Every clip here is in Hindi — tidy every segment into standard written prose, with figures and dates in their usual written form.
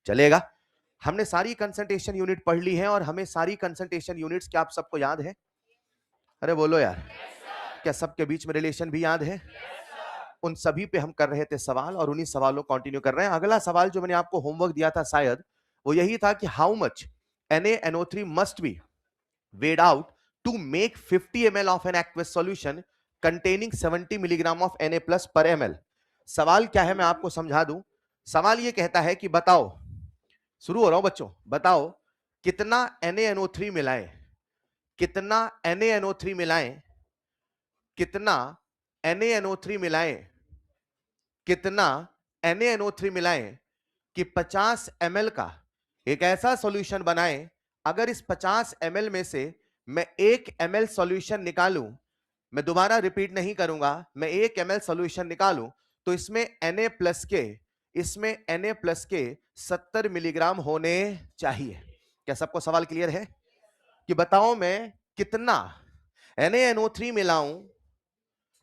चलेगा? हमने सारी कंसंट्रेशन यूनिट पढ़ ली है और हमें सारी कंसंट्रेशन यूनिट्स क्या आप सबको याद है? अरे बोलो यार, क्या सबके बीच में रिलेशन भी याद है? उन सभी पे हम कर रहे थे सवाल और उन्हीं सवालों को कंटिन्यू कर रहे हैं। अगला सवाल जो मैंने आपको होमवर्क दिया था शायद वो यही था कि how much NaNO3 must be weighed out to make 50 ml of an aqueous solution containing 70 milligram of Na plus per ml। सवाल क्या है मैं आपको समझा दूं। सवाल ये कहता है कि बताओ, शुरू हो रहा हूं बच्चों, बताओ कितना NaNO3 मिलाएं, कितना NaNO3 मिलाएं, कितना NaNO3 मिलाएं, कितना NaNO3 मिलाएं कि 50 ml का एक ऐसा सॉल्यूशन बनाएं। अगर इस 50 ml में से मैं 1 ml सॉल्यूशन निकालूं, मैं दोबारा रिपीट नहीं करूंगा, मैं 1 ml सॉल्यूशन निकालूं तो इसमें Na प्लस के 70 मिलीग्राम होने चाहिए। क्या सबको सवाल क्लियर है कि बताओ मैं कितना NaNO3 मिलाऊं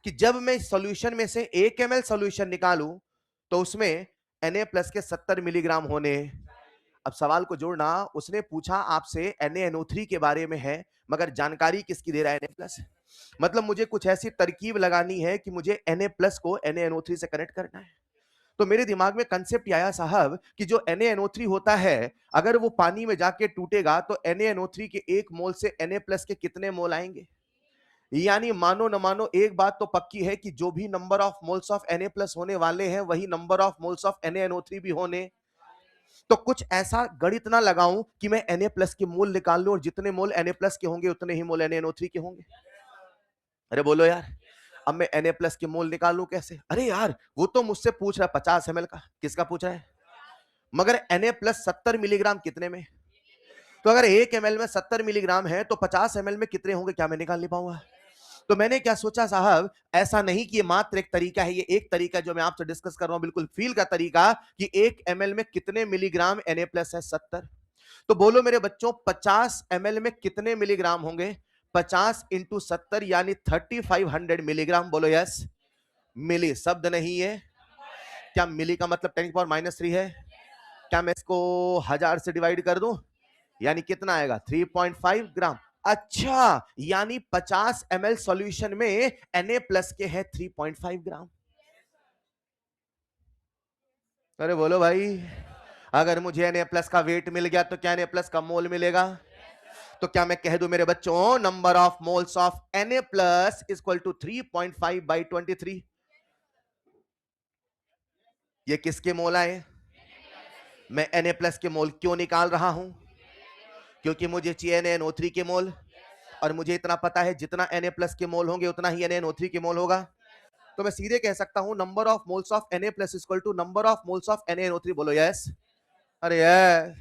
कि जब मैं सॉल्यूशन में से 1 ml सॉल्यूशन निकालूं तो उसमें Na प्लस के 70 मिलीग्राम होने। अब सवाल को जोड़ना, उसने पूछा आपसे NaNO3 के बारे में है मगर जानकारी किसकी दे रहा है? Na+। मतलब मुझे कुछ ऐसी तरकीब लगानी है कि मुझे Na+ को NaNO3 से कनेक्ट करना है। तो मेरे दिमाग में कंसेप्ट आया साहब कि जो NaNO3 होता है अगर वो पानी में जाके टूटेगा तो NaNO3 के 1 मोल से Na+ के कितने मोल आएंगे? यानी मानो न मानो एक बात तो पक्की है कि जो भी number of moles of Na+ होने वाले हैं वही number of moles of NaNO3 भी होने। तो कुछ ऐसा गणित ना लगाऊं कि मैं Na+ के मोल निकाल लूं और जितने मोल Na+ के होंगे उतने ही मोल NaNO3 के होंगे। अरे बोलो यार, अब मैं Na+ के मोल निकालूं कैसे? अरे यार वो तो मुझसे पूछ रहा है 50 ml का। किसका पूछ रहा है? मगर Na+ 70 मिलीग्राम कितने में? तो अगर 1 ml में 70 मिलीग्राम है तो 50 ml में कितने होंगे? क्या मैं निकाल नहीं पाऊंगा? तो मैंने क्या सोचा साहब, ऐसा नहीं कि ये मात्र एक तरीका है, ये एक तरीका जो मैं आपसे डिस्कस कर रहा हूं बिल्कुल फील का तरीका कि 1 ml में कितने मिलीग्राम Na+ है? 70। तो बोलो मेरे बच्चों 50 ml में कितने मिलीग्राम होंगे? 50 इंटू 70 यानी 3500 मिलीग्राम। बोलो यस। मिली शब्द नहीं है। क्या मिली का मतलब 10⁻³ है? क्या मैं इसको 1000 से डिवाइड कर दूं? यानी कितना आएगा? 3.5 ग्राम। अच्छा, यानी 50 ml सॉल्यूशन में Na+ के हैं 3.5 ग्राम। अरे बोलो भाई, अगर मुझे Na+ का वेट मिल गया तो क्या Na+ का मोल मिलेगा? तो क्या मैं कह दूं मेरे बच्चों number of moles of Na+ equal to 3.5 by 23। ये किसके मोल आए? मैं Na+ के मोल क्यों निकाल रहा हूं? क्योंकि मुझे चाहिए NaNO3 के मोल और मुझे इतना पता है जितना Na+ के मोल होंगे उतना ही NaNO3 के मोल होगा। तो मैं सीधे कह सकता हूं number of moles of Na+ equal to number of moles of NaNO3। बोलो यस। अरे यस।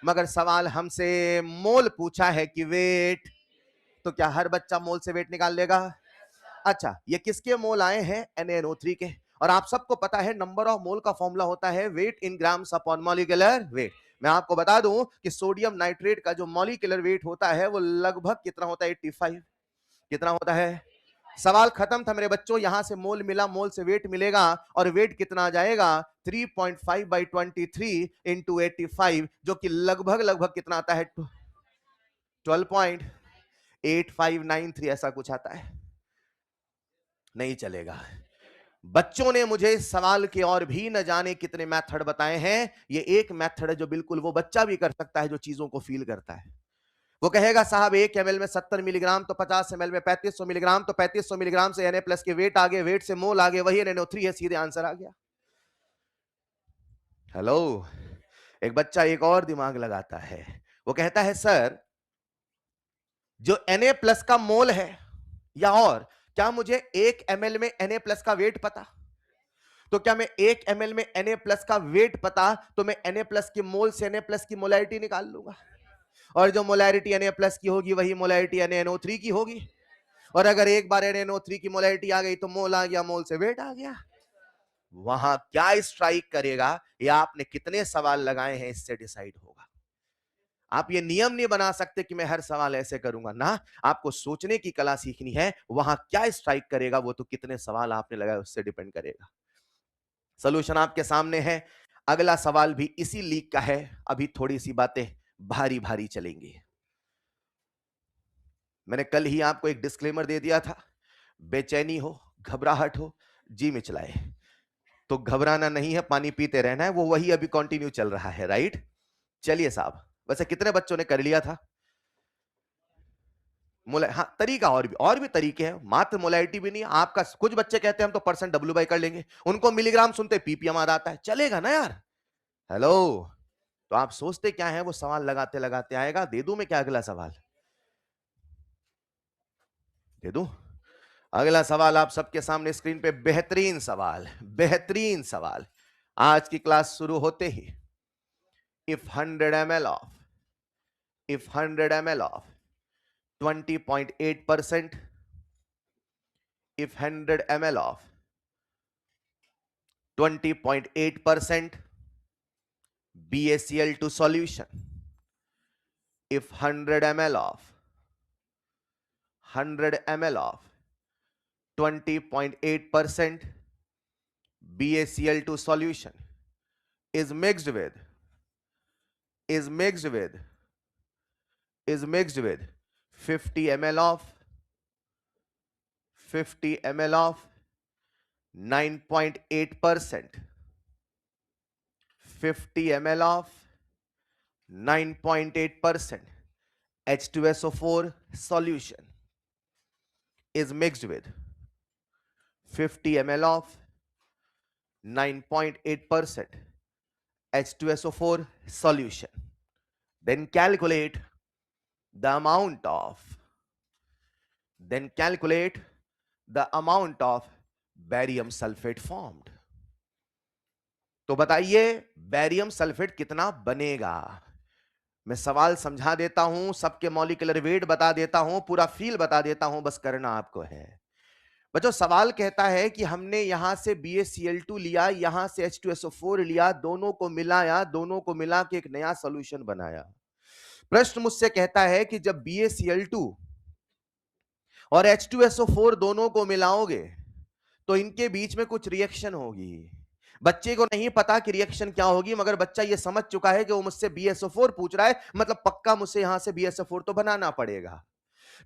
मगर सवाल हमसे मोल पूछा है कि वेट, तो क्या हर बच्चा मोल से वेट निकाल लेगा? अच्छा, ये किसके मोल आए हैं? NaNO3 के। और आप सबको पता है नंबर ऑफ मोल का फॉर्मूला होता है weight in grams upon molecular weight. मैं आपको बता दूं कि सोडियम नाइट्रेट का जो मॉलिक्यूलर वेट होता है वो लगभग कितना होता है? 85। कितना होता है? सवाल खत्म था मेरे बच्चों। यहां से मोल मिला, मोल से वेट मिलेगा और वेट कितना आ जाएगा? 3.5 बाई 23 इंटू 85 जो कि लगभग लगभग कितना आता है? 12.8593 ऐसा कुछ आता है। नहीं चलेगा। बच्चों ने मुझे इस सवाल के और भी न जाने कितने मेथड बताए हैं। ये एक मेथड है जो बिल्कुल वो बच्चा भी कर सकता है जो चीजों को फील करता है। वो कहेगा साहब 1 ml में 70 मिलीग्राम तो 50 ml में 3500 मिलीग्राम, तो 3500 मिलीग्राम से Na+ के वेट आगे, वेट से मोल आगे, वही NaNO3 है। सीधे आंसर आ गया। हेलो, एक बच्चा एक और दिमाग लगाता है। वो कहता है सर जो Na+ का मोल है, या और क्या मुझे 1 ml में Na+ का वेट पता? तो क्या मैं 1 ml में Na+ का वेट पता तो मैं Na+ के मोल से Na+ की मोलैरिटी निकाल लूंगा और जो मोलैरिटी Na+ की होगी वही मोलैरिटी NaNO3 की होगी। और अगर एक बार NaNO3 की मोलैरिटी आ गई तो मोल आ गया, मोल से वेट आ गया। वहां क्या स्ट्राइक करेगा या आपने कितने सवाल लगाए हैं इससे डिसाइड होगा। आप ये नियम नहीं बना सकते कि मैं हर सवाल ऐसे करूंगा ना, आपको सोचने की कला सीखनी है। वहां क्या स्ट्राइक करेगा वो तो कितने सवाल आपने लगाए उससे डिपेंड करेगा। सोल्यूशन आपके सामने है। अगला सवाल भी इसी लीग का है। अभी थोड़ी सी बातें भारी भारी चलेंगी। मैंने कल ही आपको एक डिस्क्लेमर दे दिया था, बेचैनी हो, घबराहट हो, जी मिचलाए, तो घबराना नहीं है, पानी पीते रहना है। वो वही अभी कंटिन्यू चल रहा है, राइट? चलिए साहब, वैसे कितने बच्चों ने कर लिया था? हाँ, तरीका और भी तरीके हैं, मात्र मोलैरिटी भी नहीं। आपका कुछ बच्चे कहते हैं हम तो परसेंट डब्ल्यू बाई कर लेंगे, उनको मिलीग्राम सुनते पीपीएम आ आता है, चलेगा ना यार? हेलो, तो आप सोचते क्या है, वो सवाल लगाते लगाते आएगा। दे दूं मैं क्या अगला सवाल? दे दूं? अगला सवाल आप सबके सामने स्क्रीन पे, बेहतरीन सवाल, बेहतरीन सवाल। आज की क्लास शुरू होते ही, if 100 ml of 20.8%, if 100 ml of 20.8% BaCl2 solution, if 100 ml of 20.8% BaCl2 solution is mixed with 50 ml of 9.8%, 50 ml of 9.8% H2SO4 solution is mixed with 50 ml of 9.8% H2SO4 solution, then calculate the amount of barium sulfate formed. तो बताइए बैरियम सल्फेट कितना बनेगा? मैं सवाल समझा देता हूं, सबके मॉलिक्यूलर वेट बता देता हूं, पूरा फील बता देता हूं, बस करना आपको है। बच्चों, सवाल कहता है कि हमने यहां से BaCl2 लिया, यहां से H2SO4 लिया, दोनों को मिलाया, दोनों को मिला के एक नया सॉल्यूशन बनाया। प्रश्न मुझसे कहता है कि जब BaCl2 और H2SO4 दोनों को मिलाओगे तो इनके बीच में कुछ रिएक्शन होगी। बच्चे को नहीं पता कि रिएक्शन क्या होगी, मगर बच्चा ये समझ चुका है कि वो मुझसे BaSO4 पूछ रहा है, मतलब पक्का मुझसे यहां से BaSO4 तो बनाना पड़ेगा।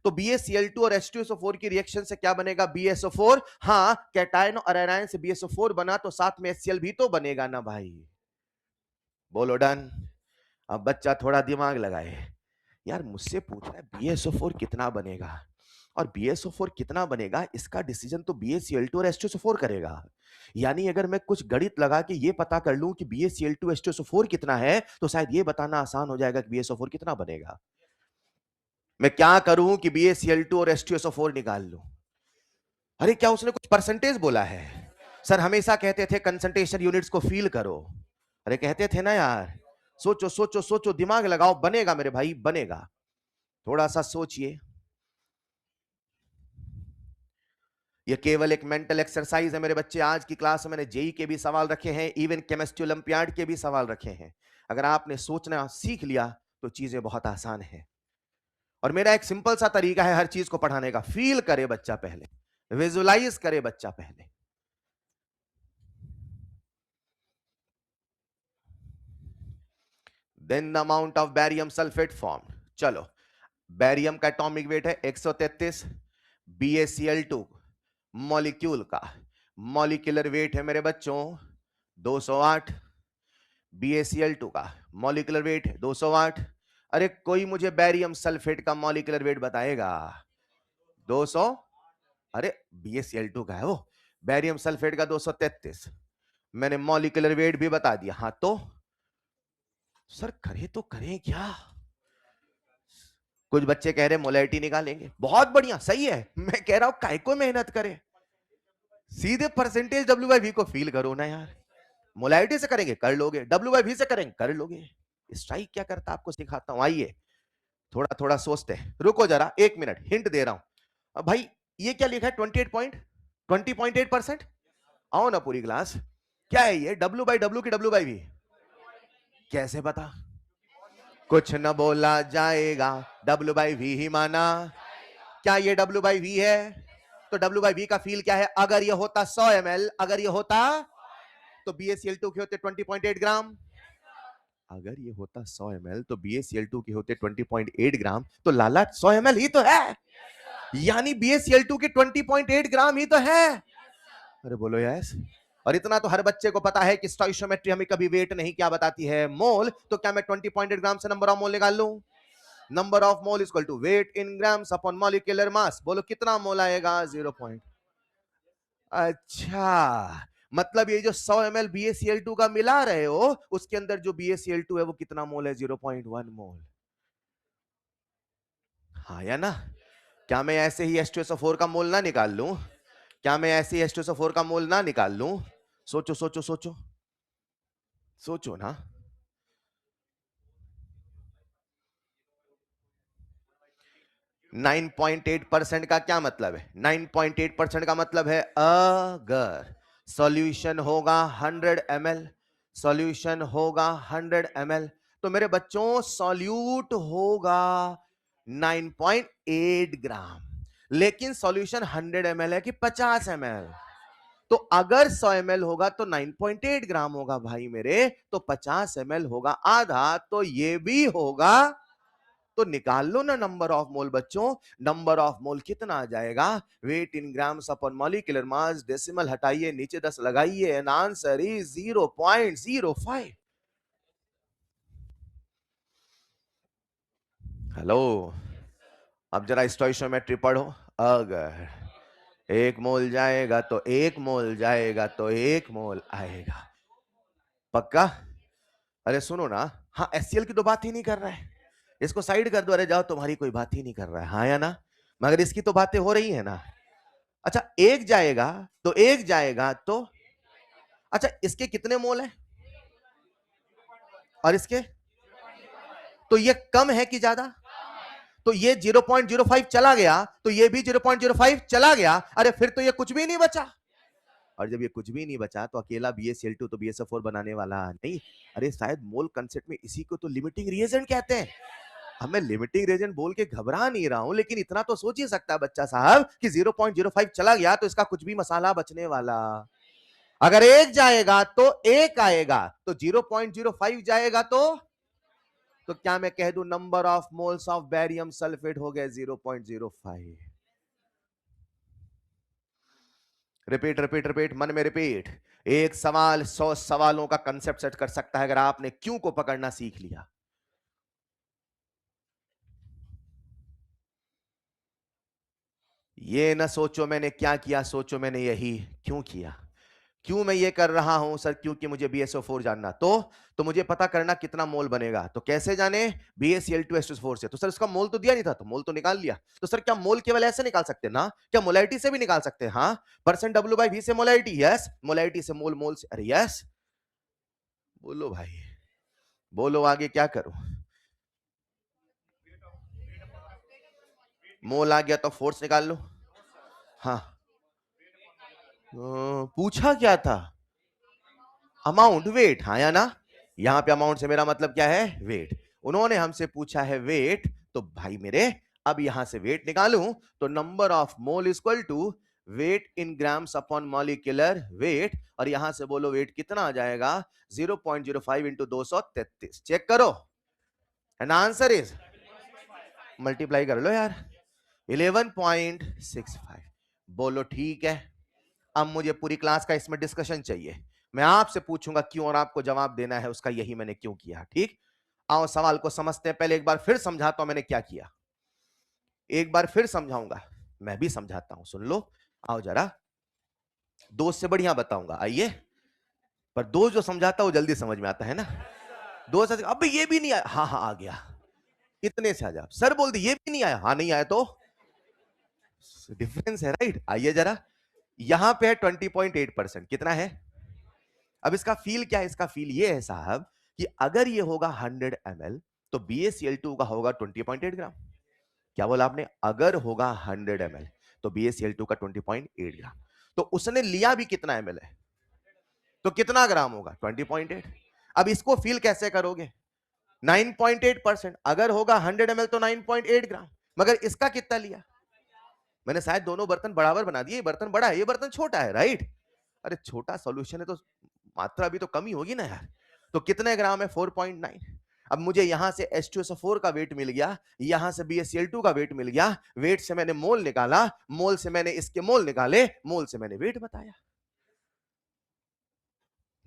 तो BaCl2 और H2SO4 की रिएक्शन से क्या बनेगा? BaSO4। हाँ, कैटायन और एनायन से BaSO4 बना तो साथ में HCl भी तो बनेगा ना भाई। बोलो डन। अब बच्चा थोड़ा दिमाग लगाए, यार मुझसे पूछ रहा है BaSO4 कितना बनेगा, और BaSO4 कितना बनेगा इसका डिसीजन तो BaCl2 और H2SO4 करेगा। यानी अगर मैं कुछ गणित लगा के ये पता कर लूं कि BaCl2 H2SO4 कितना है, तो शायद ये बताना आसान हो जाएगा कि BaSO4 कितना बनेगा। मैं क्या करूं कि BaCl2 और H2SO4 निकाल लूं? अरे क्या उसने कुछ परसेंटेज बोला है? सर हमेशा कहते थे कंसंट्रेशन यूनिट्स को फील करो। अरे कहते थे ना यार, सोचो सोचो सोचो, दिमाग लगाओ, बनेगा मेरे भाई, बनेगा। थोड़ा सा सोचिए, ये केवल एक मेंटल एक्सरसाइज है मेरे बच्चे। आज की क्लास में मैंने जेई के भी सवाल रखे हैं, इवन केमिस्ट्री ओलंपियाड के भी सवाल रखे हैं। अगर आपने सोचना सीख लिया तो चीजें बहुत आसान है। और मेरा एक सिंपल सा तरीका है हर चीज को पढ़ाने का, फील करे बच्चा पहले, विजुलाइज करे बच्चा पहले। Then the amount of barium sulphate form. चलो, बैरियम का एटॉमिक वेट है 133, BaCl2 मॉलिक्यूल का मॉलिक्यूलर वेट है मेरे बच्चों 208, BaCl2 का मॉलिक्यूलर वेट है 208। अरे कोई मुझे बैरियम सल्फेट का मॉलिक्यूलर वेट बताएगा? 200। अरे BaCl2 का है वो, बैरियम सल्फेट का 233। मैंने मॉलिक्यूलर वेट भी बता दिया। हाँ तो सर करे तो करें क्या? कुछ बच्चे कह रहे मोलैरिटी निकालेंगे, बहुत बढ़िया, सही है। मैं कह रहा हूं काय को मेहनत करे, सीधे परसेंटेज W/V को फील करो ना यार। मोलैरिटी से करेंगे कर लोगे, W/V से करेंगे कर लोगे। स्ट्राइक क्या करता आपको सिखाता हूं, आइए थोड़ा थोड़ा सोचते हैं। रुको जरा, 1 मिनट, हिंट दे रहा हूं। अब भाई ये क्या लिखा है? 20.8%। आओ ना पूरी क्लास, क्या है ये? W/W की W/V? कैसे पता? कुछ न बोला जाएगा, W/V ही माना। क्या ये W/V है? तो W/V का फील क्या है? अगर ये होता 100 ml, अगर ये होता तो BaCl2 के होते 20.8 ग्राम। अगर ये होता 100 ml तो BaCl2 के होते 20.8 ग्राम, तो लाला 100 ml ही तो है, यानी BaCl2 के 20.8 ग्राम ही तो है। अरे बोलो यस। और इतना तो हर बच्चे को पता है कि स्टोइशियोमेट्री हमें कभी वेट नहीं क्या बताती है, मोल। तो क्या मैं 20.8 ग्राम से नंबर ऑफ मोल निकाल लूं? Number of mole equal to weight in grams upon molecular mass. बोलो कितना मोल आएगा? 0 पॉइंट। अच्छा, मतलब ये जो 100 ml BaCl2 का मिला रहे हो, उसके अंदर जो BaCl2 है वो कितना मोल है? 0.1 मोल। हाँ या ना? क्या मैं ऐसे ही H2SO4 का मोल ना निकाल लूं? क्या मैं ऐसे ही H2SO4 का मोल ना निकाल लूं? सोचो सोचो सोचो सोचो ना। 9.8% का क्या मतलब है? 9.8% का मतलब है अगर सॉल्यूशन होगा 100 ml, सॉल्यूशन होगा 100 ml, तो मेरे बच्चों सॉल्यूट होगा 9.8 ग्राम। लेकिन सॉल्यूशन 100 ml है कि 50 ml? तो अगर 100 ml होगा तो 9.8 ग्राम होगा भाई मेरे, तो 50 ml होगा आधा, तो ये भी होगा। तो निकाल लो ना नंबर ऑफ मोल बच्चों। नंबर ऑफ मोल कितना आ जाएगा? Weight in grams upon molecular mass, decimal हटाइए, नीचे 10 लगाइए, एंड आंसर इज 0.05। हेलो, अब जरा स्टोइशियोमेट्री पढ़ो। अगर एक मोल जाएगा तो एक मोल जाएगा तो एक मोल आएगा। पक्का? अरे सुनो ना, हाँ HCl की तो बात ही नहीं कर रहा है, इसको साइड कर दो। अरे जाओ, तुम्हारी कोई बात ही नहीं कर रहा है, हाँ या ना? मगर इसकी तो बातें हो रही है ना। अच्छा, एक जाएगा तो एक जाएगा तो, अच्छा इसके कितने मोल है और इसके? तो ये कम है कि ज्यादा? तो ये 0.05 चला गया, तो ये भी 0.05 चला गया। अरे फिर तो ये कुछ भी नहीं बचा। और जब ये कुछ भी नहीं बचा तो अकेला BaCl2 तो BaSO4 बनाने वाला नहीं। अरे शायद मोल कंसेप्ट में इसी को तो लिमिटिंग रिएजेंट कहते हैं। अब मैं लिमिटिंग रिएजेंट बोल के घबरा नहीं रहा हूं, लेकिन इतना तो सोच ही सकता है बच्चा साहब कि 0.05 चला गया तो इसका कुछ भी मसाला बचने वाला। अगर एक जाएगा तो एक आएगा, तो 0.05 जाएगा तो क्या मैं कह दूं number of moles of barium sulphate हो गए 0.05। रिपीट रिपीट रिपीट, मन में रिपीट। एक सवाल 100 सवालों का कंसेप्ट सेट कर सकता है अगर आपने क्यों को पकड़ना सीख लिया। ये ना सोचो मैंने क्या किया, सोचो मैंने यही क्यों किया। क्यों मैं ये कर रहा हूं सर? क्योंकि मुझे BaSO4 जानना। तो मुझे पता करना कितना मोल बनेगा। तो कैसे जाने? BaCl2H2SO4 से। तो सर इसका मोल तो दिया नहीं था, तो मोल तो निकाल लिया। तो सर क्या मोल केवल ऐसे निकाल सकते ना? क्या मोलैरिटी से भी निकाल सकते हैं? हाँ। परसेंट W/V से मोलैरिटी, यस। मोलैरिटी से मोल, मोल से, अरे यस। बोलो भाई, बोलो आगे क्या करूं? मोल आ गया तो फोर्स निकाल लो। हाँ, पूछा क्या था? अमाउंट, वेट, हाँ या ना? यहां पे अमाउंट से मेरा मतलब क्या है? वेट। उन्होंने हमसे पूछा है वेट, तो भाई मेरे अब यहां से वेट निकालूं तो number of mole equal to weight in grams upon molecular weight. और यहां से बोलो वेट कितना आ जाएगा? 0.05 इंटू 233। चेक करो, एंड आंसर इज, मल्टीप्लाई कर लो यार, 11.65। बोलो ठीक है। अब मुझे पूरी क्लास का इसमें डिस्कशन चाहिए। मैं आपसे पूछूंगा क्यों, और आपको जवाब देना है उसका, यही मैंने क्यों किया। ठीक, आओ सवाल को समझते हैं। पहले एक बार फिर समझाता हूं मैंने क्या किया, एक बार फिर समझाऊंगा। मैं भी समझाता हूं, सुन लो। आओ जरा, दोस्त से बढ़िया बताऊंगा, आइए। पर दोस्त जो समझाता है वो जल्दी समझ में आता है ना। दोस्त ऐसे, अब ये भी नहीं आया, हाँ हाँ आ गया। इतने से आ जा। सर बोल दी ये भी नहीं आया, हाँ नहीं आया, तो डिफरेंस है, राइट। आइए जरा, यहां पे है 20.8%, कितना है? अब इसका फील क्या है? इसका फील ये है साहब कि अगर ये होगा 100 ml तो BaCl2 का होगा 20.8 ग्राम। क्या बोला आपने? अगर होगा 100 ml तो BaCl2 का 20.8 ग्राम। तो उसने लिया भी कितना ml है, तो कितना ग्राम होगा? 20.8। अब इसको फील कैसे करोगे? 9.8%। अगर होगा 100 ml तो 9.8 ग्राम। मगर इसका कितना लिया? मैंने शायद दोनों बर्तन बराबर बना दिए, ये बर्तन बड़ा है, ये बर्तन छोटा है, राइट। अरे छोटा सॉल्यूशन है तो मात्रा भी तो कम ही होगी ना यार। तो कितने ग्राम है? 4.9। अब मुझे यहां से H2SO4 का वेट मिल गया, यहां से BaCl2 का वेट मिल गया, वेट से मैंने मोल निकाला, मोल से मैंने इसके मोल निकाले, मोल से मैंने वेट बताया।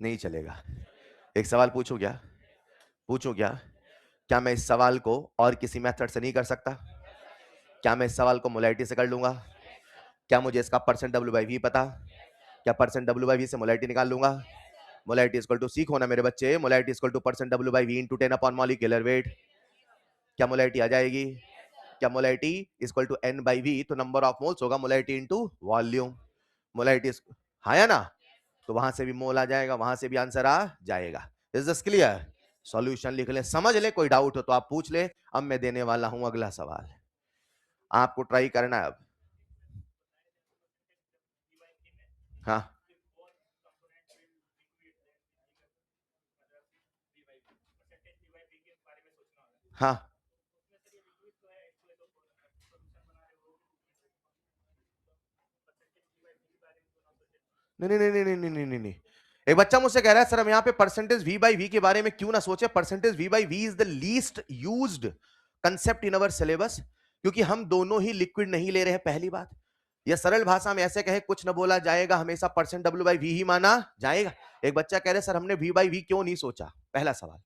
नहीं चलेगा। एक सवाल पूछूं क्या? पूछूं क्या? क्या मैं इस सवाल को और किसी मेथड से नहीं कर सकता? क्या मैं इस सवाल को मोलैरिटी से कर लूंगा? क्या मुझे इसका परसेंट W/V पता? क्या परसेंट W/V से मोलैरिटी निकाल लूंगा? मोलैरिटी इक्वल टू सीखो ना मेरे बच्चे, molarity equal two percent W/V into 10 upon molecular wait. क्या मोलैरिटी आ जाएगी? क्या मोलैरिटी इक्वल टू N/V, तो नंबर ऑफ मोल्स होगा मोलैरिटी इनटू वॉल्यूम। मोलैरिटी, हाँ या ना? तो वहां से भी मोल आ जाएगा, वहां से भी आंसर आ जाएगा। Is this clear? सॉल्यूशन लिख ले, समझ ले, कोई डाउट हो तो आप पूछ ले। अब मैं देने वाला हूं अगला सवाल, आपको ट्राई करना है अब। हाँ हाँ, नहीं नहीं नहीं नहीं नहीं नहीं नहीं नहीं। एक बच्चा मुझसे कह रहा है सर हम यहाँ पे परसेंटेज V/V के बारे में क्यों ना सोचे, percentage V/V is the least used concept in our syllabus, क्योंकि हम दोनों ही लिक्विड नहीं ले रहे हैं, पहली बात। या सरल भाषा में ऐसे कहे, कुछ ना बोला जाएगा, हमेशा परसेंट W/V ही माना जाएगा। एक बच्चा कह रहे सर हमने V/V क्यों नहीं सोचा, पहला सवाल।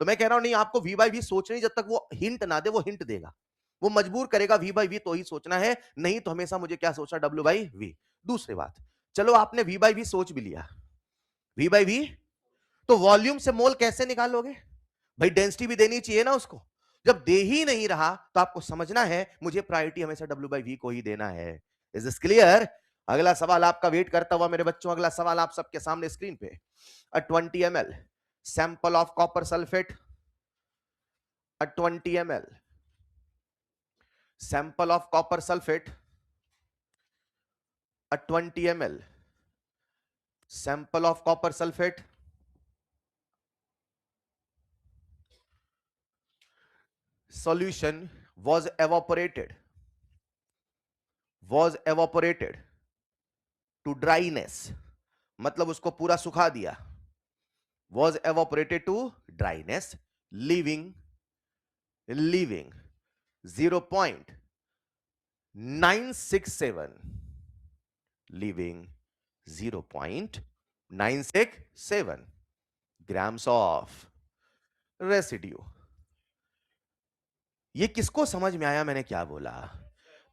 तो मैं कह रहा हूं नहीं, आपको V/V सोचनी, जब तक वो हिंट ना दे, वो हिंट देगा, वो मजबूर करेगा V/V तो ही सोचना है, नहीं तो हमेशा मुझे क्या सोचना, W/V। दूसरी बात, चलो आपने V/V सोच भी लिया, V/V, तो वॉल्यूम से मोल कैसे निकालोगे भाई? डेंसिटी भी देनी चाहिए ना उसको। जब दे ही नहीं रहा तो आपको समझना है मुझे प्रायोरिटी हमेशा W/V को ही देना है। Is this clear? अगला सवाल आपका वेट करता हुआ मेरे बच्चों, अगला सवाल आप सबके सामने स्क्रीन पे। 20 ml sample of copper sulphate, 20 ml sample of copper sulphate, 20 ml sample of copper sulfate, solution was evaporated to dryness, मतलब उसको पूरा सुखा दिया, was evaporated to dryness, leaving 0.967, leaving 0.967 grams of residue। ये किसको समझ में आया मैंने क्या बोला?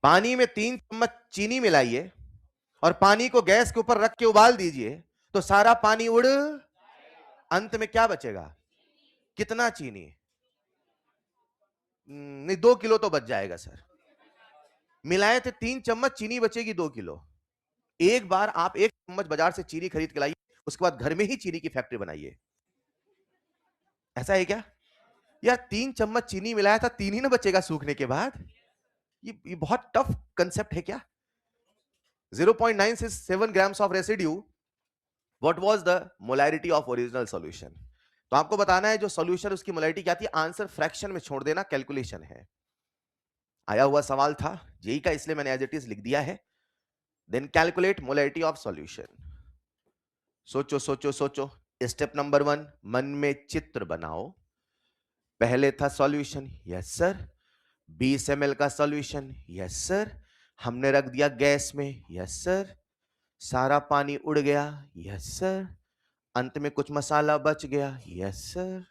पानी में 3 चम्मच चीनी मिलाइए और पानी को गैस के ऊपर रख के उबाल दीजिए, तो सारा पानी उड़, अंत में क्या बचेगा? कितना चीनी? नहीं, 2 किलो तो बच जाएगा सर। मिलाए थे 3 चम्मच, चीनी बचेगी 2 किलो। एक बार आप 1 चम्मच बाजार से चीनी खरीद के लाइए, उसके बाद घर में ही चीनी की फैक्ट्री बनाइए। ऐसा है क्या यार? 3 चम्मच चीनी मिलाया था, 3 ही ना बचेगा सूखने के बाद? ये बहुत टफ कंसेप्ट है क्या? 0.967 grams of residue, what was the molarity of original solution? तो आपको बताना है जो सॉल्यूशन उसकी मोलैरिटी क्या थी, आंसर फ्रैक्शन में छोड़ देना, कैलकुलेशन है। आया हुआ सवाल था जेई का, इसलिए मैंने एज इट इज लिख दिया है। Then calculate molarity of solution. सोचो सोचो सोचो। स्टेप नंबर 1, मन में चित्र बनाओ। पहले था सॉल्यूशन, यस सर। 20 ml का सॉल्यूशन, यस सर। हमने रख दिया गैस में, यस सर। सारा पानी उड़ गया, यस सर। अंत में कुछ मसाला बच गया, यस सर।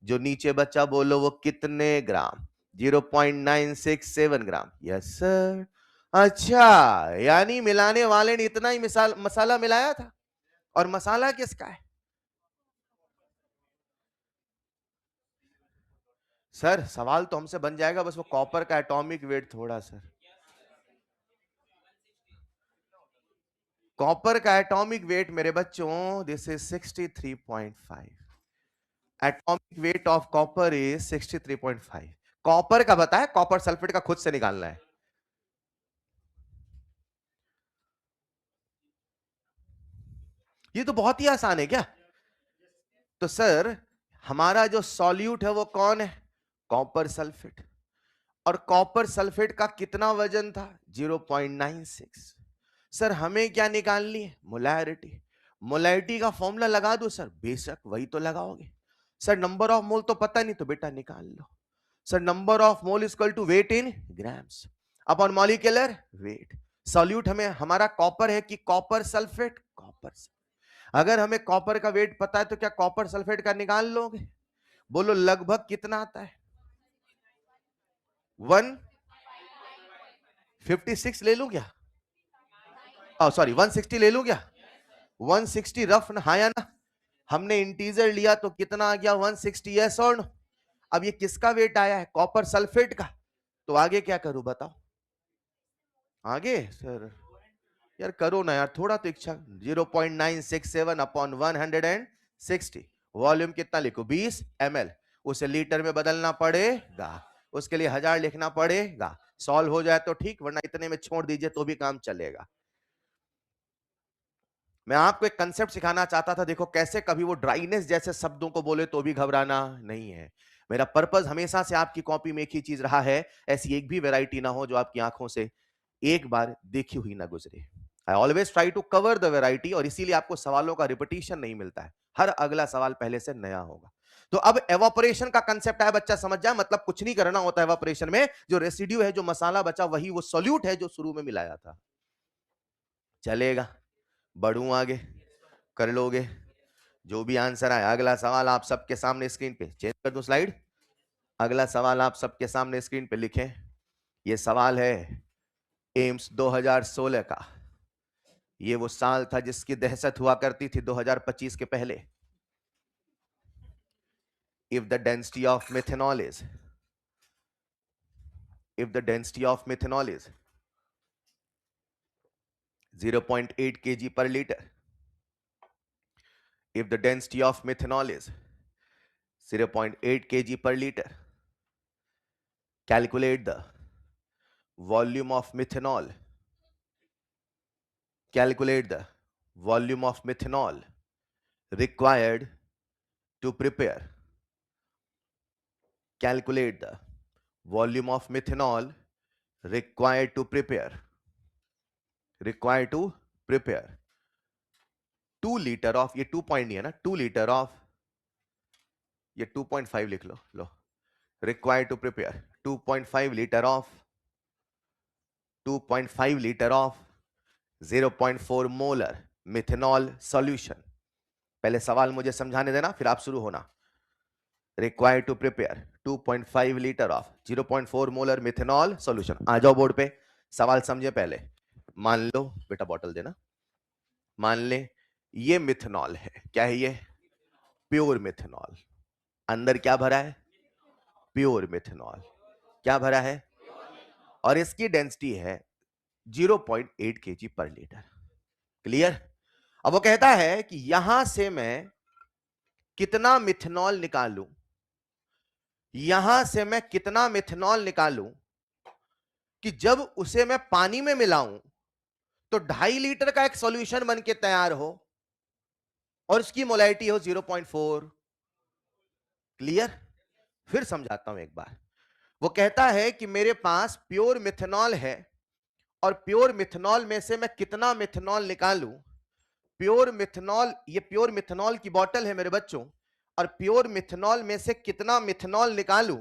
जो नीचे बचा बोलो वो कितने ग्राम? 0.967 ग्राम, यस सर। अच्छा, यानी मिलाने वाले ने इतना ही मसाला मिलाया था। और मसाला किसका है सर? सवाल तो हमसे बन जाएगा, बस वो कॉपर का एटॉमिक वेट थोड़ा सर। कॉपर का एटॉमिक वेट मेरे बच्चों, this is 63.5। Atomic weight of copper is 63.5। Copper का बताया, कॉपर सल्फेट का खुद से निकालना है। ये तो बहुत ही आसान है क्या? तो सर हमारा जो सॉल्यूट है वो कौन है? Copper sulphate. और कॉपर सल्फेट का कितना वजन था? 0.96। सर हमें क्या निकालनी है? मोलैरिटी। मोलैरिटी का फॉर्मूला लगा दो सर, बेशक वही तो लगाओगे। सर नंबर ऑफ मोल तो पता नहीं, तो बेटा निकाल लो। Sir number of mole is equal to weight in grams upon molecular weight. Solute हमें हमारा कॉपर है कि कॉपर सल्फेट, कॉपर। अगर हमें कॉपर का वेट पता है तो क्या कॉपर सल्फेट का निकाल लोगे? बोलो लगभग कितना आता है? 156 ले लूं क्या? सॉरी 160 ले लूं क्या? 160 रफ ना, हाँ या ना? हमने इंटीजर लिया तो कितना आ गया? 160, यस और नो? अब ये किसका वेट आया है? कॉपर सल्फेट का। तो आगे क्या करूं बताओ? आगे सर यार करो ना यार, थोड़ा तो इच्छा। 0.967 अपॉन 160। वॉल्यूम कितना लिखो? 20 ml। उसे लीटर में बदलना पड़ेगा, उसके लिए 1000 लिखना पड़ेगा। सॉल्व हो जाए तो ठीक, वरना इतने में छोड़ दीजिए तो भी काम चलेगा। मैं आपको एक कंसेप्ट सिखाना चाहता था, देखो कैसे कभी वो ड्राइनेस जैसे शब्दों को बोले तो भी घबराना नहीं है। मेरा पर्पस हमेशा से आपकी कॉपी में एक ही चीज रहा है, ऐसी एक भी वैरायटी ना हो जो आपकी आंखों से एक बार देखी हुई ना गुजरे। I always try to cover the variety, और इसीलिए आपको सवालों का रिपीटिशन नहीं मिलता है, हर अगला सवाल पहले से नया होगा। तो अब एवापोरेशन का कंसेप्ट है, बच्चा समझ जाए, मतलब कुछ नहीं करना होता है एवापोरेशन में। जो रेसिड्यू है, जो मसाला बचा, वही वो सॉल्यूट है जो शुरू में मिलाया था। चलेगा? बढ़ूं आगे? कर लोगे? जो भी आंसर आए, अगला सवाल आप सबके सामने स्क्रीन पे, चेंज कर दूं स्लाइड। अगला सवाल आप सबके सामने स्क्रीन पे लिखें। यह सवाल है एम्स 2016 का। ये वो साल था जिसकी दहशत हुआ करती थी 2025 के पहले। If the density of methanol is, if the density of methanol is 0.8 kg per liter, if the density of methanol is 0.8 kg per liter, calculate the volume of methanol, calculate the volume of methanol required to prepare, calculate the volume of methanol required to prepare 2 litre of, ये 2 पॉइंट नहीं है ना, 2 लीटर ऑफ, ये 2.5 लिख लो, required to prepare 2.5 liter of 2.5 liter of 0.4 molar methanol solution। पहले सवाल मुझे समझाने देना, फिर आप शुरू होना। required to prepare 2.5 liter of 0.4 molar methanol solution। आ जाओ बोर्ड पे, सवाल समझे पहले। मान लो बेटा, बॉटल देना। मान ले ये मिथेनॉल है, क्या है ये? Pure methanol. अंदर क्या भरा है? Pure methanol. क्या भरा है? और इसकी डेंसिटी है 0.8 kg पर लीटर। क्लियर? अब वो कहता है कि यहां से मैं कितना मिथेनॉल निकालूं, यहां से मैं कितना मिथेनॉल निकालूं कि जब उसे मैं पानी में मिलाऊं तो 2.5 लीटर का एक सॉल्यूशन बन के तैयार हो और इसकी मोलैरिटी हो 0.4। क्लियर? फिर समझाता हूं एक बार। वो कहता है कि मेरे पास प्योर मिथेनॉल है, और प्योर मिथेनॉल में से मैं कितना मिथेनॉल निकालूं। प्योर मिथेनॉल, ये प्योर मिथेनॉल की बोतल है मेरे बच्चों, और प्योर मिथेनॉल में से कितना मिथेनॉल निकालूं,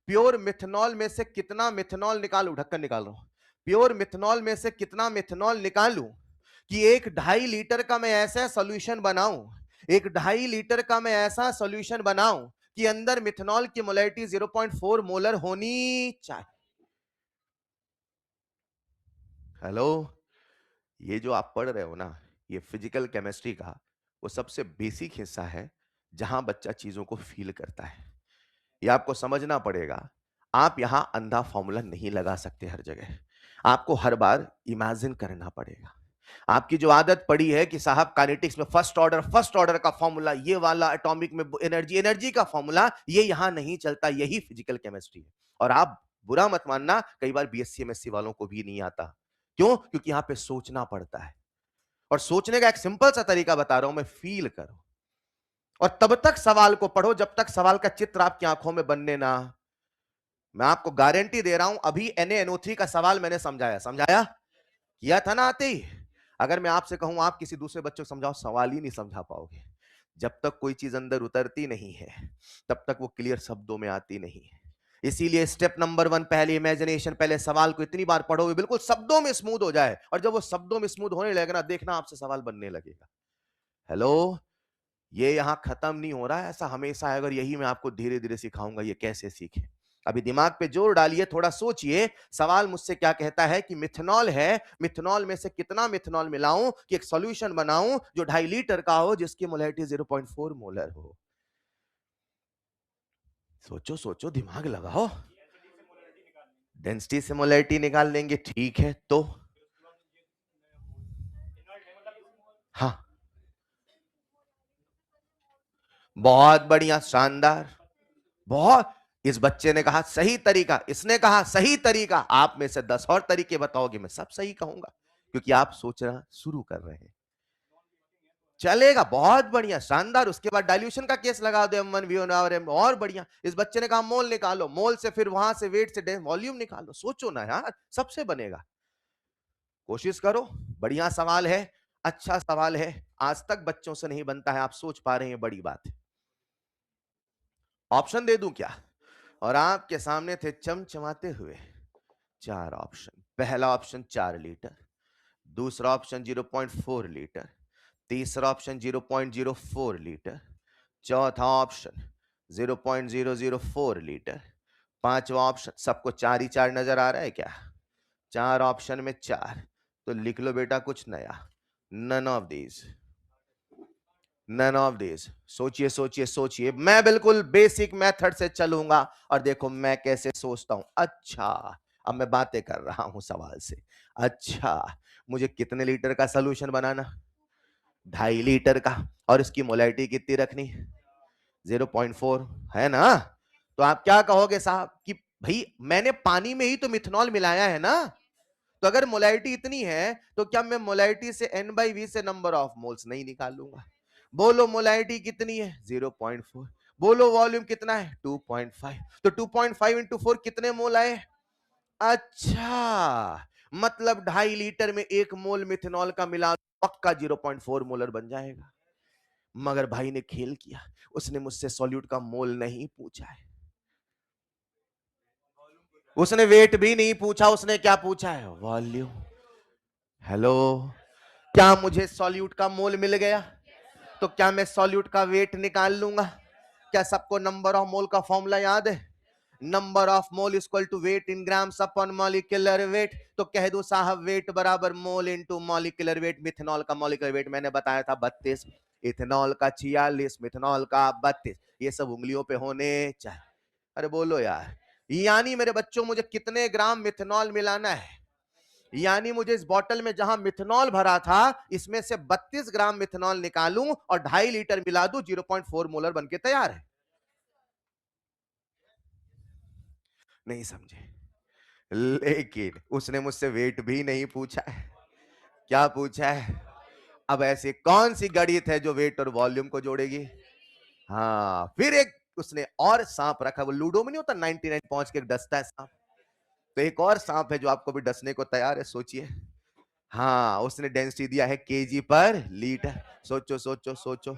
प्योर मिथेनॉल में से कितना मिथेनॉल निकालूं, ढक्कन निकाल रहा हूं, प्योर मिथेनॉल में से कितना मिथेनॉल निकालूं कि एक 2.5 लीटर का मैं ऐसा सॉल्यूशन बनाऊं, एक 2.5 लीटर का मैं ऐसा सॉल्यूशन बनाऊं कि अंदर मिथेनॉल की मोलैरिटी 0.4 मोलर होनी चाहिए। हेलो, ये जो आप पढ़ रहे हो ना, ये फिजिकल केमिस्ट्री का वो सबसे बेसिक हिस्सा है जहां बच्चा चीजों को फील करता है। ये आपको समझना पड़ेगा। आप यहां अंधा फॉर्मूला नहीं लगा सकते हर जगह, आपको हर बार इमेजिन करना पड़ेगा। आपकी जो आदत पड़ी है कि साहब काइनेटिक्स में फर्स्ट ऑर्डर का फॉर्मूला ये वाला, एटॉमिक में एनर्जी का फॉर्मूला, ये यहां नहीं चलता। यही फिजिकल केमिस्ट्री है। और आप बुरा मत मानना, कई बार बीएससी एमएससी वालों को भी नहीं आता। क्यों? क्योंकि यहां पे सोचना पड़ता है, और सोचने का एक सिंपल सा तरीका बता रहा हूं मैं, फील करो। और तब तक सवाल को पढ़ो जब तक सवाल का चित्र आपकी आंखों में बनने ना। मैं आपको गारंटी दे रहा हूं, अभी NaNO3 का सवाल मैंने समझाया किया था ना आते ही। अगर मैं आपसे कहूं आप किसी दूसरे बच्चे को समझाओ, सवाल ही नहीं समझा पाओगे। जब तक कोई चीज अंदर उतरती नहीं है तब तक वो क्लियर शब्दों में आती नहीं है। इसीलिए स्टेप नंबर 1, पहले इमेजिनेशन, पहले सवाल को इतनी बार पढ़ोगे बिल्कुल शब्दों में स्मूथ हो जाए, और जब वो शब्दों में स्मूथ होने लगेगा ना, देखना आपसे सवाल बनने लगेगा। हेलो, ये यहां खत्म नहीं हो रहा है, ऐसा हमेशा है। अगर यही मैं आपको धीरे धीरे सिखाऊंगा, ये कैसे सीखे, अभी दिमाग पे जोर डालिए, थोड़ा सोचिए। सवाल मुझसे क्या कहता है कि मिथनॉल है, मिथनॉल में से कितना मिथनॉल मिलाऊं कि एक सॉल्यूशन बनाऊं जो 2.5 लीटर का हो, जिसकी मोलैरिटी 0.4 मोलर हो। सोचो सोचो, दिमाग लगाओ। डेंसिटी से मोलैरिटी निकाल लेंगे, ठीक है, तो हाँ, बहुत बढ़िया, शानदार, बहुत। इस बच्चे ने कहा सही तरीका, इसने कहा सही तरीका, आप में से 10 और तरीके बताओगे, मैं सब सही कहूंगा, क्योंकि आप सोचना शुरू कर रहे हैं। चलेगा, बहुत बढ़िया, शानदार। उसके बाद डाइल्यूशन का केस लगा दो, M1 V1 और M, और बढ़िया। इस बच्चे ने कहा मोल निकालो, मोल से फिर वहां से वेट से वॉल्यूम निकालो। सोचो ना यार, सबसे बनेगा, कोशिश करो। बढ़िया सवाल है, अच्छा सवाल है, आज तक बच्चों से नहीं बनता है, आप सोच पा रहे हैं, बड़ी बात है। ऑप्शन दे दूं क्या? और आपके सामने थे चमचमाते हुए 4 ऑप्शन। पहला ऑप्शन 4 लीटर, दूसरा ऑप्शन 0.4 लीटर, तीसरा ऑप्शन 0.04 लीटर, चौथा ऑप्शन 0.004 लीटर, पांचवा ऑप्शन, सबको 4 ही 4 नजर आ रहा है क्या? 4 ऑप्शन में 4, तो लिख लो बेटा कुछ नया। None of these, none of this. सोचिए सोचिए सोचिए, मैं बिल्कुल बेसिक मेथड से चलूंगा, और देखो मैं कैसे सोचता हूं। अच्छा, अब मैं बातें कर रहा हूं सवाल से। अच्छा, मुझे कितने लीटर का सोल्यूशन बनाना? 2.5 लीटर का, और इसकी मोलैरिटी कितनी रखनी? 0.4, है ना? तो आप क्या कहोगे साहब कि भाई मैंने पानी में ही तो मिथनॉल मिलाया है ना, तो अगर मोलैरिटी इतनी है तो क्या मैं मोलैरिटी से N/V से नंबर ऑफ मोल्स नहीं निकालूंगा? बोलो मोलैरिटी कितनी है? 0.4। बोलो वॉल्यूम कितना है? 2.5। तो 2.5 इंटू 4 कितने मोल आए? अच्छा, मतलब 2.5 लीटर में 1 मोल मिथेनॉल का मिला पक्का 0.4 मोलर बन जाएगा। मगर भाई ने खेल किया, उसने मुझसे सॉल्यूट का मोल नहीं पूछा है, उसने वेट भी नहीं पूछा, उसने क्या पूछा है? वॉल्यूम। हेलो, क्या मुझे सॉल्यूट का मोल मिल गया? तो क्या मैं सॉल्यूट का वेट निकाल लूंगा? क्या सबको नंबर ऑफ मोल का फॉर्मूला याद है? Number of mole equal to weight in grams upon molecular weight. तो कह दो साहब, वेट बराबर mole into molecular weight. Methanol का मॉलिक्यूलर वेट मैंने बताया था 32, इथेनॉल का 46, मिथेनॉल का 32। ये सब उंगलियों पे होने चाहिए। अरे बोलो यार, यानी मेरे बच्चों मुझे कितने ग्राम मिथेनॉल मिलाना है? यानी मुझे इस बोतल में जहां मिथेनॉल भरा था, इसमें से 32 ग्राम मिथेनॉल निकालूं और 2.5 लीटर मिला दूं, 0.4 मोलर बनके तैयार है। नहीं समझे? लेकिन उसने मुझसे वेट भी नहीं पूछा है। क्या पूछा है? अब ऐसी कौन सी गणित है जो वेट और वॉल्यूम को जोड़ेगी? हाँ, फिर एक उसने और सांप रखा, वो लूडो में नहीं होता 99 पहुंच के डसता है सांप, तो एक और सांप है जो आपको भी डसने को तैयार है। सोचिए। हाँ, उसने डेंसिटी दिया है केजी पर लीटर। सोचो सोचो सोचो,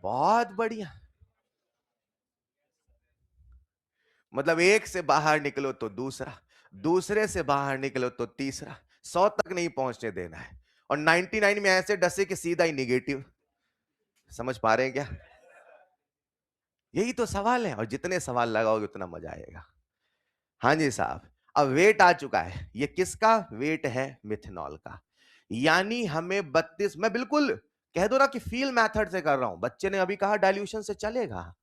बहुत बढ़िया। मतलब एक से बाहर निकलो तो दूसरा, दूसरे से बाहर निकलो तो तीसरा, 100 तक नहीं पहुंचने देना है, और 99 में ऐसे डसे कि सीधा ही निगेटिव। समझ पा रहे हैं क्या? यही तो सवाल है, और जितने सवाल लगाओगे उतना मजा आएगा। हाँ जी साहब, अब वेट आ चुका है। ये किसका वेट है? मिथेनॉल का। यानी हमें 32, मैं बिल्कुल कह दो ना कि फील मेथड से कर रहा हूं, बच्चे ने अभी कहा डाइल्यूशन से चलेगा।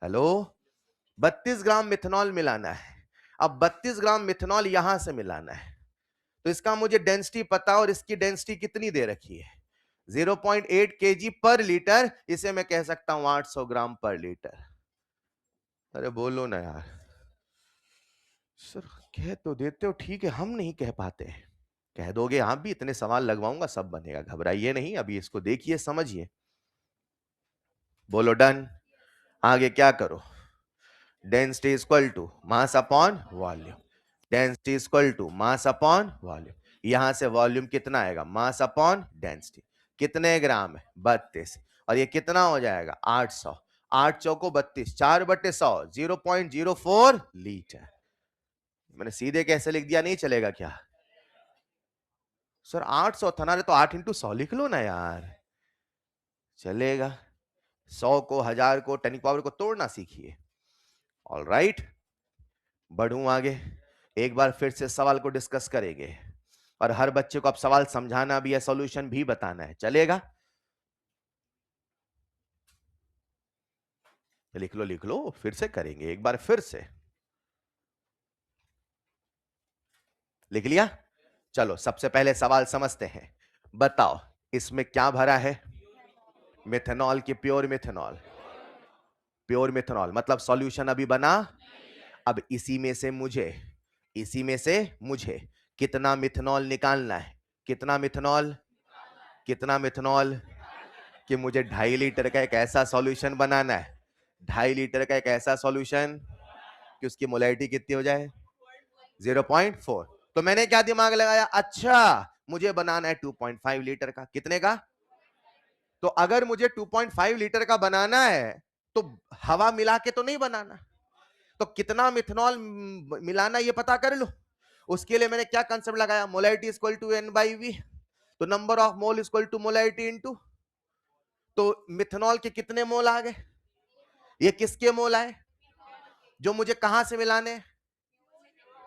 हेलो, 32 ग्राम मिथेनॉल मिलाना है। अब 32 ग्राम मिथेनॉल यहां से मिलाना है, तो इसका मुझे डेंसिटी पता, और इसकी डेंसिटी कितनी दे रखी है? 0.8 केजी पर लीटर। इसे मैं कह सकता हूं 800 ग्राम पर लीटर। अरे बोलो ना यार सर, कह तो देते हो, ठीक है, हम नहीं कह पाते। कह दोगे आप भी, इतने सवाल लगवाऊंगा, सब बनेगा, घबराइए नहीं, अभी इसको देखिए समझिए। बोलो डन। आगे क्या करो? Density equal to mass upon volume, density equal to mass upon volume. यहां से वॉल्यूम कितना आएगा, मास अपॉन डेंसिटी। कितने ग्राम है, 32, और ये कितना हो जाएगा 800। 8 चौको 32, 4/100, 0.04 लीटर। मैंने सीधे कैसे लिख दिया, नहीं चलेगा क्या सर? 800 था ना, तो 8 × 100 लिख लो ना यार, चलेगा। 100 को, 1000 को, 10 पावर को तोड़ना सीखिए। ऑल राइट, बढ़ूं आगे, एक बार फिर से सवाल को डिस्कस करेंगे, और हर बच्चे को अब सवाल समझाना भी है, सॉल्यूशन भी बताना है, चलेगा? लिख लो, फिर से करेंगे, एक बार फिर से लिख लिया। चलो सबसे पहले सवाल समझते हैं। बताओ इसमें क्या भरा है, मिथेनॉल की प्योर मिथेनॉल। प्योर मिथेनॉल मतलब सॉल्यूशन अभी बना। अब इसी में से मुझे कितना मिथेनॉल निकालना है, कितना मिथेनॉल, कितना मिथेनॉल, कि मुझे 2.5 लीटर का एक ऐसा सॉल्यूशन बनाना है, 2.5 लीटर का एक ऐसा सॉल्यूशन कि उसकी मोलैरिटी कितनी हो जाए, 0.4। तो मैंने क्या दिमाग लगाया, अच्छा मुझे बनाना है 2.5 लीटर का। कितने का? तो अगर मुझे 2.5 लीटर का बनाना है तो हवा मिला के तो नहीं बनाना, तो कितना मिथेनॉल मिलाना ये पता कर लो। उसके लिए मैंने क्या कंसेप्ट लगाया, मोलैरिटी इक्वल टू N/V, तो number of mole equal to molarity into, तो मिथेनॉल के कितने मोल आ गए, ये किसके मोल आए, जो मुझे कहां से मिलाने,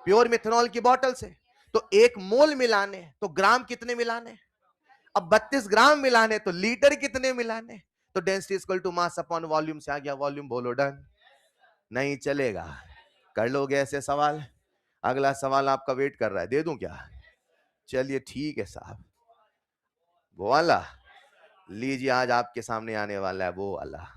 प्योर मिथेनॉल की बोतल से। तो 1 मोल मिलाने तो ग्राम कितने मिलाने, अब 32 ग्राम मिलाने तो लीटर कितने मिलाने, तो density equal to mass upon volume से आ गया। वॉल्यूम बोलो डन। नहीं चलेगा, कर लोगे ऐसे सवाल? अगला सवाल आपका वेट कर रहा है, दे दूं क्या? चलिए ठीक है साहब, वो वाला लीजिए, आज आपके सामने आने वाला है वो वाला।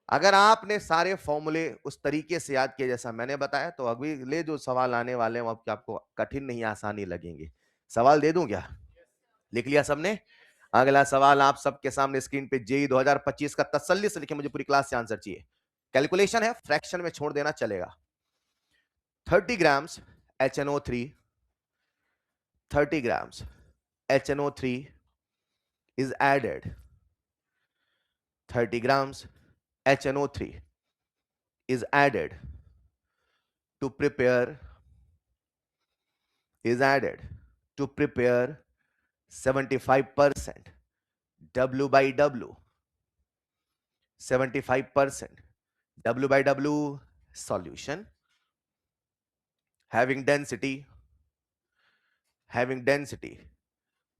अगर आपने सारे फॉर्मूले उस तरीके से याद किए जैसा मैंने बताया, तो अगले जो सवाल आने वाले हैं आपको कठिन नहीं आसानी लगेंगे। सवाल दे दूं क्या? लिख लिया सबने? अगला सवाल आप सबके सामने स्क्रीन पे, जेई 2025 का तसल्ली से लिखे, मुझे पूरी क्लास से आंसर चाहिए। कैलकुलेशन है, फ्रैक्शन में छोड़ देना चलेगा। 30 grams HNO3, 30 grams HNO3 is added, 30 grams HNO3 is added to prepare, is added to prepare 75% W by W, 75% W by W solution having density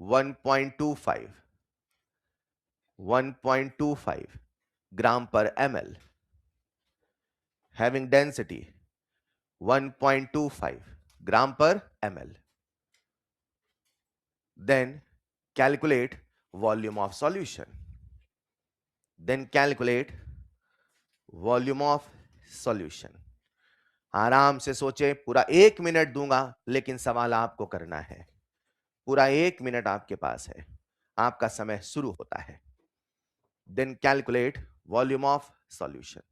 1.25 gram per ml, having density 1.25 gram per ml. Then calculate volume of solution. Then calculate volume of solution. आराम से सोचे, पूरा 1 मिनट दूंगा, लेकिन सवाल आपको करना है। पूरा 1 मिनट आपके पास है, आपका समय शुरू होता है। Then calculate volume of solution.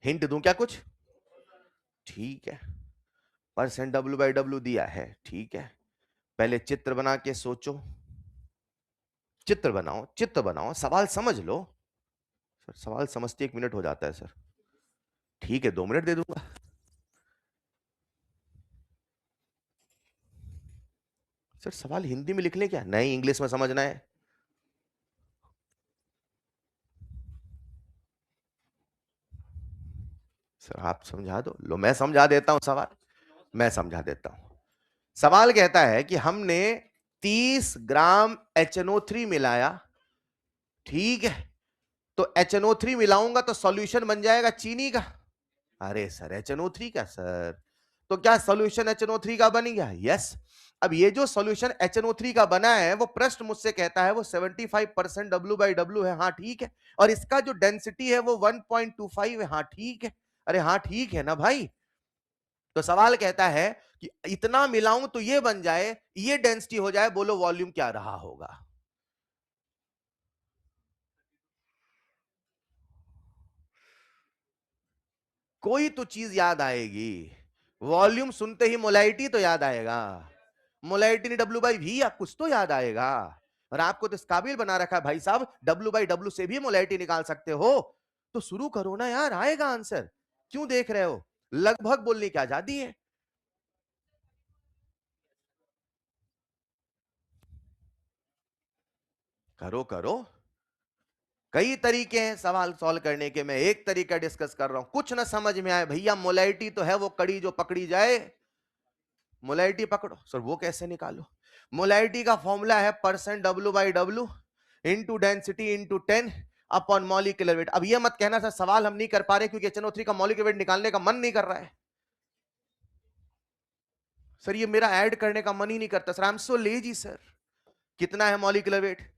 Hint दूं क्या कुछ? ठीक है, परसेंट W by W दिया है, ठीक है। पहले चित्र बना के सोचो, चित्र बनाओ, सवाल समझ लो। सर सवाल समझते 1 मिनट हो जाता है सर। ठीक है 2 मिनट दे दूंगा। सर सवाल हिंदी में लिख ले क्या? नहीं, इंग्लिश में समझना है। सर आप समझा दो, लो मैं समझा देता हूं सवाल, मैं समझा देता हूं। सवाल कहता है कि हमने 30 ग्राम HNO3 मिलाया, ठीक है, तो HNO3 मिलाऊंगा तो सॉल्यूशन बन जाएगा चीनी का। अरे सर HNO3 का सर, तो क्या सॉल्यूशन HNO3 का बन गया? यस। अब ये जो सॉल्यूशन HNO3 का बना है, वो प्रश्न मुझसे कहता है वो 75% W by W है, हाँ ठीक है, और इसका जो डेंसिटी है वो 1.25 है, हाँ ठीक है। अरे हाँ ठीक है ना भाई। तो सवाल कहता है कि इतना मिलाऊं तो ये बन जाए, ये डेंसिटी हो जाए, बोलो वॉल्यूम क्या रहा होगा? कोई तो चीज याद आएगी, वॉल्यूम सुनते ही मोलैरिटी तो याद आएगा, मोलैरिटी ने W/V या कुछ तो याद आएगा। और आपको तो इस काबिल बना रखा है भाई साहब, W/W से भी मोलैरिटी निकाल सकते हो, तो शुरू करो ना यार, आएगा आंसर। क्यों देख रहे हो? लगभग बोलने की आजादी है। करो करो, कई तरीके हैं सवाल सॉल्व करने के, मैं एक तरीका डिस्कस कर रहा हूं। कुछ ना समझ में आए भैया, मोलैरिटी तो है वो कड़ी जो पकड़ी जाए, मोलैरिटी पकड़ो सर, वो कैसे निकालो? मोलैरिटी का फॉर्मूला है percent W/W into density into 10 upon molecular wait. अब ये मत कहना सर सवाल हम नहीं कर पा रहे क्योंकि HNO3 का मॉलिक्यूलर वेट निकालने का मन नहीं कर रहा है। सर ये मेरा ऐड करने का मन ही नहीं करता sir, I am so lazy sir. कितना है मॉलिक्यूलर वेट?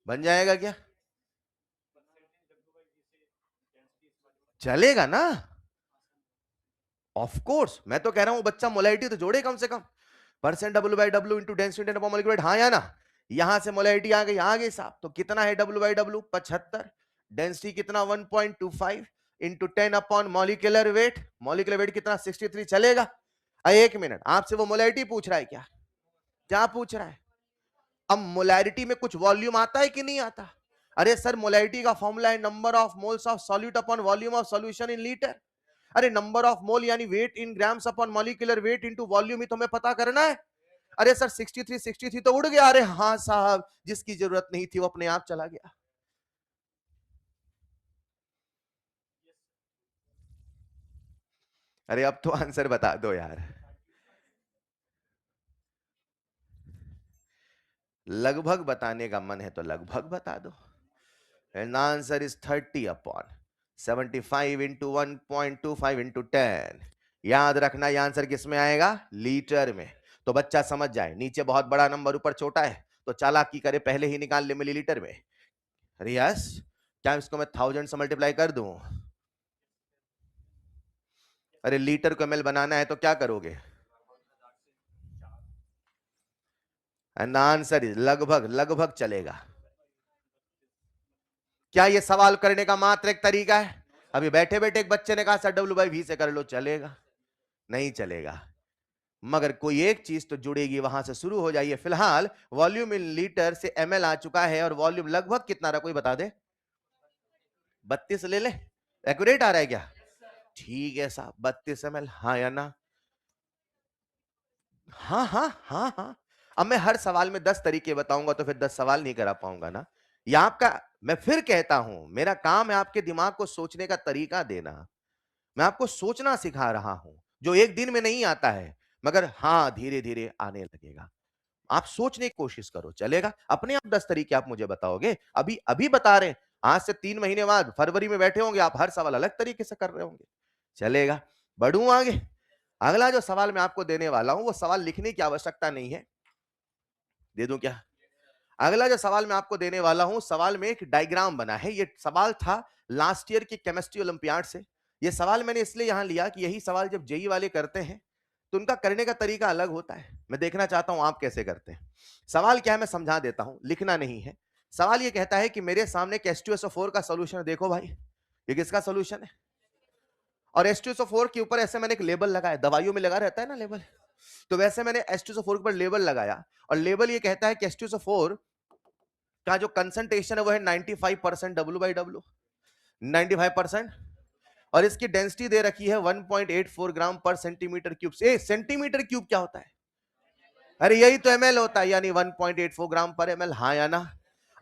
बन जाएगा क्या? चलेगा ना? ऑफ कोर्स, मैं तो कह रहा हूं बच्चा मोलैरिटी तो जोड़े कम से कम, percent W/W into density upon molecular weight, हाँ या ना? यहां से मोलैरिटी आ गई साहब, तो कितना है W/W? 75। डेंसिटी कितना? 1.25 into 10 upon molecular wait, molecular weight कितना? 63। चलेगा? एक मिनट, आपसे वो मोलैरिटी पूछ रहा है क्या? क्या पूछ रहा है? अब मोलैरिटी में कुछ वॉल्यूम आता है कि नहीं आता? अरे सर मोलैरिटी का फॉर्मूला है number of moles of solute upon volume of solution in litre. अरे नंबर ऑफ मोल यानी weight in grams upon molecular weight into volume ही तो हमें पता करना है। अरे सर 63 तो उड़ गया। अरे हाँ साहब, जिसकी जरूरत नहीं थी वो अपने आप चला गया। अरे अब तो आंसर बता दो यार, लगभग बताने का मन है तो लगभग बता दो। And answer is 30 upon 75 into 1.25 into 10। याद रखना ये आंसर किस में आएगा? लीटर में। तो बच्चा समझ जाए, नीचे बहुत बड़ा नंबर ऊपर छोटा है, तो चालाकी करे पहले ही निकाल ले मिलीलीटर में। अरे यस, क्या इसको मैं 1000 से मल्टीप्लाई कर दूं? अरे लीटर को ml बनाना है तो क्या करोगे? एंड आंसर इज लगभग, लगभग चलेगा। क्या ये सवाल करने का मात्र एक तरीका है? अभी बैठे बैठे एक बच्चे ने कहा सर W/V से कर लो, चलेगा? नहीं चलेगा। मगर कोई एक चीज तो जुड़ेगी, वहां से शुरू हो जाइए। फिलहाल वॉल्यूम इन लीटर से ml आ चुका है, और वॉल्यूम लगभग कितना रहा कोई बता दे? 32 ले ले, एक्यूरेट आ रहा है क्या? ठीक है साहब, 32 ml, हाँ या ना? हाँ हाँ हाँ हाँ। अब मैं हर सवाल में 10 तरीके बताऊंगा तो फिर 10 सवाल नहीं करा पाऊंगा ना। या आपका, मैं फिर कहता हूं, मेरा काम है आपके दिमाग को सोचने का तरीका देना। मैं आपको सोचना सिखा रहा हूं, जो एक दिन में नहीं आता है, मगर हाँ धीरे धीरे आने लगेगा। आप सोचने की कोशिश करो, चलेगा? अपने आप 10 तरीके आप मुझे बताओगे, अभी अभी बता रहे हैं। आज से 3 महीने बाद फरवरी में बैठे होंगे आप, हर सवाल अलग तरीके से कर रहे होंगे। चलेगा? बढ़ूं आगे। अगला जो सवाल मैं आपको देने वाला हूं, वो सवाल लिखने की आवश्यकता नहीं है। दे दूं क्या? अगला जो सवाल मैं आपको देने वाला हूं, सवाल में एक डायग्राम बना है। ये सवाल था लास्ट ईयर की केमिस्ट्री ओलंपियाड से। ये सवाल मैंने इसलिए यहां लिया कि यही सवाल जब जेई वाले करते हैं तो उनका करने का तरीका अलग होता है। मैं देखना चाहता हूं आप कैसे करते हैं। सवाल क्या है मैं समझा देता हूं, लिखना नहीं है। सवाल ये कहता है कि मेरे सामने H2SO4 का सोल्यूशन देखो भाई, ये किसका सोल्यूशन है? और H2SO4 के ऊपर ऐसे मैंने एक लेबल लगाया, दवाइयों में लगा रहता है ना लेबल, तो वैसे मैंने H2SO4 के ऊपर लेबल लगाया, और लेबल ये कहता है कि H2SO4 का जो कंसंट्रेशन है वो है 95% W/W, 95%। और इसकी डेंसिटी दे रखी है 1.84 ग्राम पर सेंटीमीटर क्यूब। से सेंटीमीटर क्यूब क्या होता है? अरे यही तो ml होता है, यानी 1.84 ग्राम पर ml, हाँ या ना?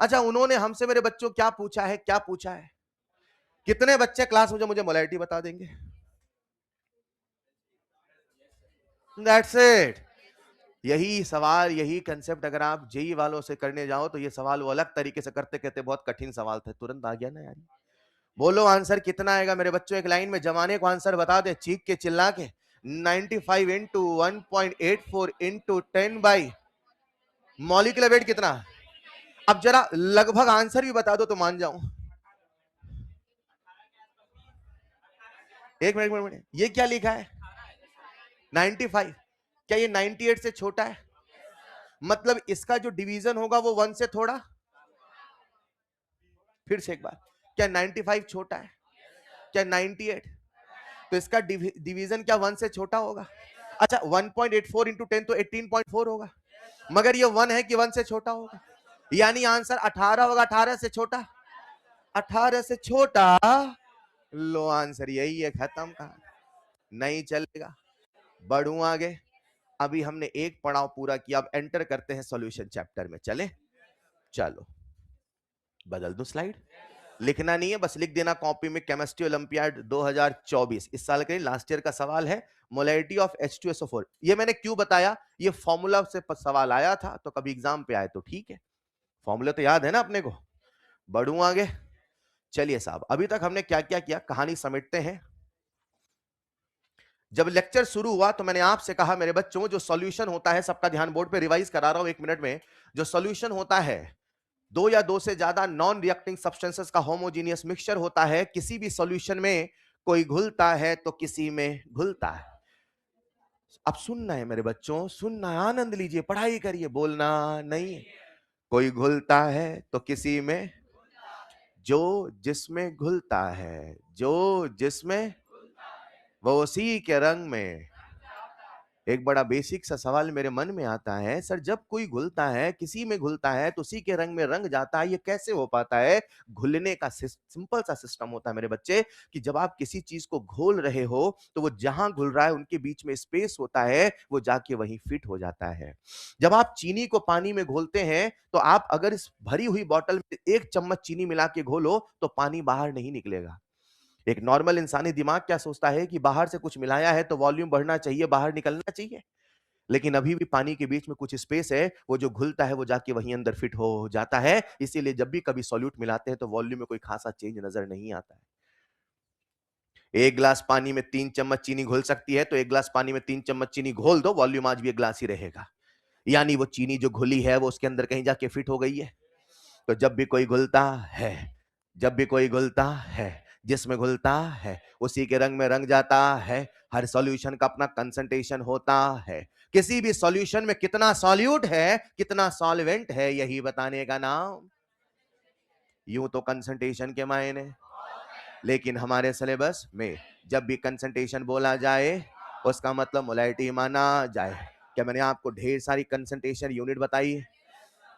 अच्छा, उन्होंने हमसे मेरे बच्चों क्या पूछा है? क्या पूछा है? कितने बच्चे क्लास में जो मुझे मोलैरिटी बता देंगे? That's it. यही सवाल, यही कंसेप्ट अगर आप जेई वालों से करने जाओ तो ये सवाल वो अलग तरीके से करते कहते बहुत कठिन सवाल था, तुरंत आ गया ना यार। बोलो आंसर कितना आएगा मेरे बच्चों? एक लाइन में जमाने को आंसर बता दे, चीख के चिल्ला के। 95 into 1.84 into 10 by molecular weight कितना? अब जरा लगभग आंसर भी बता दो तो मान जाऊं। एक मिनट मिनट, ये क्या लिखा है? 95। क्या ये 98 से छोटा है? मतलब इसका जो डिवीजन होगा वो 1 से थोड़ा। फिर से एक बार, क्या 95 छोटा है? क्या 98? तो इसका डिवीजन क्या 1 से छोटा होगा? अच्छा 1.84 इंटू 10 तो 18.4 होगा, मगर ये 1 है कि 1 से छोटा होगा, यानी आंसर 18 होगा। 18 से छोटा, 18 से छोटा, लो आंसर यही है, खत्म कहानी, नहीं चलेगा। बढ़ू आगे, अभी हमने एक पड़ाव पूरा किया, अब एंटर करते हैं सॉल्यूशन चैप्टर में, चले? चलो बदल दूं स्लाइड, लिखना नहीं है, बस लिख देना कॉपी में, केमिस्ट्री ओलंपियाड 2024, इस साल के लास्ट ईयर का सवाल है, मोलैरिटी ऑफ H2SO4। ये मैंने क्यों बताया, ये फॉर्मूला से सवाल आया था, तो कभी एग्जाम पे आए तो ठीक है, फॉर्मूला तो याद है ना अपने को। बढ़ू आगे, चलिए साहब, अभी तक हमने क्या क्या किया, कहानी समेटते हैं। जब लेक्चर शुरू हुआ तो मैंने आपसे कहा मेरे बच्चों, जो सॉल्यूशन होता है, सबका ध्यान बोर्ड पे रिवाइज करा रहा हूं 1 मिनट में, जो सॉल्यूशन होता है, 2 या 2 से ज्यादा नॉन रिएक्टिंग सब्सटेंसेस का होमोजीनियस मिक्सचर होता है। किसी भी सॉल्यूशन में कोई घुलता है तो किसी में घुलता है। अब सुनना है मेरे बच्चों, सुनना है, आनंद लीजिए, पढ़ाई करिए, बोलना नहीं। कोई घुलता है तो किसी में, जो जिसमें घुलता है, जो जिसमें, वो उसी के रंग में। एक बड़ा बेसिक सा सवाल मेरे मन में आता है, सर जब कोई घुलता है, किसी में घुलता है तो उसी के रंग में रंग जाता है, ये कैसे हो पाता है? घुलने का सिंपल सा सिस्टम होता है मेरे बच्चे, कि जब आप किसी चीज को घोल रहे हो तो वो जहां घुल रहा है उनके बीच में स्पेस होता है, वो जाके वहीं फिट हो जाता है। जब आप चीनी को पानी में घोलते हैं तो आप अगर इस भरी हुई बोतल में 1 चम्मच चीनी मिला के घोलो तो पानी बाहर नहीं निकलेगा। एक नॉर्मल इंसानी दिमाग क्या सोचता है कि बाहर से कुछ मिलाया है तो वॉल्यूम बढ़ना चाहिए, बाहर निकलना चाहिए, लेकिन अभी भी पानी के बीच में कुछ स्पेस है, वो जो घुलता है वो जाके वहीं अंदर फिट हो जाता है। इसीलिए जब भी कभी सॉल्यूट मिलाते हैं तो वॉल्यूम में कोई खासा चेंज नजर नहीं आता है। 1 ग्लास पानी में 3 चम्मच चीनी घुल सकती है, तो 1 ग्लास पानी में 3 चम्मच चीनी घोल दो, वॉल्यूम आज भी 1 ग्लास ही रहेगा, यानी वो चीनी जो घुली है वो उसके अंदर कहीं जाके फिट हो गई है। तो जब भी कोई घुलता है, जब भी कोई घुलता है, जिसमें घुलता है उसी के रंग में रंग जाता है। हर सॉल्यूशन का अपना कंसंट्रेशन होता है। किसी भी सॉल्यूशन में कितना सॉल्यूट है, कितना सॉल्वेंट है, यही बताने का नाम। यूं तो कंसंट्रेशन के मायने, लेकिन हमारे सिलेबस में जब भी कंसंट्रेशन बोला जाए उसका मतलब मोलैरिटी माना जाए। क्या मैंने आपको ढेर सारी कंसंट्रेशन यूनिट बताई?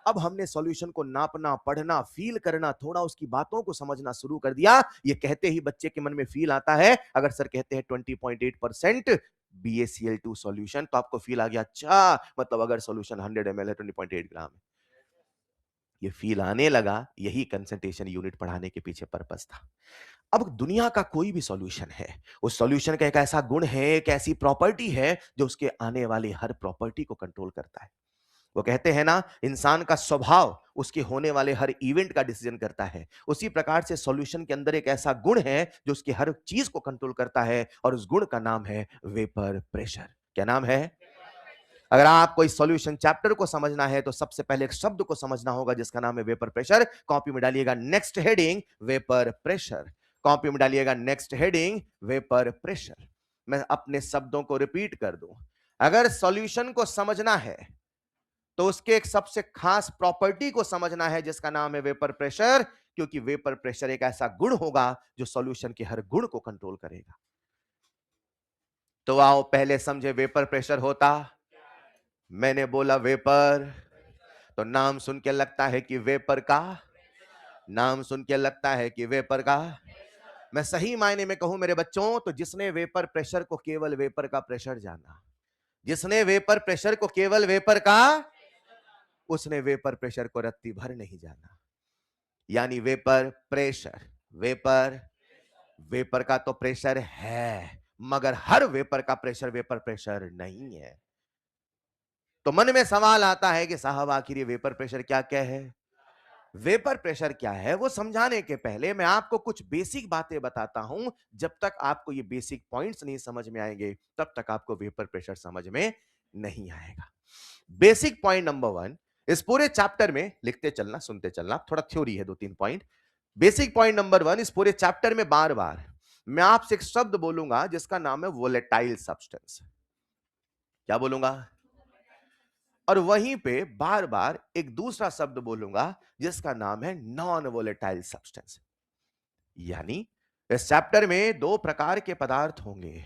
अब हमने सॉल्यूशन को नापना, पढ़ना, फील करना, थोड़ा उसकी बातों को समझना शुरू कर दिया। ये कहते ही बच्चे के मन में फील आता है, अगर सर कहते हैं 20.8% BaCl2 सॉल्यूशन, तो आपको फील आ गया, अच्छा मतलब अगर सॉल्यूशन 100 ml है 20.8 ग्राम है। ये फील आने लगा, यही कंसंट्रेशन यूनिट पढ़ाने के पीछे पर्पस था। अब दुनिया का कोई भी सॉल्यूशन है, उस सॉल्यूशन का एक ऐसा गुण है, एक ऐसी प्रॉपर्टी है जो उसके आने वाली हर प्रॉपर्टी को कंट्रोल करता है। वो कहते हैं ना, इंसान का स्वभाव उसके होने वाले हर इवेंट का डिसीजन करता है। उसी प्रकार से सॉल्यूशन के अंदर एक ऐसा गुण है जो उसकी हर चीज को कंट्रोल करता है, और उस गुण का नाम है वेपर प्रेशर। क्या नाम है? अगर आपको इस सॉल्यूशन चैप्टर को समझना है तो सबसे पहले एक शब्द को समझना होगा जिसका नाम है वेपर प्रेशर। कॉपी में डालिएगा next heading vapour pressure. Copy में डालिएगा नेक्स्ट हेडिंग वेपर प्रेशर। मैं अपने शब्दों को रिपीट कर दूं, अगर सॉल्यूशन को समझना है तो उसके एक सबसे खास प्रॉपर्टी को समझना है जिसका नाम है वेपर प्रेशर, क्योंकि वेपर प्रेशर एक ऐसा गुण होगा जो सॉल्यूशन के हर गुण को कंट्रोल करेगा। तो आओ पहले समझे वेपर प्रेशर होता। मैंने बोला वेपर, तो नाम सुन के लगता है कि वेपर का, नाम सुन के लगता है कि वेपर का। मैं सही मायने में कहूं मेरे बच्चों, तो जिसने वेपर प्रेशर को केवल वेपर का प्रेशर जाना, जिसने वेपर प्रेशर को केवल वेपर का, उसने वेपर प्रेशर को रत्ती भर नहीं जाना। यानी वेपर प्रेशर, वेपर, वेपर का तो प्रेशर है, मगर हर वेपर का प्रेशर वेपर प्रेशर नहीं है। तो मन में सवाल आता है कि साहब आखिर ये वेपर प्रेशर क्या क्या है? वेपर प्रेशर क्या है वो समझाने के पहले मैं आपको कुछ बेसिक बातें बताता हूं। जब तक आपको ये बेसिक पॉइंट्स नहीं समझ में आएंगे तब तक आपको वेपर प्रेशर समझ में नहीं आएगा। बेसिक पॉइंट नंबर 1, इस पूरे चैप्टर में लिखते चलना, सुनते चलना, थोड़ा थ्योरी है, 2-3 पॉइंट। बेसिक पॉइंट नंबर 1, इस पूरे चैप्टर में बार बार मैं आपसे एक शब्द बोलूंगा जिसका नाम है वोलेटाइल सब्सटेंस। क्या बोलूंगा? और वहीं पे बार बार एक दूसरा शब्द बोलूंगा जिसका नाम है नॉन वोलेटाइल सब्सटेंस। यानी इस चैप्टर में दो प्रकार के पदार्थ होंगे,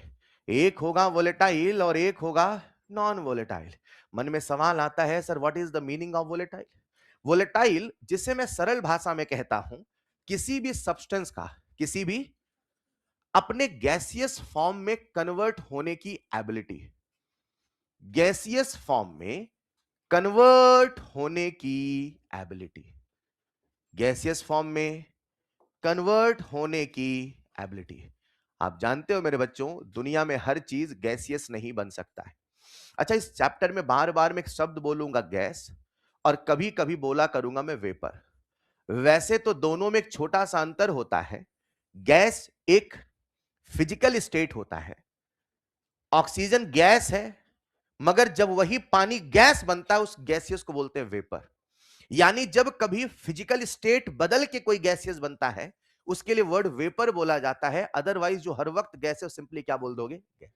एक होगा वोलेटाइल और एक होगा नॉन वोलेटाइल। मन में सवाल आता है, sir what is the meaning of volatile? Volatile, जिसे मैं सरल भाषा में कहता हूं, किसी भी सब्सटेंस का, किसी भी अपने गैसियस फॉर्म में कन्वर्ट होने की एबिलिटी, गैसियस फॉर्म में कन्वर्ट होने की एबिलिटी, गैसियस फॉर्म में कन्वर्ट होने की एबिलिटी। आप जानते हो मेरे बच्चों, दुनिया में हर चीज गैसियस नहीं बन सकता है। अच्छा, इस चैप्टर में बार बार मैं एक शब्द बोलूंगा गैस, और कभी कभी बोला करूंगा मैं वेपर। वैसे तो दोनों में एक छोटा सा अंतर होता है। गैस एक फिजिकल स्टेट होता है, ऑक्सीजन गैस है, मगर जब वही पानी गैस बनता है उस गैसियस को बोलते हैं वेपर। यानी जब कभी फिजिकल स्टेट बदल के कोई गैसियस बनता है उसके लिए वर्ड वेपर बोला जाता है, अदरवाइज जो हर वक्त गैस है सिंपली क्या बोल दोगे? गैस।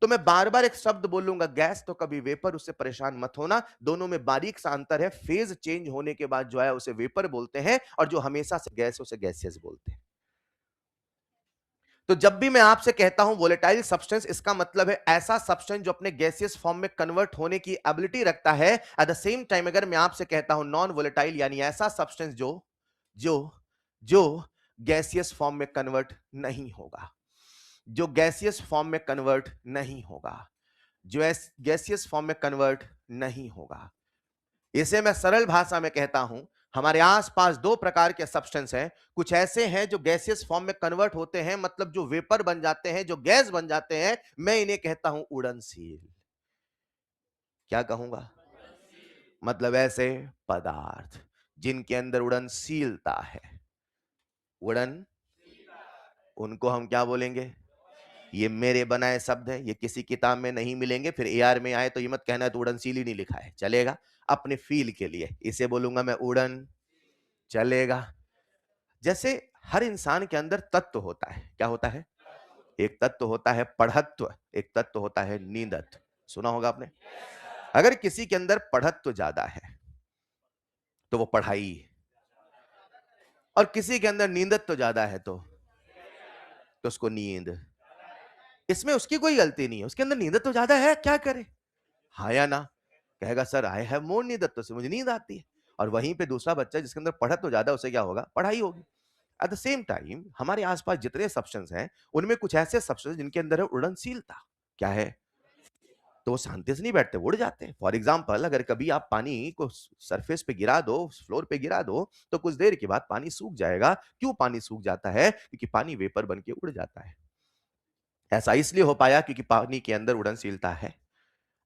तो मैं बार बार एक शब्द बोलूंगा गैस तो कभी वेपर, उससे परेशान मत होना। दोनों में बारीक सा अंतर है, फेज चेंज होने के बाद जो है उसे वेपर बोलते हैं, और जो हमेशा से गैस है उसे गैसियस बोलते हैं। तो जब भी मैं आपसे कहता हूं वोलेटाइल सब्सटेंस, इसका मतलब है ऐसा सब्सटेंस जो अपने गैसियस फॉर्म में कन्वर्ट होने की एबिलिटी रखता है। एट द सेम टाइम अगर मैं आपसे कहता हूं नॉन वोलेटाइल, यानी ऐसा सब्सटेंस जो जो जो गैसियस फॉर्म में कन्वर्ट नहीं होगा, जो गैसियस फॉर्म में कन्वर्ट नहीं होगा, जो गैसियस फॉर्म में कन्वर्ट नहीं होगा। इसे मैं सरल भाषा में कहता हूं, हमारे आसपास दो प्रकार के सब्सटेंस हैं। कुछ ऐसे हैं जो गैसियस फॉर्म में कन्वर्ट होते हैं, मतलब जो वेपर बन जाते हैं, जो गैस बन जाते हैं, मैं इन्हें कहता हूं उड़नसील। क्या कहूंगा? मतलब ऐसे पदार्थ जिनके अंदर उड़नशीलता है, उड़न, उनको हम क्या बोलेंगे? ये मेरे बनाए शब्द है, ये किसी किताब में नहीं मिलेंगे। फिर एआर में आए तो ये मत कहना है तो उड़नशील ही नहीं लिखा है, चलेगा? अपने फील के लिए इसे बोलूंगा मैं उड़न, चलेगा? जैसे हर इंसान के अंदर तत्व होता है, क्या होता है? एक तत्व होता है पढ़त्व, एक तत्व होता है नींदत्व। सुना होगा आपने। अगर किसी के अंदर पढ़त्व ज्यादा है तो वो पढ़ाई, और किसी के अंदर नींदत्व ज्यादा है तो उसको नींद। इसमें उसकी कोई गलती नहीं है, उसके अंदर नींदत्व ज्यादा है, क्या करे? हाँ या ना? कहेगा सर आई हैव मोर नींदत्व, से मुझे नींद आती है। और वहीं पे दूसरा बच्चा जिसके अंदर पढ़त्व ज्यादा, उसे क्या होगा? पढ़ाई होगी। एट द सेम टाइम हमारे आसपास जितने सब्सटेंस हैं उनमें कुछ ऐसे सब्सटेंस जिनके अंदर है उड़नशीलता। क्या है? तो वो शांति से नहीं बैठते, उड़ जाते हैं। फॉर एग्जाम्पल, अगर कभी आप पानी को सरफेस पे गिरा दो, फ्लोर पे गिरा दो, तो कुछ देर के बाद पानी सूख जाएगा। क्यों पानी सूख जाता है? क्योंकि पानी वेपर बन के उड़ जाता है। ऐसा इसलिए हो पाया क्योंकि पानी के अंदर उड़नशीलता है।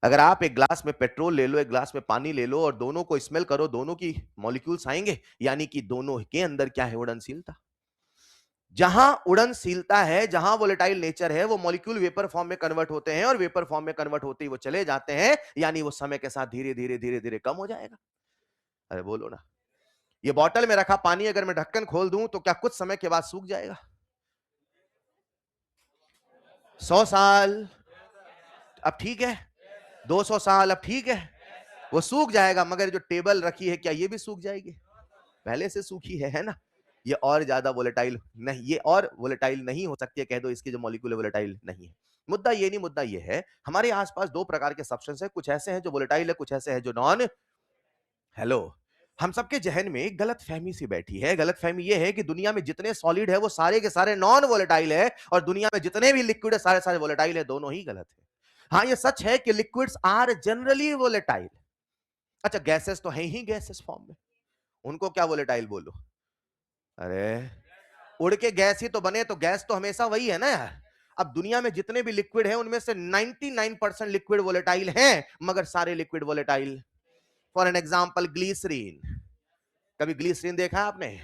अगर आप एक ग्लास में पेट्रोल ले लो, एक ग्लास में पानी ले लो, और दोनों को स्मेल करो, दोनों की मॉलिक्यूल्स आएंगे, यानी कि दोनों के अंदर क्या है? उड़नशीलता। जहां उड़नशीलता है, जहां वोलेटाइल नेचर है, वो मॉलिक्यूल वेपर फॉर्म में कन्वर्ट होते हैं, और वेपर फॉर्म में कन्वर्ट होते ही वो चले जाते हैं, यानी वो समय के साथ धीरे धीरे धीरे धीरे कम हो जाएगा। अरे बोलो ना। ये बॉटल में रखा पानी अगर मैं ढक्कन खोल दूं तो क्या कुछ समय के बाद सूख जाएगा? 100 साल अब ठीक है, 200 साल अब ठीक है, वो सूख जाएगा। मगर जो टेबल रखी है क्या ये भी सूख जाएगी? पहले से सूखी है ना? ये और ज्यादा वोलेटाइल नहीं, ये और वोलेटाइल नहीं हो सकती है, कह दो इसकी जो मॉलिक्यूल है वोलेटाइल नहीं है। मुद्दा ये नहीं, मुद्दा ये है हमारे आसपास दो प्रकार के सब्सटेंस है, कुछ ऐसे हैं जो वोलेटाइल है, कुछ ऐसे हैं जो नॉन। हेलो, हम सबके जहन में एक गलत फहमी सी बैठी है। गलत फहमी ये है कि दुनिया में जितने सॉलिड है वो सारे के सारे नॉन वोलेटाइल है, और दुनिया में जितने भी लिक्विड है सारे सारे वोलेटाइल है। दोनों ही गलत है। हाँ, ये सच है कि लिक्विड्स आर जनरली वोलेटाइल। अच्छा, गैसेस तो है ही गैसेस फॉर्म में, उनको क्या वोलेटाइल बोलो? अरे उड़ के गैस ही तो बने, तो गैस तो हमेशा वही है ना यार। अब दुनिया में जितने भी लिक्विड हैं उनमें से 99% लिक्विड वोलेटाइल हैं, मगर सारे liquid volatile. For an example glycerine, कभी ग्लिसरीन देखा है आपने?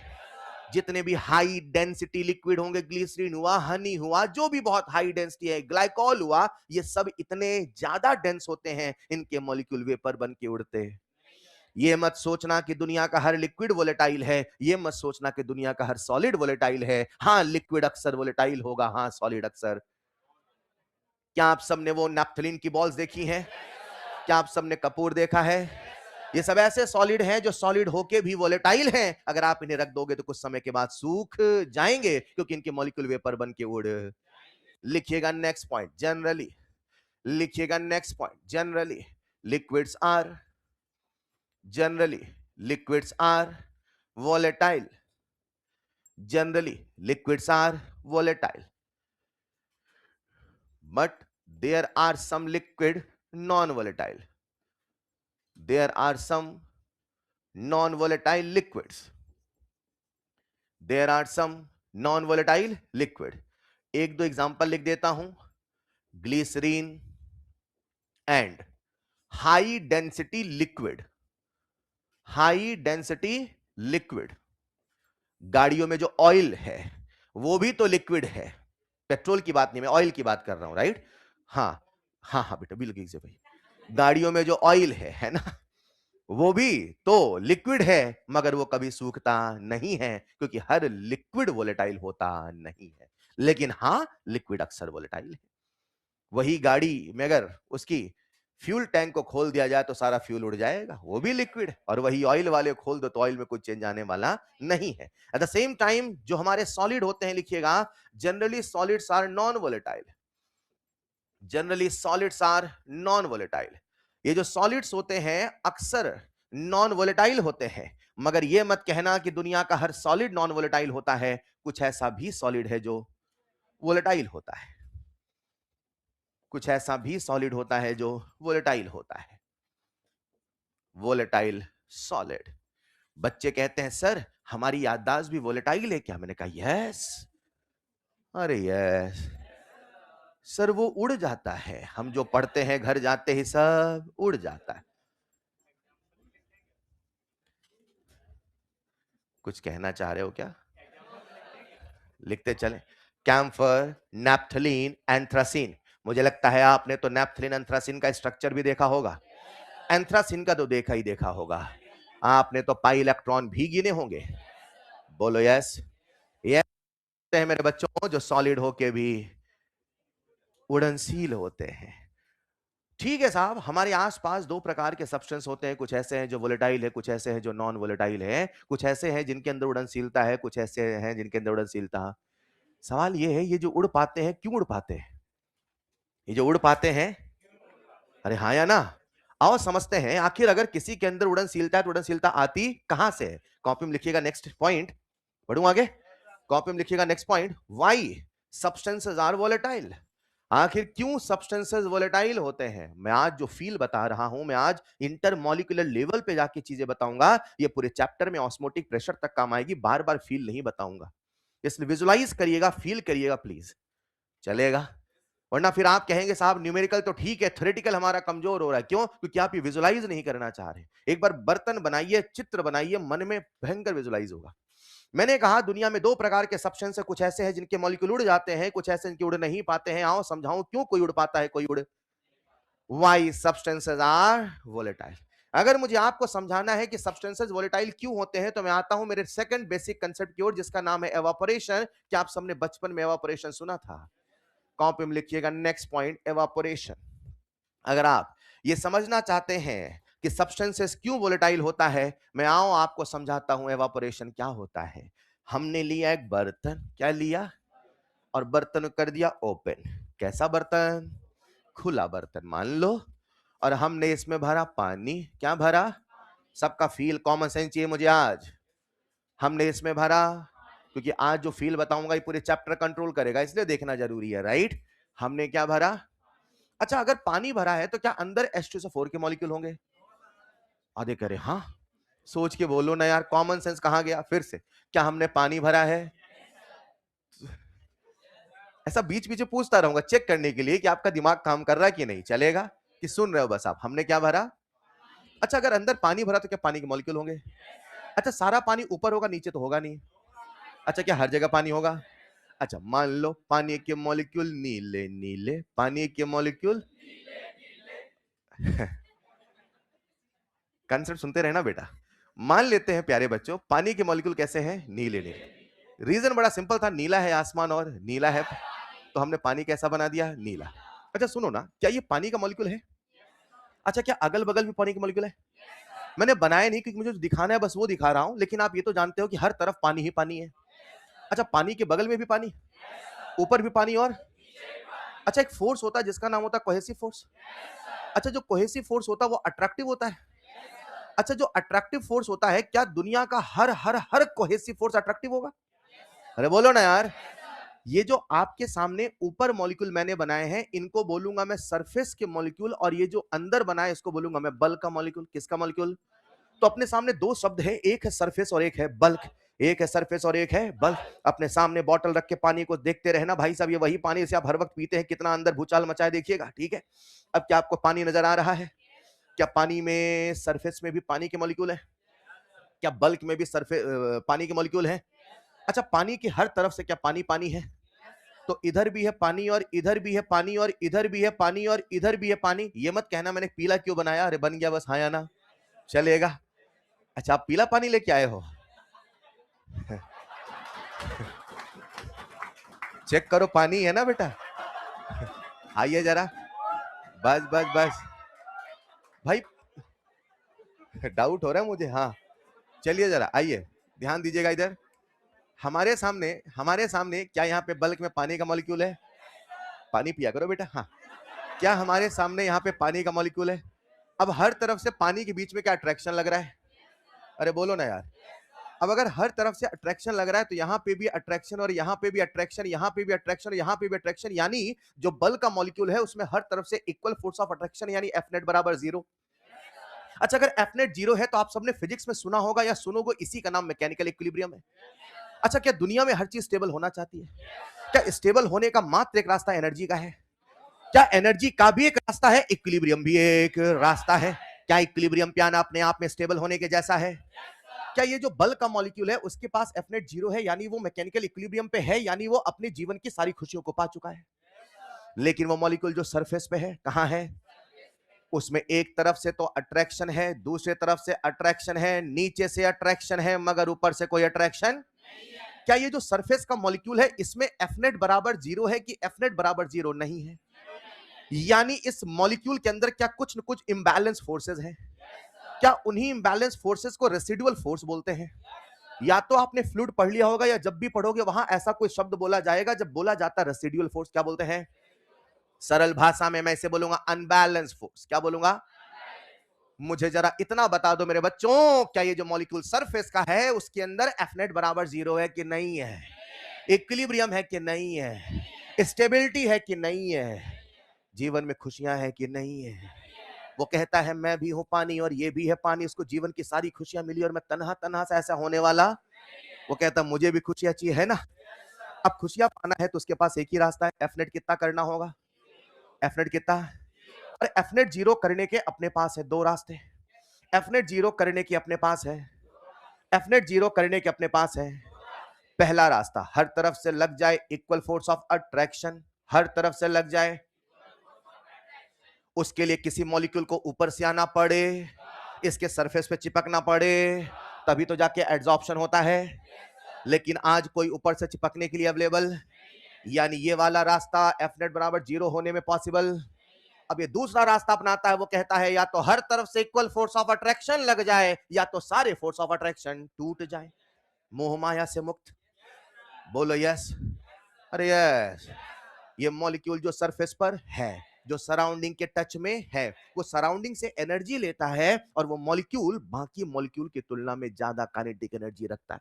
जितने भी हाई डेंसिटी लिक्विड होंगे, ग्लिसरीन हुआ, हनी हुआ, जो भी बहुत हाई डेंसिटी है, ग्लाइकॉल हुआ, ये सब इतने ज्यादा डेंस होते हैं, इनके मॉलिक्यूल वेपर बन के उड़ते हैं। ये मत सोचना कि दुनिया का हर लिक्विड वोलेटाइल है, ये मत सोचना कि दुनिया का हर सॉलिड वोलेटाइल है। हाँ, लिक्विड अक्सर वोलेटाइल होगा, हाँ सॉलिड अक्सर। क्या आप सबने वो नैप्थलीन की बॉल्स देखी हैं? क्या आप सबने कपूर देखा है? ये सब ऐसे सॉलिड हैं जो सॉलिड होके भी वोलेटाइल हैं। अगर आप इन्हें रख दोगे तो कुछ समय के बाद सूख जाएंगे, क्योंकि इनके मॉलिक्यूल वेपर बन के उड़। लिखिएगा नेक्स्ट पॉइंट, जनरली। लिखिएगा next point, generally liquids are, generally liquids are volatile. Generally liquids are volatile, but there are some liquid non-volatile. There are some non-volatile liquids. There are some non-volatile liquid. एक दो एग्जांपल लिख देता हूं। Glycerine and high density liquid. High density liquid, गाड़ियों में जो ऑयल है वो भी तो लिक्विड है। पेट्रोल की बात नहीं, मैं ऑयल की बात कर रहा हूं, राइट? हाँ हाँ हाँ बेटा, बिल्कुल से भाई, गाड़ियों में जो ऑयल है ना, वो भी तो लिक्विड है, मगर वो कभी सूखता नहीं है, क्योंकि हर लिक्विड वोलेटाइल होता नहीं है। लेकिन हाँ, लिक्विड अक्सर वोलेटाइल है। वही गाड़ी में अगर उसकी फ्यूल टैंक को खोल दिया जाए तो सारा फ्यूल उड़ जाएगा, वो भी लिक्विड है। और वही ऑयल वाले खोल दो तो ऑयल में कुछ चेंज आने वाला नहीं है। एट द सेम टाइम जो हमारे सॉलिड होते हैं, लिखिएगा, generally solids are non volatile. Generally solids are non volatile. ये जो सॉलिड्स होते हैं अक्सर नॉन वोलेटाइल होते हैं, मगर ये मत कहना कि दुनिया का हर सॉलिड नॉन वोलेटाइल होता है। कुछ ऐसा भी सॉलिड है जो वोलेटाइल होता है। कुछ ऐसा भी सॉलिड होता है जो वोलेटाइल होता है। Volatile solid. बच्चे कहते हैं सर हमारी याददाश्त भी वोलेटाइल है क्या? मैंने कहा यस। अरे यस सर, वो उड़ जाता है, हम जो पढ़ते हैं घर जाते ही सब उड़ जाता है। कुछ कहना चाह रहे हो क्या? लिखते चले। Camphor, naphthalene, anthracene. मुझे लगता है आपने तो नैप्थलीन एंथ्रासिन का स्ट्रक्चर भी देखा होगा। एंथ्रासिन का तो देखा ही देखा होगा। आपने तो पाई इलेक्ट्रॉन भी गिने होंगे। बोलो यस। यस है मेरे बच्चों, जो सॉलिड होके भी उड़नशील होते हैं। ठीक है साहब, हमारे आसपास दो प्रकार के सब्सटेंस होते हैं। कुछ ऐसे हैं जो वोलेटाइल है, कुछ ऐसे हैं जो नॉन वोलेटाइल है। कुछ ऐसे हैं जिनके अंदर उड़नशीलता है, कुछ ऐसे हैं जिनके अंदर उड़नशीलता। सवाल ये है, ये जो उड़ पाते हैं क्यों उड़ पाते हैं? ये जो उड़ पाते हैं, अरे हाँ या ना? आओ समझते हैं, आखिर अगर किसी के अंदर उड़नशीलता है तो उड़नशीलता आती कहां से है? कॉपी में लिखिएगा नेक्स्ट पॉइंट। बढ़ूं आगे, कॉपी में लिखिएगा next point. Why substances are volatile. आखिर क्यों सब्सटेंसेस वोलेटाइल होते हैं? मैं आज जो फील बता रहा हूं, मैं आज इंटरमॉलिक्यूलर लेवल पे जाके चीजें बताऊंगा। ये पूरे चैप्टर में ऑस्मोटिक प्रेशर तक काम आएगी, बार बार फील नहीं बताऊंगा। इसलिए विजुलाइज करिएगा, फील करिएगा प्लीज, चलेगा? वरना फिर आप कहेंगे साहब न्यूमेरिकल तो ठीक है, थ्योरेटिकल हमारा कमजोर हो रहा है। क्यों? क्योंकि आप ये विजुलाइज नहीं करना चाह रहे। एक बार बर्तन बनाइए, चित्र बनाइए, मन में भयंकर विजुलाइज होगा। मैंने कहा दुनिया में दो प्रकार के सब्सटेंस है। कुछ ऐसे हैं जिनके मॉलिक्यूल उड़ जाते हैं, कुछ ऐसे जिनके उड़ नहीं पाते हैं। आओ समझाऊं क्यों कोई उड़ पाता है, कोई उड़। Why substances are volatile. अगर मुझे आपको समझाना है कि सब्सटेंसेस वोलेटाइल क्यों होते हैं, तो मैं आता हूं मेरे सेकंड बेसिक कंसेप्ट की ओर, जिसका नाम है एवापोरेशन। क्या आप सबने बचपन में एवापोरेशन सुना था? कॉपी में लिखिएगा नेक्स्ट पॉइंट, एवापोरेशन। अगर आप ये समझना चाहते हैं कि सब्सटेंसेस क्यों वोलेटाइल होता है, मैं आओ आपको समझाता हूं एवापोरेशन क्या होता है। हमने लिया एक बर्तन, क्या लिया? और बर्तन कर दिया ओपन। कैसा बर्तन? खुला बर्तन मान लो। और हमने इसमें भरा पानी। क्या भरा? सबका फील कॉमन सेंस चाहिए मुझे आज। हमने इसमें भरा, क्योंकि आज जो फील बताऊंगा ये पूरे चैप्टर कंट्रोल करेगा, इसलिए देखना जरूरी है, राइट? हमने क्या भरा? अच्छा, अगर पानी भरा है तो क्या अंदर H2SO4 के मॉलिक्यूल होंगे? आधे करे हाँ। सोच के बोलो ना यार, कॉमन सेंस कहां गया? फिर से, क्या हमने पानी भरा है? ऐसा बीच बीच में पूछता रहूंगा चेक करने के लिए कि आपका दिमाग काम कर रहा है कि नहीं, चलेगा? कि सुन रहे हो बस आप? हमने क्या भरा? अच्छा, अगर अंदर पानी भरा तो क्या पानी के मॉलिक्यूल होंगे? अच्छा, सारा पानी ऊपर होगा, नीचे तो होगा नहीं। अच्छा, क्या हर जगह पानी होगा? अच्छा, मान लो पानी के मॉलिक्यूल नीले नीले, पानी के मॉलिक्यूल कंसेप्ट सुनते रहना बेटा। मान लेते हैं प्यारे बच्चों, पानी के मॉलिक्यूल कैसे हैं? नीले नीले। रीजन बड़ा सिंपल था, नीला है आसमान और नीला है, तो हमने पानी कैसा बना दिया? नीला। अच्छा सुनो ना, क्या ये पानी का मॉलिक्यूल है? अच्छा, क्या अगल बगल भी पानी के मॉलिक्यूल है? मैंने बनाया नहीं क्योंकि मुझे जो दिखाना है बस वो दिखा रहा हूं, लेकिन आप ये तो जानते हो कि हर तरफ पानी ही पानी है। अच्छा, पानी के बगल में भी पानी, ऊपर भी पानी, और अच्छा एक फोर्स होता है जिसका नाम होता है कोहेसिव फोर्स। अच्छा, जो कोहेसिव फोर्स होता है वो अट्रैक्टिव होता है। अच्छा, जो अट्रैक्टिव फोर्स होता है, क्या दुनिया का हर हर हर कोहेसिव फोर्स अट्रैक्टिव होगा? अरे बोलो ना यार। ये जो आपके सामने ऊपर मॉलिक्यूल मैंने बनाए हैं, इनको बोलूंगा मैं सरफेस के मॉलिक्यूल, और ये जो अंदर बना है इसको बोलूंगा मैं बल्क का मॉलिक्यूल। किसका मॉलिक्यूल? तो अपने सामने दो शब्द है, एक है सरफेस और एक है बल्क। एक है सरफेस और एक है बल्क। अपने सामने बॉटल रख के पानी को देखते रहना भाई साहब, ये वही पानी इसे आप हर वक्त पीते हैं, कितना अंदर भूचाल मचाए देखिएगा, ठीक है। अब क्या आपको पानी नजर आ रहा है? क्या पानी में सरफेस में भी पानी के मॉलिक्यूल है? क्या बल्क में भी सरफेस पानी के मॉलिक्यूल है? अच्छा, पानी की हर तरफ से क्या पानी पानी है? तो इधर भी है पानी और इधर भी है पानी और इधर भी है पानी और इधर भी है पानी। ये मत कहना मैंने पीला क्यों बनाया, अरे बन गया बस, हाँ या ना? चलेगा। अच्छा, आप पीला पानी लेके आए हो? चेक करो, पानी है ना बेटा? आइए जरा, बस बस बस भाई, डाउट हो रहा है मुझे, हाँ। चलिए जरा आइए, ध्यान दीजिएगा इधर। हमारे सामने क्या यहाँ पे बल्क में पानी का मॉलिक्यूल है? पानी पिया करो बेटा, हाँ। क्या हमारे सामने यहाँ पे पानी का मॉलिक्यूल है? अब हर तरफ से पानी के बीच में क्या अट्रैक्शन लग रहा है? अरे बोलो ना यार। अब अगर हर तरफ से अट्रैक्शन लग रहा है तो यहाँ पे भी अट्रैक्शन, और यहाँ पे भी अट्रैक्शन, यहाँ पे भी अट्रैक्शन, यहाँ पे भी अट्रैक्शन, यानी जो बल्क का मॉलिक्यूल है उसमें हर तरफ से इक्वल फोर्स ऑफ अट्रैक्शन, यानी एफ नेट बराबर जीरो। अच्छा, अगर एफ नेट जीरो है तो आप सबने फिजिक्स में सुना होगा या सुनोगे, इसी का नाम मैकेनिकल इक्विलिब्रियम है। अच्छा, क्या दुनिया में हर चीज स्टेबल होना चाहती है? क्या स्टेबल होने का मात्र एक रास्ता एनर्जी का है? क्या एनर्जी का भी एक रास्ता है? इक्विलिब्रियम भी एक रास्ता है। क्या इक्विलिब्रियम पे आना अपने आप में स्टेबल होने के जैसा है? क्या ये जो बल्क का मॉलिक्यूल है उसके पास एफ नेट जीरो है, यानी वो मैकेनिकल इक्विलिब्रियम पे है, यानी वो अपने जीवन की सारी खुशियों को पा चुका है। लेकिन वो मॉलिक्यूल जो सरफेस पे है, कहां है? उसमें एक तरफ से तो अट्रैक्शन है, दूसरे तरफ से अट्रैक्शन है, नीचे से अट्रैक्शन है, मगर ऊपर से कोई अट्रैक्शन। क्या ये जो सरफेस का मॉलिक्यूल है इसमें एफ नेट बराबर जीरो है कि एफ नेट बराबर जीरो नहीं है? यानी इस मॉलिक्यूल के अंदर क्या कुछ न कुछ इंबैलेंस फोर्सेस हैं? क्या उन्हीं इंबैलेंस फोर्सेस को रेसिडुअल फोर्स बोलते हैं? या तो आपने फ्लूइड पढ़ लिया होगा, या जब भी पढ़ोगे वहां ऐसा कोई शब्द बोला जाएगा, जब बोला जाता है रेसिडुअल फोर्स, क्या बोलते हैं? सरल भाषा में मैं इसे बोलूंगा अनबैलेंस फोर्स। क्या बोलूंगा? मुझे जरा इतना बता दो मेरे बच्चों, क्या ये जो मॉलिक्यूल सरफेस का है उसके अंदर एफ नेट बराबर जीरो है कि नहीं है? इक्विलिब्रियम है कि नहीं है? स्टेबिलिटी है कि नहीं है? जीवन में खुशियां है कि नहीं है? वो कहता है मैं भी हूं पानी और ये भी है पानी, उसको जीवन की सारी खुशियां मिली और मैं तन्हा तन्हा सा ऐसा होने वाला। वो कहता मुझे भी खुशियां चाहिए, है ना? अब खुशियां पाना है तो उसके पास एक ही रास्ता है, एफ नेट कितना करना होगा? एफ नेट कितना? और एफ नेट जीरो करने के अपने पास है दो रास्ते। एफ नेट जीरो करने की अपने पास है, एफ नेट जीरो करने के अपने पास है। पहला रास्ता, हर तरफ से लग जाए इक्वल फोर्स ऑफ अट्रैक्शन, हर तरफ से लग जाए। उसके लिए किसी मॉलिक्यूल को ऊपर से आना पड़े, इसके सरफेस पे चिपकना पड़े, तभी तो जाके एड्सॉर्प्शन होता है। लेकिन आज कोई ऊपर से चिपकने के लिए अवेलेबल, यानी ये वाला रास्ता एफ नेट बराबर जीरो होने में पॉसिबल। अब ये दूसरा रास्ता अपनाता है, वो कहता है या तो हर तरफ से इक्वल फोर्स ऑफ अट्रैक्शन लग जाए, या तो सारे फोर्स ऑफ अट्रैक्शन टूट जाए। मोह माया से मुक्त, बोलो यस। अरे यस। ये मॉलिक्यूल जो सरफेस पर है, जो सराउंडिंग के टच में है, वो सराउंडिंग से एनर्जी लेता है, और वो मॉलिक्यूल बाकी मॉलिक्यूल की तुलना में ज्यादा काइनेटिक एनर्जी रखता है।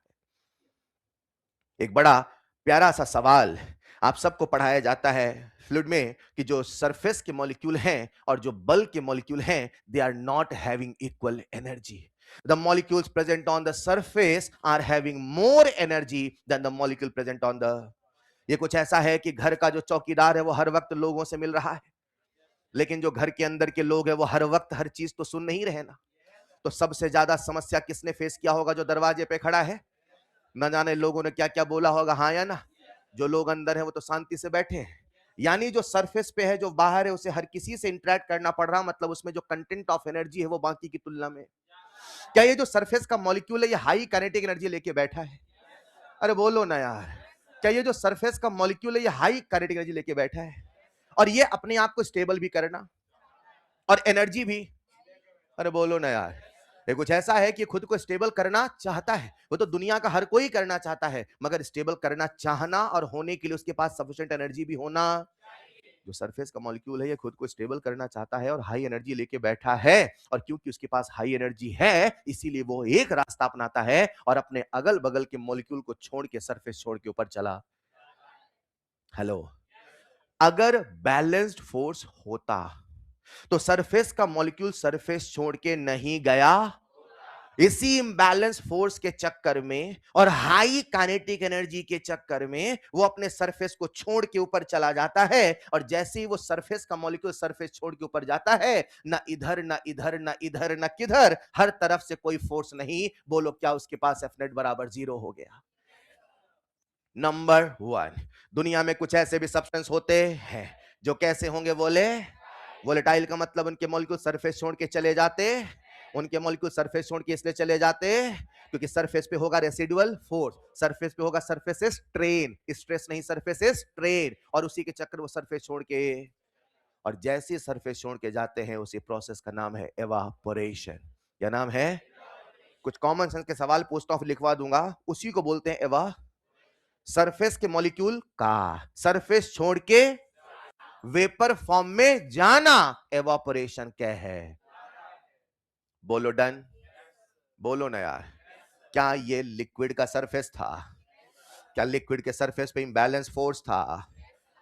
एक बड़ा प्यारा सा सवाल आप सबको पढ़ाया जाता है फ्लूइड में, कि जो सरफेस के मॉलिक्यूल हैं और जो बल्क के मॉलिक्यूल हैं, they are not having equal energy. The molecules present on the surface are having more energy than the molecule present on the। ये कुछ ऐसा है कि घर का जो चौकीदार है वो हर वक्त लोगों से मिल रहा है, लेकिन जो घर के अंदर के लोग हैं वो हर वक्त हर चीज तो सुन नहीं रहे ना। तो सबसे ज्यादा समस्या किसने फेस किया होगा? जो दरवाजे पे खड़ा है। न जाने लोगों ने क्या क्या बोला होगा, हाँ या ना? जो लोग अंदर हैं वो तो शांति से बैठे हैं। यानी जो सरफेस पे है, जो बाहर है, उसे हर किसी से इंटरेक्ट करना पड़ रहा, मतलब उसमें जो कंटेंट ऑफ एनर्जी है वो बाकी की तुलना में। क्या ये जो सरफेस का मॉलिक्यूल है ये हाई काइनेटिक एनर्जी लेके बैठा है? अरे बोलो ना यार। क्या ये जो सरफेस का मॉलिक्यूल है ये हाई काइनेटिक एनर्जी लेके बैठा है? और ये अपने आप को स्टेबल भी करना और एनर्जी भी। अरे बोलो ना यार। ये कुछ ऐसा है कि खुद को स्टेबल करना चाहता है, वो तो दुनिया का हर कोई करना चाहता है, मगर स्टेबल करना चाहना और होने के लिए उसके पास सफिशिएंट एनर्जी भी होना। जो सरफेस का मॉलिक्यूल है ये खुद को स्टेबल करना चाहता है और हाई एनर्जी लेके बैठा है, और क्योंकि उसके पास हाई एनर्जी है इसीलिए वो एक रास्ता अपनाता है और अपने अगल बगल के मॉलिक्यूल को छोड़ के सरफेस छोड़ के ऊपर चला। हेलो, अगर बैलेंस्ड फोर्स होता तो सरफेस का मॉलिक्यूल सरफेस छोड़ के नहीं गया। इसी इम्बैलेंस फोर्स के चक्कर में और हाई काइनेटिक एनर्जी के चक्कर में वो अपने सरफेस को छोड़ के ऊपर चला जाता है, और जैसे ही वो सरफेस का मॉलिक्यूल सरफेस छोड़ के ऊपर जाता है, ना इधर ना इधर ना इधर ना किधर, हर तरफ से कोई फोर्स नहीं। बोलो क्या उसके पास एफ नेट बराबर 0 हो गया? नंबर 1, दुनिया में कुछ ऐसे भी सब्सटेंस होते हैं जो कैसे होंगे बोले? वोलेटाइल का मतलब उनके मॉलिक्यूल सरफेस छोड़ के चले जाते, उनके मॉलिक्यूल सरफेस छोड़ के इसलिए चले जाते क्योंकि सरफेस पे होगा रेसिडुअल फोर्स, सरफेस पे होगा सरफेस स्ट्रेन, स्ट्रेस नहीं सरफेस स्ट्रेन, और उसी के चक्कर वो सरफेस छोड़ के, और जैसे सरफेस छोड़ के जाते हैं उसी प्रोसेस का नाम है एवापोरेशन। क्या नाम है? कुछ कॉमन सेंस के सवाल पूछता हूं, लिखवा दूंगा, उसी को बोलते हैं एवा। सरफेस के मॉलिक्यूल का सरफेस छोड़ के वेपर फॉर्म में जाना एवापोरेशन क्या है? बोलो डन, बोलो ना यार। क्या ये लिक्विड का सरफेस था? क्या लिक्विड के सरफेस पे इम्बैलेंस फोर्स था?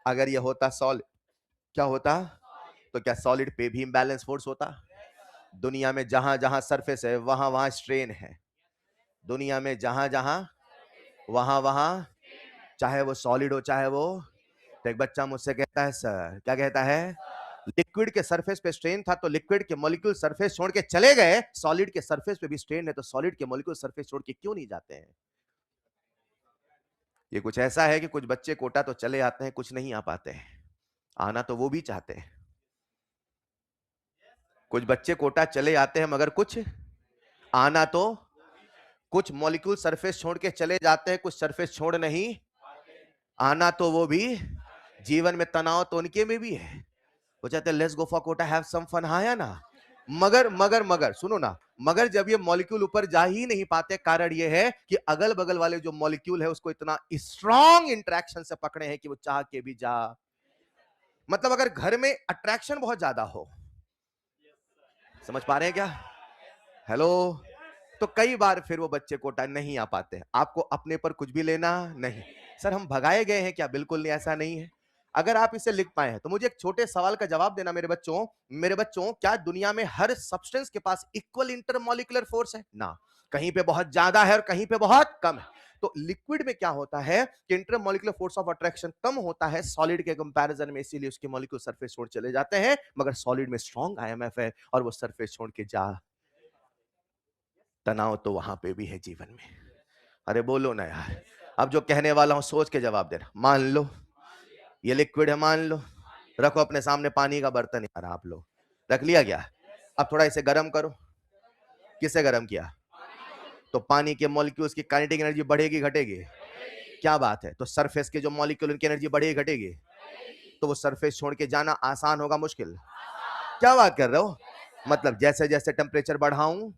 अगर ये होता सॉलिड, क्या होता? तो क्या सॉलिड पे भी इम्बैलेंस फोर्स होता? दुनिया में जहां जहां सरफेस है वहां वहां स्ट्रेन है, दुनिया में जहां जहां वहां वहां, चाहे वो सॉलिड हो चाहे वो, तो एक बच्चा मुझसे कहता है सर, क्या कहता है? लिक्विड के सरफेस पे स्ट्रेन था तो लिक्विड के मॉलिक्यूल सरफेस छोड़ के चले गए, सॉलिड के सरफेस पे भी स्ट्रेन है तो सॉलिड के मॉलिक्यूल सरफेस छोड़ के क्यों नहीं जाते हैं? ये कुछ ऐसा है कि कुछ बच्चे कोटा तो चले आते हैं, कुछ नहीं आ पाते हैं, आना तो वो भी चाहते हैं। कुछ बच्चे कोटा चले आते हैं मगर कुछ आना तो, कुछ मॉलिक्यूल सरफेस छोड़ के चले जाते हैं, कुछ सरफेस छोड़ नहीं, आना तो वो भी। जीवन में तनाव तो उनके में भी है, वो चाहते हैं let's go for Kota have some fun, हाँ या ना? मगर सुनो ना, मगर जब ये मॉलिक्यूल ऊपर जा ही नहीं पाते, कारण ये है कि अगल बगल वाले जो मॉलिक्यूल है उसको इतना स्ट्रॉन्ग इंटरेक्शन से पकड़े हैं कि वो चाह के भी जा। मतलब अगर घर में अट्रैक्शन बहुत ज्यादा हो, समझ पा रहे हैं क्या? हेलो, तो कई बार फिर वो बच्चे कोटा नहीं आ पाते। आपको अपने पर कुछ भी लेना नहीं। सर हम भगाए गए हैं क्या? बिल्कुल नहीं, ऐसा नहीं है। अगर आप इसे लिख पाए हैं तो मुझे एक छोटे सवाल का जवाब देना मेरे बच्चों, क्या दुनिया में हर सब्सटेंस के पास इक्वल इंटरमॉलिक्यूलर फोर्स है? ना, कहीं पे बहुत ज्यादा है और कहीं पे बहुत कम है। तो लिक्विड में क्या होता है कि इंटरमॉलिक्यूलर फोर्स ऑफ अट्रैक्शन कम होता है सॉलिड के कंपैरिजन में, इसीलिए उसके मॉलिक्यूल सरफेस छोड़ चले जाते हैं, मगर सॉलिड में स्ट्रॉन्ग आईएमएफ है और वो सरफेस छोड़ के जा। तनाव तो वहां पे भी है जीवन में। अरे बोलो ना यार, अब जो कहने वाला हूं सोच के जवाब देना। मान लो ये लिक्विड है, मान लो, रखो अपने सामने पानी का बर्तन, यार आप लोग रख लिया क्या? अब थोड़ा इसे गर्म करो। किसे गर्म किया? तो पानी के मॉलिक्यूल्स की काइनेटिक एनर्जी बढ़ेगी घटेगी? क्या बात है, तो सरफेस के जो मॉलिक्यूल उनकी एनर्जी बढ़ेगी घटेगी? तो वो सरफेस छोड़ के जाना आसान होगा मुश्किल? क्या बात कर रहे हो? मतलब जैसे जैसे टेम्परेचर बढ़ाऊं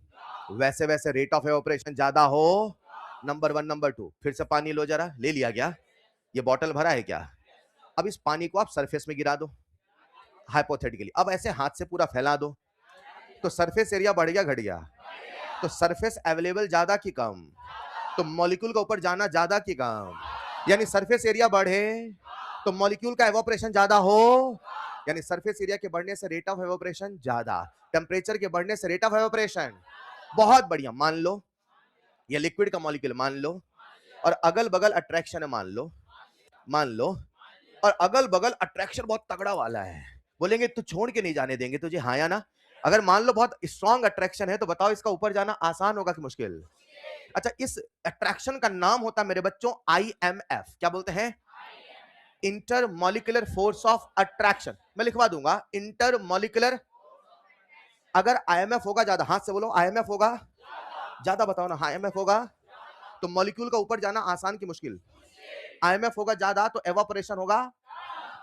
वैसे वैसे रेट ऑफ एवापोरेशन ज्यादा हो। नंबर 1, नंबर 2, फिर से पानी लो जरा, ले लिया क्या? ये बॉटल भरा है क्या? अब इस पानी को आप सरफेस में गिरा दो हाइपोथेटिकली, अब ऐसे हाथ से पूरा फैला दो, तो सरफेस एरिया बढ़ गया घट गया? तो सरफेस अवेलेबल ज्यादा की कम? तो मॉलिक्यूल का ऊपर जाना ज्यादा की कम? यानी सरफेस एरिया बढ़े तो मॉलिक्यूल का एवापोरेशन ज्यादा हो, यानी सरफेस एरिया के बढ़ने से रेट ऑफ एवापोरेशन ज्यादा, टेम्परेचर के बढ़ने से रेट ऑफ एवापोरेशन। बहुत बढ़िया। मान लो ये लिक्विड का मॉलिक्यूल मान लो, और अगल बगल अट्रैक्शन है मान लो, और अगल बगल अट्रैक्शन बहुत तगड़ा वाला है, बोलेंगे तू छोड़ के नहीं जाने देंगे तुझे, हाँ या ना? अगर मान लो बहुत स्ट्रॉन्ग अट्रैक्शन है तो बताओ इसका ऊपर जाना आसान होगा कि मुश्किल? अच्छा, इस अट्रैक्शन का नाम होता है मेरे बच्चों आईएमएफ। क्या बोलते हैं? Inter molecular force of attraction. मैं लिखवा दूंगा इंटर मॉलिक्यूलर। अगर आईएमएफ होगा ज्यादा, हाथ से बोलो आईएमएफ होगा ज्यादा, बताओ ना आईएमएफ होगा, तो मॉलिक्यूल का ऊपर जाना आसान की मुश्किल? आईएमएफ होगा ज्यादा तो एवापोरेशन होगा,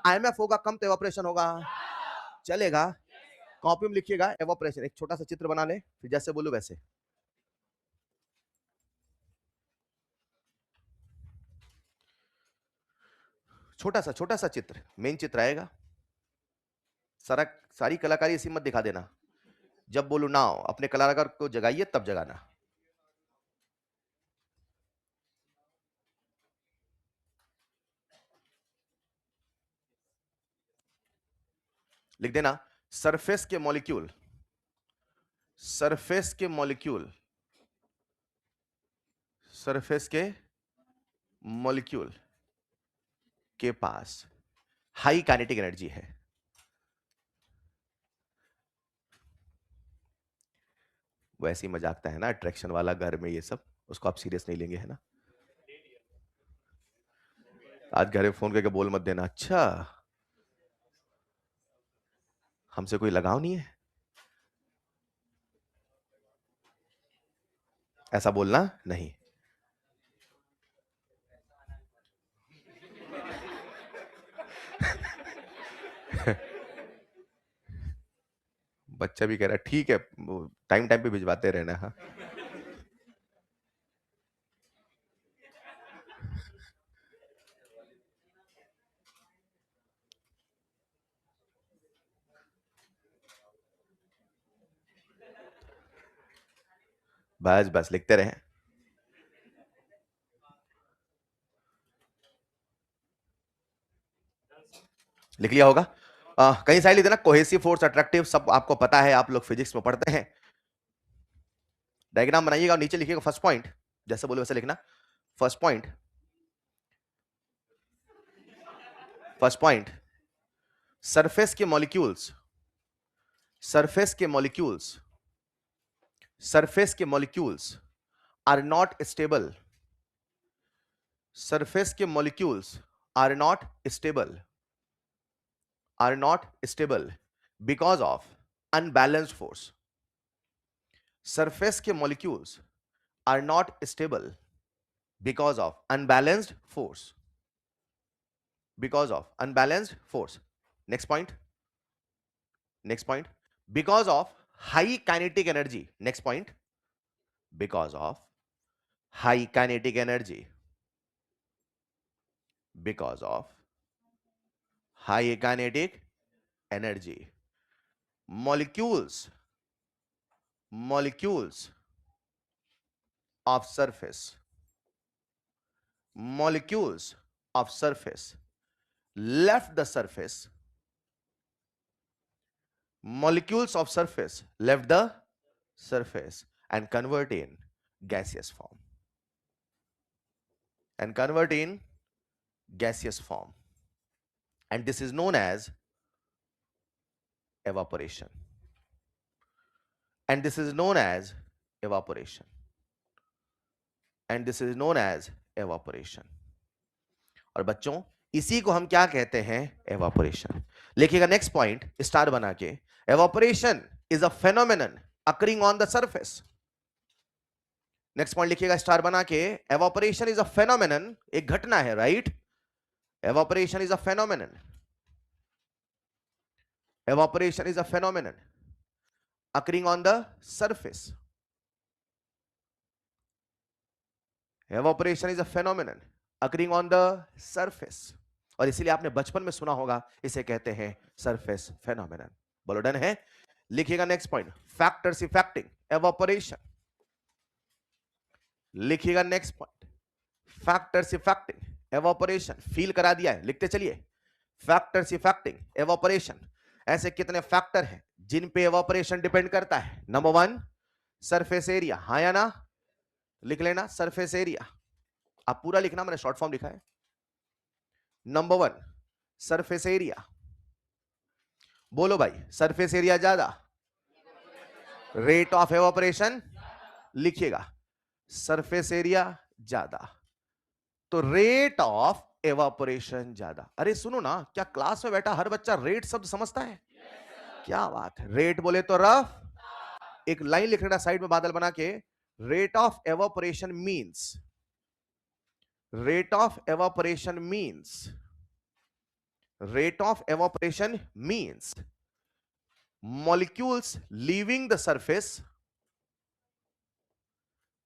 आईएमएफ होगा कम तो एवापोरेशन होगा। चलेगा? कॉपी में लिखिएगा एवापोरेशन, एक छोटा सा चित्र बना ले, फिर जैसे बोलूं वैसे। छोटा सा चित्र, मेन चित्र आएगा। सारी कलाकारी इसी मत दिखा देना, जब बोलू ना अपने कलाकार को जगाइए तब जगाना। लिख देना सरफेस के मॉलिक्यूल, सरफेस के मॉलिक्यूल, सरफेस के मॉलिक्यूल के पास हाई काइनेटिक एनर्जी है। वैसे ही मजाकता है ना अट्रैक्शन वाला घर में, ये सब उसको आप सीरियस नहीं लेंगे, है ना। आज घर में फोन करके बोल मत देना, अच्छा हमसे कोई लगाव नहीं है, ऐसा बोलना नहीं। बच्चा भी कह रहा है ठीक है, टाइम टाइम पे भिजवाते रहना। हाँ बस बस लिखते रहे। लिख लिया होगा। कहीं साइड लिख देना कोहेसिव फोर्स, अट्रैक्टिव, सब आपको पता है, आप लोग फिजिक्स में पढ़ते हैं। डायग्राम बनाइएगा और नीचे लिखिएगा फर्स्ट पॉइंट, जैसे बोले वैसे लिखना। First point, first point, surface के मॉलिक्यूल्स, सरफेस के मॉलिक्यूल्स, सरफेस के molecules are not stable, surface के molecules are not stable, are not stable because of unbalanced force. Surface के molecules are not stable because of unbalanced force, because of unbalanced force. Next point, next point, because of high kinetic energy. Next point, because of high kinetic energy, because of high kinetic energy, molecules, molecules of surface, molecules of surface left the surface, molecules of surface left the surface and convert in gaseous form, and convert in gaseous form, and this is known as evaporation, and this is known as evaporation, and this is known as evaporation. और बच्चों इसी को हम क्या कहते हैं, evaporation. लिखिएगा नेक्स्ट पॉइंट स्टार बना के, evaporation is a phenomenon occurring on the surface. Next point लिखिएगा स्टार बना के, evaporation is a phenomenon, एक घटना है, right. evaporation is a phenomenon, evaporation is a phenomenon occurring on the surface, evaporation is a phenomenon occurring on the surface, और इसीलिए आपने बचपन में सुना होगा इसे कहते हैं सरफेस फेनोमेनन। बोलो डन है। लिखिएगा next point, factors affecting evaporation. लिखिएगा next point, factors affecting evaporation. Feel करा दिया है, लिखते चलिए, फैक्टर्स इफेक्टिंग एवापोरेशन। ऐसे कितने फैक्टर हैं जिन पे एवापोरेशन डिपेंड करता है। नंबर 1 सरफेस एरिया, हाँ या ना, लिख लेना सरफेस एरिया, आप पूरा लिखना, मैंने शॉर्ट फॉर्म लिखा है। नंबर 1 सरफेस एरिया, बोलो भाई सरफेस एरिया ज्यादा, रेट ऑफ एवापोरेशन, लिखिएगा सरफेस एरिया ज्यादा, तो रेट ऑफ एवापोरेशन ज्यादा। अरे सुनो ना, क्या क्लास में बैठा हर बच्चा रेट शब्द समझता है? क्या बात है, रेट बोले तो रफ, एक लाइन लिख लेना साइड में बादल बना के, rate of evaporation means, rate of evaporation means, rate of evaporation means molecules leaving the surface,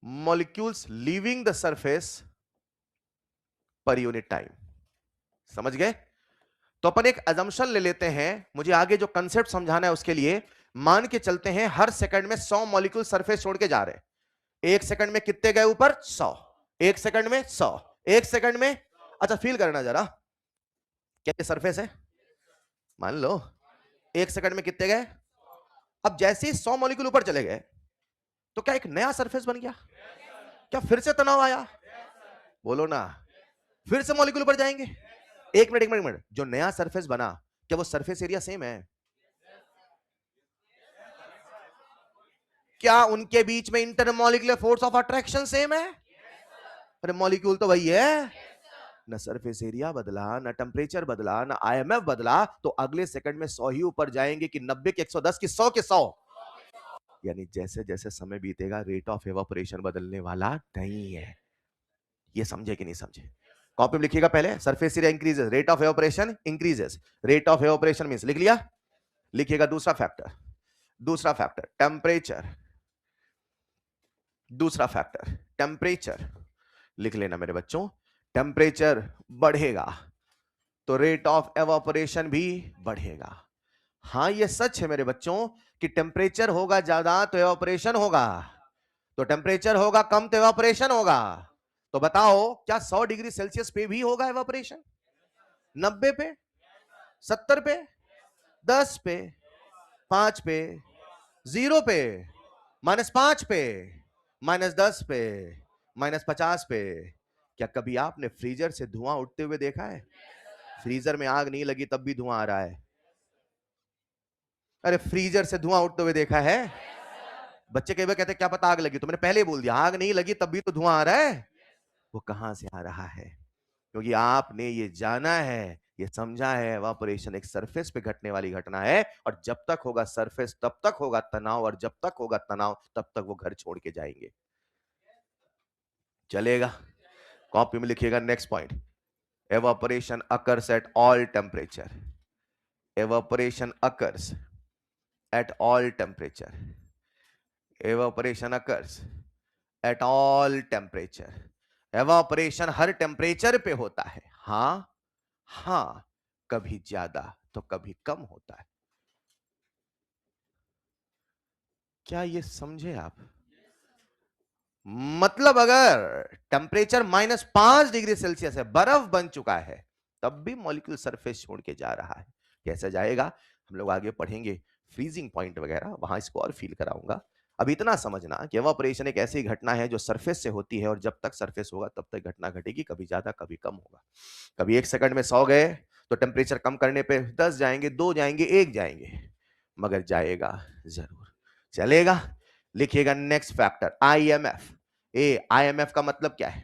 molecules leaving the surface per unit time. समझ गए? तो अपन एक assumption ले लेते हैं, मुझे आगे जो कंसेप्ट समझाना है उसके लिए मान के चलते हैं हर सेकंड में 100 मॉलिक्यूल सरफेस छोड़ के जा रहे हैं. एक सेकंड में कितने गए ऊपर? 100. एक सेकंड में 100. एक सेकंड में, अच्छा फील करना जरा, क्या ये सरफेस है? मान लो एक सेकंड में कितने गए? अब जैसे ही 100 मॉलिक्यूल ऊपर चले गए तो क्या एक नया सरफेस बन गया? क्या फिर से तनाव आया? बोलो ना. फिर से मॉलिक्यूल ऊपर जाएंगे. एक मिनट एक मिनट मिनट, जो नया सरफेस बना क्या वो सरफेस एरिया सेम है? क्या उनके बीच में intermolecular force of attraction same है? अरे मॉलिक्यूल तो वही है. ना सरफेस एरिया बदला, ना टेम्परेचर बदला, ना आईएमएफ बदला, तो अगले सेकंड में 100 ही ऊपर जाएंगे कि 90 के 110 की 100 के 100. यानी जैसे जैसे समय बीतेगा रेट ऑफ एवापोरेशन बदलने वाला नहीं है. ये समझे कि नहीं समझे? कॉपी में लिखिएगा पहले, surface area increases, rate of evaporation increases. Rate of evaporation means, लिख लिया? लिखिएगा दूसरा फैक्टर. दूसरा फैक्टर टेम्परेचर. दूसरा फैक्टर टेम्परेचर. लिख लेना मेरे बच्चों, टेम्परेचर बढ़ेगा तो रेट ऑफ एवापोरेशन भी बढ़ेगा. हां ये सच है मेरे बच्चों कि टेम्परेचर होगा ज्यादा तो एवापोरेशन होगा, तो टेम्परेचर होगा कम तो एवापोरेशन होगा. तो बताओ क्या 100 डिग्री सेल्सियस पे भी होगा एवापोरेशन? 90 पे, 70 पे, 10 पे, 5 पे, 0 पे, -5 पे, -10 पे, -50 पे. क्या कभी आपने फ्रीजर से धुआं उठते हुए देखा है? फ्रीजर में आग नहीं लगी तब भी धुआं आ रहा है. अरे फ्रीजर से धुआं उठते हुए देखा है? बच्चे कई बार कहते क्या पता आग लगी, तो मैंने पहले ही बोल दिया आग नहीं लगी तब भी तो धुआं आ रहा है. वो कहां से आ रहा है? क्योंकि आपने ये जाना है, ये समझा है एवापोरेशन एक सरफेस पे घटने वाली घटना है, और जब तक होगा सरफेस तब तक होगा तनाव, और जब तक होगा तनाव तब तक वो घर छोड़ के जाएंगे. चलेगा? कॉपी में लिखिएगा next point, evaporation occurs at all temperature. Evaporation occurs at all temperature. Evaporation occurs at all temperature. evaporation her temperature पे होता है. हाँ हाँ, कभी ज्यादा तो कभी कम होता है. क्या ये समझे आप? मतलब अगर टेम्परेचर -5 डिग्री सेल्सियस है, बर्फ बन चुका है, तब भी मॉलिक्यूल सरफेस छोड़ के जा रहा है. कैसे जाएगा हम लोग आगे पढ़ेंगे, फ्रीजिंग पॉइंट वगैरह, वहां इसको और फील कराऊंगा. अब इतना समझना कि एवापोरेशन एक ऐसी घटना है जो सरफेस से होती है, और जब तक सरफेस होगा तब तक घटना घटेगी, कभी ज्यादा कभी कम होगा. कभी एक सेकंड में 100 गए तो टेम्परेचर कम करने पे 10 जाएंगे, 2 जाएंगे, 1 जाएंगे, मगर जाएगा जरूर. चलेगा? लिखिएगा नेक्स्ट फैक्टर आईएमएफ. आईएमएफ का मतलब क्या है?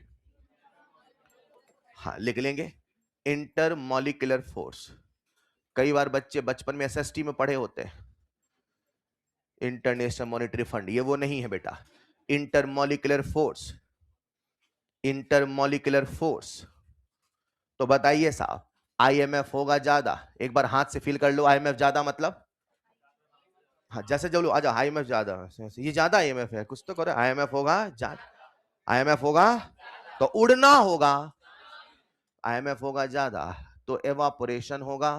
हाँ लिख लेंगे, इंटरमॉलिक्यूलर फोर्स. कई बार बच्चे बचपन में एसएसटी में पढ़े होते हैं, इंटरनेशनल मॉनेटरी फंड, ये वो नहीं है बेटा. Intermolecular force, intermolecular force. तो बताइए साहब, आईएमएफ होगा ज्यादा, एक बार हाथ से फील कर लो, आईएमएफ ज्यादा मतलब, हाँ जैसे जो लो आजा, आईएमएफ ज्यादा, ये ज्यादा आईएमएफ है, कुछ तो करो. आईएमएफ होगा ज्यादा, आईएमएफ होगा तो उड़ना होगा, आईएमएफ होगा ज्यादा तो एवापोरेशन होगा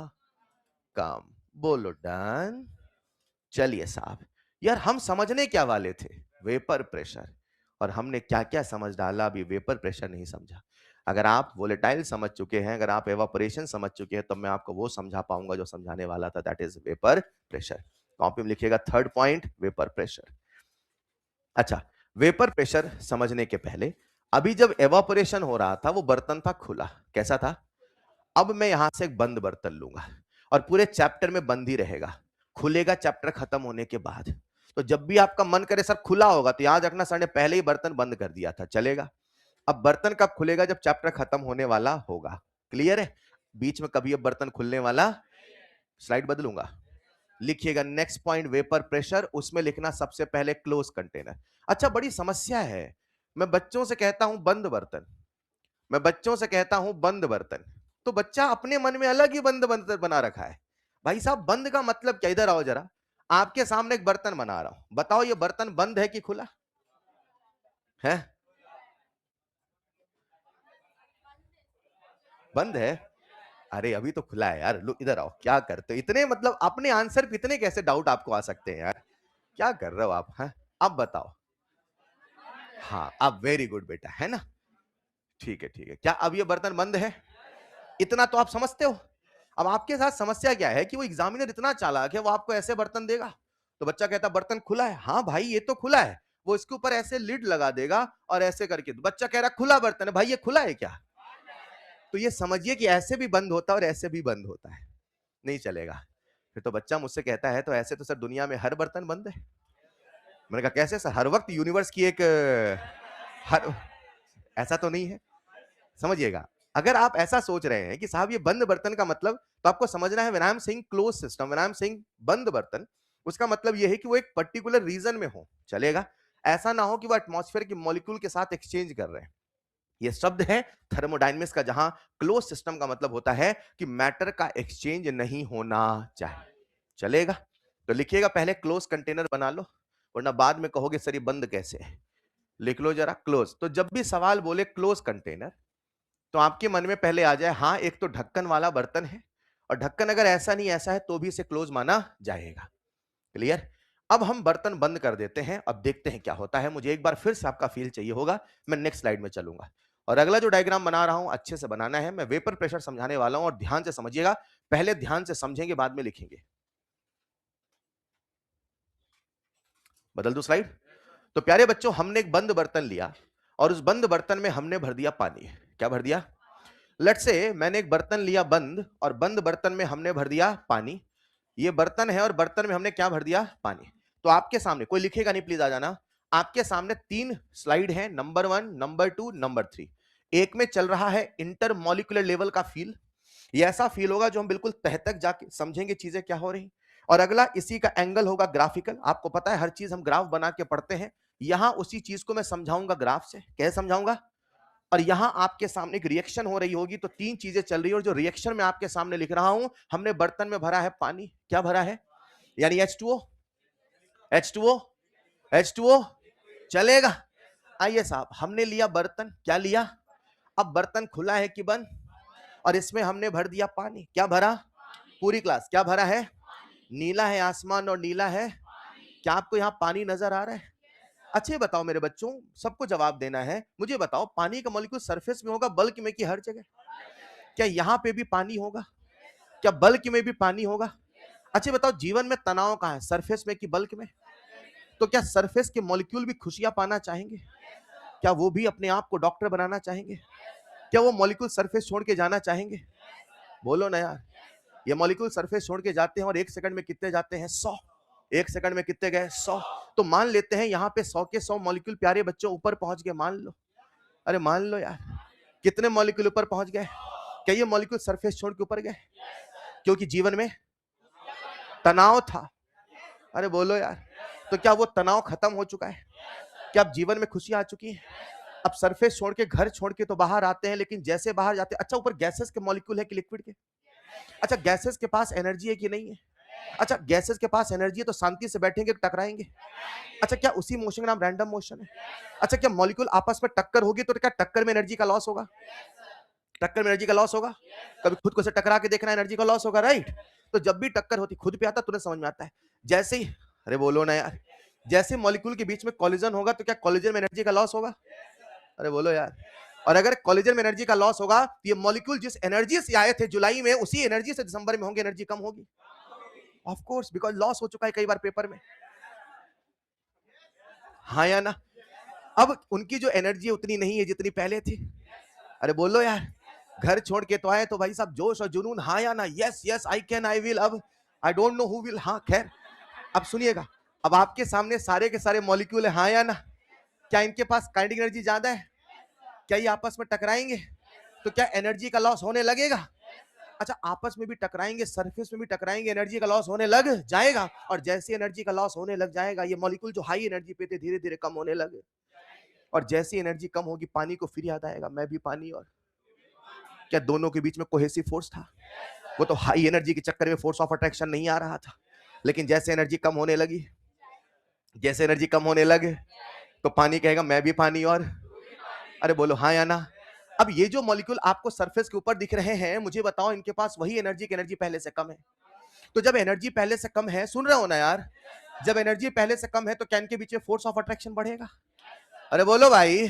कम. बोलो डन. चलिए साहब, यार हम समझने क्या वाले थे? Vapour pressure. और हमने क्या क्या समझ डाला, अभी वेपर प्रेशर नहीं समझा. अगर आप वोलेटाइल समझ चुके हैं, अगर आप एवापोरेशन समझ चुके हैं, तो मैं आपको वो समझा पाऊंगा जो समझाने वाला था, that is vapour pressure. Copy में लिखिएगा थर्ड पॉइंट, वेपर प्रेशर. अच्छा, वेपर प्रेशर समझने के पहले, अभी जब एवापोरेशन हो रहा था वो बर्तन था खुला, कैसा था? अब मैं यहां से एक बंद बर्तन लूंगा और पूरे चैप्टर में बंद ही रहेगा, खुलेगा चैप्टर खत्म होने के बाद. तो जब भी आपका मन करे सर खुला होगा, तो याद रखना सर ने पहले ही बर्तन बंद कर दिया था. चलेगा? अब बर्तन कब खुलेगा? जब चैप्टर खत्म होने वाला होगा. क्लियर है? बीच में कभी अब बर्तन खुलने वाला. स्लाइड बदलूंगा. लिखिएगा नेक्स्ट पॉइंट, वेपर प्रेशर. उसमें लिखना सबसे पहले क्लोज कंटेनर. अच्छा बड़ी समस्या है, मैं बच्चों से कहता हूं बंद बर्तन, मैं बच्चों से कहता हूं बंद बर्तन, तो बच्चा अपने मन में अलग ही बंद बर्तन बना रखा है. भाई साहब बंद का मतलब क्या? इधर आओ जरा. आपके सामने एक बर्तन बना रहा हूं, बताओ ये बर्तन बंद है कि खुला है? बंद है। अरे अभी तो खुला है यार, लो इधर आओ, क्या करते हो इतने, मतलब अपने आंसर पे इतने कैसे डाउट आपको आ सकते हैं यार, क्या कर रहे हो आप? हैं, अब बताओ। हाँ अब वेरी गुड बेटा, है ना? ठीक है ठीक है, क्या अब ये बर्तन बंद है? इतना तो आप समझते हो। अब आपके साथ समस्या क्या है कि वो एग्जामिनर इतना चालाक है, वो आपको ऐसे बर्तन देगा तो बच्चा कहता बर्तन खुला है, हाँ भाई ये तो खुला है, वो इसके ऊपर ऐसे लिड लगा देगा और ऐसे करके बच्चा कह रहा खुला बर्तन है, भाई ये खुला है क्या? तो ये समझिए कि ऐसे भी बंद होता है और ऐसे भी बंद होता है, नहीं चलेगा। फिर तो बच्चा मुझसे कहता है तो ऐसे तो सर दुनिया में हर बर्तन बंद है। मैंने कहा कैसे सर, हर वक्त यूनिवर्स की एक हर, ऐसा तो नहीं है। समझिएगा, अगर आप ऐसा सोच रहे हैं कि साहब ये बंद बर्तन का मतलब, तो आपको समझना है when I am saying close system, when I am saying बंद बर्तन, उसका मतलब ये है कि वो एक पर्टिकुलर रीजन में हो, चलेगा। ऐसा ना हो कि वो एटमॉस्फेयर के मॉलिक्यूल के साथ एक्सचेंज कर रहे हैं। ये शब्द है थर्मोडायनेमिक्स का, जहां क्लोज सिस्टम का मतलब होता है कि मैटर का एक्सचेंज नहीं होना चाहिए, चलेगा। तो लिखिएगा पहले क्लोज कंटेनर बना लो, वरना बाद में कहोगे सर ये बंद कैसे है। लिख लो जरा क्लोज, तो जब भी सवाल बोले क्लोज कंटेनर, तो आपके मन में पहले आ जाए हाँ एक तो ढक्कन वाला बर्तन है, और ढक्कन अगर ऐसा नहीं ऐसा है तो भी इसे क्लोज माना जाएगा। क्लियर? अब हम बर्तन बंद कर देते हैं, अब देखते हैं क्या होता है। मुझे एक बार फिर से आपका फील चाहिए होगा, मैं नेक्स्ट स्लाइड में चलूंगा, और अगला जो डायग्राम बना रहा हूं अच्छे से बनाना है। मैं वेपर प्रेशर समझाने वाला हूं और ध्यान से समझिएगा, पहले ध्यान से समझेंगे बाद में लिखेंगे। बदल दो स्लाइड। तो प्यारे बच्चों, हमने एक बंद बर्तन लिया और उस बंद बर्तन में हमने भर दिया पानी। क्या भर दिया? लेट्स से मैंने एक बर्तन लिया बंद, और बंद बर्तन में हमने भर दिया पानी। ये बर्तन है और बर्तन में हमने क्या भर दिया? पानी। तो आपके सामने, कोई लिखेगा नहीं प्लीज आ जाना, आपके सामने 3 स्लाइड है, नंबर 1, नंबर 2, नंबर 3। एक में चल रहा है इंटरमॉलिक्यूलर लेवल का फील, ये ऐसा फील होगा जो हम बिल्कुल तह तक जाके समझेंगे चीजें क्या हो रही। और अगला इसी का एंगल होगा ग्राफिकल, आपको पता है हर चीज हम ग्राफ बना के पढ़ते हैं, यहां उसी चीज को मैं समझाऊंगा ग्राफ से। कैसे समझाऊंगा? और यहां आपके सामने एक रिएक्शन हो रही होगी, तो 3 चीजें चल रही है, और जो रिएक्शन मैं आपके सामने लिख रहा हूं, हमने बर्तन में भरा है पानी। क्या भरा है? यानी H2O, H2O, H2O, चलेगा। आइए साहब, हमने लिया बर्तन, क्या लिया? अब बर्तन खुला है कि बंद? और इसमें हमने भर दिया पानी। क्या भरा? पूरी क्लास क्या भरा है? नीला है आसमान और नीला है, क्या आपको यहां पानी नजर आ रहा है? अच्छा ये बताओ मेरे बच्चों, सबको जवाब देना है, मुझे बताओ पानी का मॉलिक्यूल सरफेस में होगा, बल्क में, कि हर जगह? क्या यहां पे भी पानी होगा? क्या बल्क में भी पानी होगा? अच्छा बताओ जीवन में तनाव कहां है, सरफेस में कि बल्क में? तो क्या सरफेस के मॉलिक्यूल भी खुशियां पाना चाहेंगे? क्या वो भी अपने आप को डॉक्टर बनाना चाहेंगे? क्या वो मॉलिक्यूल सरफेस छोड़ के जाना चाहेंगे? बोलो ना यार। ये मॉलिक्यूल सरफेस छोड़ के जाते हैं, और 1 सेकंड में कितने जाते हैं? 100। 1 सेकंड में कितने गए? 100। तो मान लेते हैं यहाँ पे 100 के 100 मॉलिक्यूल प्यारे बच्चों ऊपर पहुंच गए, मान लो। अरे मान लो यार, कितने मॉलिक्यूल ऊपर पहुंच गए? क्या ये मॉलिक्यूल सरफेस छोड़ के ऊपर गए? क्योंकि जीवन में तनाव था। अरे बोलो यार, तो क्या वो तनाव खत्म हो चुका है? क्या अब जीवन में खुशी आ चुकी है? अब सरफेस छोड़ के, घर छोड़ के तो बाहर आते हैं, लेकिन जैसे बाहर जाते हैं, अच्छा ऊपर गैसेस के मॉलिक्यूल है कि लिक्विड के? अच्छा गैसेस के पास एनर्जी है कि नहीं है? अच्छा गैसेस के पास एनर्जी है तो शांति से बैठेंगे, टकराएंगे? अच्छा क्या उसी मोशन का नाम रैंडम मोशन है? अच्छा क्या मॉलिक्यूल आपस में टक्कर होगी तो क्या टक्कर में एनर्जी का लॉस होगा? टक्कर में एनर्जी का लॉस होगा? कभी खुद को से टकरा के देखना, एनर्जी का लॉस होगा, राइट? तो जब भी टक्कर होती, खुद पे आता तुरंत समझ में आता है। जैसे ही, अरे बोलो ना यार, जैसे मॉलिक्यूल के बीच में कॉलिजन होगा तो क्या कॉलिजन में एनर्जी का लॉस होगा? अरे बोलो यार। और अगर कॉलिजन में एनर्जी का लॉस होगा तो ये मॉलिक्यूल जिस एनर्जी से आए थे जुलाई में, उसी एनर्जी से दिसंबर में होंगे, एनर्जी कम होगी। ऑफ कोर्स, बिकॉज लॉस हो चुका है कई बार पेपर में। हाँ या ना? अब उनकी जो एनर्जी है उतनी नहीं है जितनी पहले थी। अरे बोलो यार, घर छोड़ के तो आए तो भाई साहब जोश और जुनून, हाँ या ना? Yes yes I can I will. अब I don't know who will, हाँ खैर। अब सुनिएगा, अब आपके सामने सारे के सारे मॉलिक्यूल है, हाँ या ना? क्या इनके पास काइनेटिक एनर्जी ज्यादा है? क्या ये आपस में टकराएंगे तो क्या एनर्जी का लॉस होने लगेगा? अच्छा आपस में भी टकराएंगे, सरफेस में भी टकराएंगे, एनर्जी का लॉस होने लग जाएगा। और जैसे एनर्जी का लॉस होने लग जाएगा, ये मॉलिक्यूल जो हाई एनर्जी पे थे धीरे धीरे कम होने लगे। और जैसी एनर्जी कम होगी, पानी को फिर याद आएगा, मैं भी पानी। और क्या दोनों के बीच में कोहेसिव फोर्स था? वो तो हाई एनर्जी के चक्कर में फोर्स ऑफ अट्रैक्शन नहीं आ रहा था। लेकिन जैसे एनर्जी कम होने लगी, जैसे एनर्जी कम होने लगे, तो पानी कहेगा मैं भी पानी, और अरे बोलो हाँ या ना। अब ये जो मॉलिक्यूल आपको सरफेस के ऊपर दिख रहे हैं, मुझे बताओ इनके पास वही एनर्जी की एनर्जी पहले से कम है। तो जब एनर्जी पहले से कम है, सुन रहे हो ना यार, जब एनर्जी पहले से कम है तो क्या इनके बीच में फोर्स ऑफ अट्रैक्शन बढ़ेगा? अरे बोलो भाई,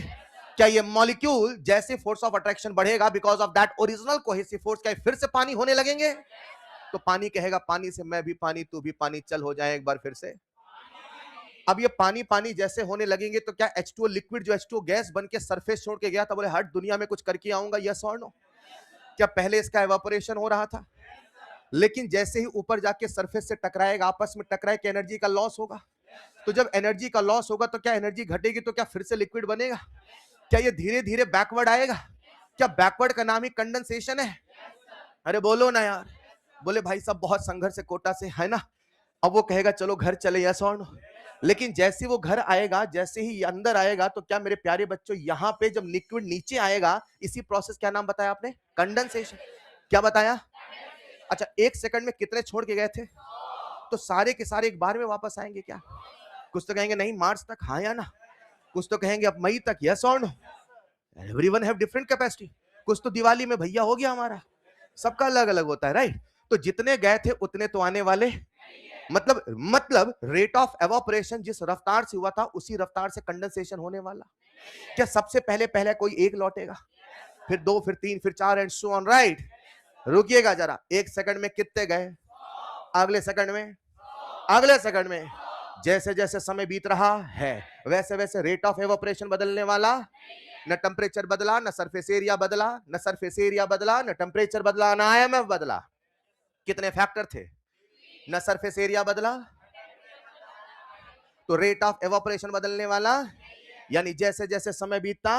क्या ये मॉलिक्यूल जैसे फोर्स ऑफ अट्रैक्शन बढ़ेगा, because of that original cohesive force, क्या फिर से पानी होने लगेंगे? तो पानी कहेगा पानी से मैं भी पानी, तू भी पानी, चल हो जाए एक बार फिर से। अब ये पानी पानी जैसे होने लगेंगे तो क्या H2O लिक्विड जो H2O गैस बन के सरफेस छोड़ के गया था, बोले हट दुनिया में कुछ करके आऊंगा, यस और नो? क्या पहले इसका एवापोरेशन हो रहा था? लेकिन जैसे ही ऊपर जाके सरफेस से टकराएगा, आपस में टकराए के एनर्जी का लॉस होगा। तो जब एनर्जी का लॉस होगा तो क्या एनर्जी घटेगी, तो क्या फिर से लिक्विड बनेगा? क्या ये धीरे धीरे बैकवर्ड आएगा? क्या बैकवर्ड का नाम ही कंडेंसेशन है? अरे बोलो ना यार। बोले भाई साहब बहुत संघर्ष से कोटा से है ना, अब वो कहेगा चलो घर चले, यस और नो? लेकिन जैसे वो घर आएगा, जैसे ही अंदर आएगा, तो क्या मेरे प्यारे बच्चों यहाँ पे जब लिक्विड नीचे आएगा, इसी प्रोसेस क्या नाम बताया आपने? कंडेंसेशन। क्या बताया? अच्छा, 1 सेकंड में कितने छोड़ के गए थे? तो सारे के सारे एक बार में वापस आएंगे क्या? कुछ तो कहेंगे नहीं मार्च तक, हाँ या ना? कुछ तो कहेंगे अब मई तक, यस और no? Everyone have different capacity. कुछ तो दिवाली में भैया हो गया हमारा, सबका अलग अलग होता है, राइट? तो जितने गए थे उतने तो आने वाले। मतलब रेट ऑफ एवापोरेशन जिस रफ्तार से हुआ था, उसी रफ्तार से कंडेंसेशन होने वाला। क्या सबसे पहले पहले कोई एक लौटेगा, फिर 2, फिर 3, फिर 4 एंड सो ऑन, राइट? रुकिएगा जरा, 1 सेकंड में कितने गए, अगले सेकंड में, अगले सेकंड में। जैसे जैसे समय बीत रहा है, वैसे वैसे रेट ऑफ एवापोरेशन बदलने वाला। न टेम्परेचर बदला, न सरफेस एरिया बदला, न सरफेस एरिया बदला, न टेम्परेचर बदला, न आईएमएफ बदला। कितने फैक्टर थे? न सरफेस एरिया बदला, तो रेट ऑफ एवापोरेशन बदलने वाला। यानी जैसे जैसे समय बीतता,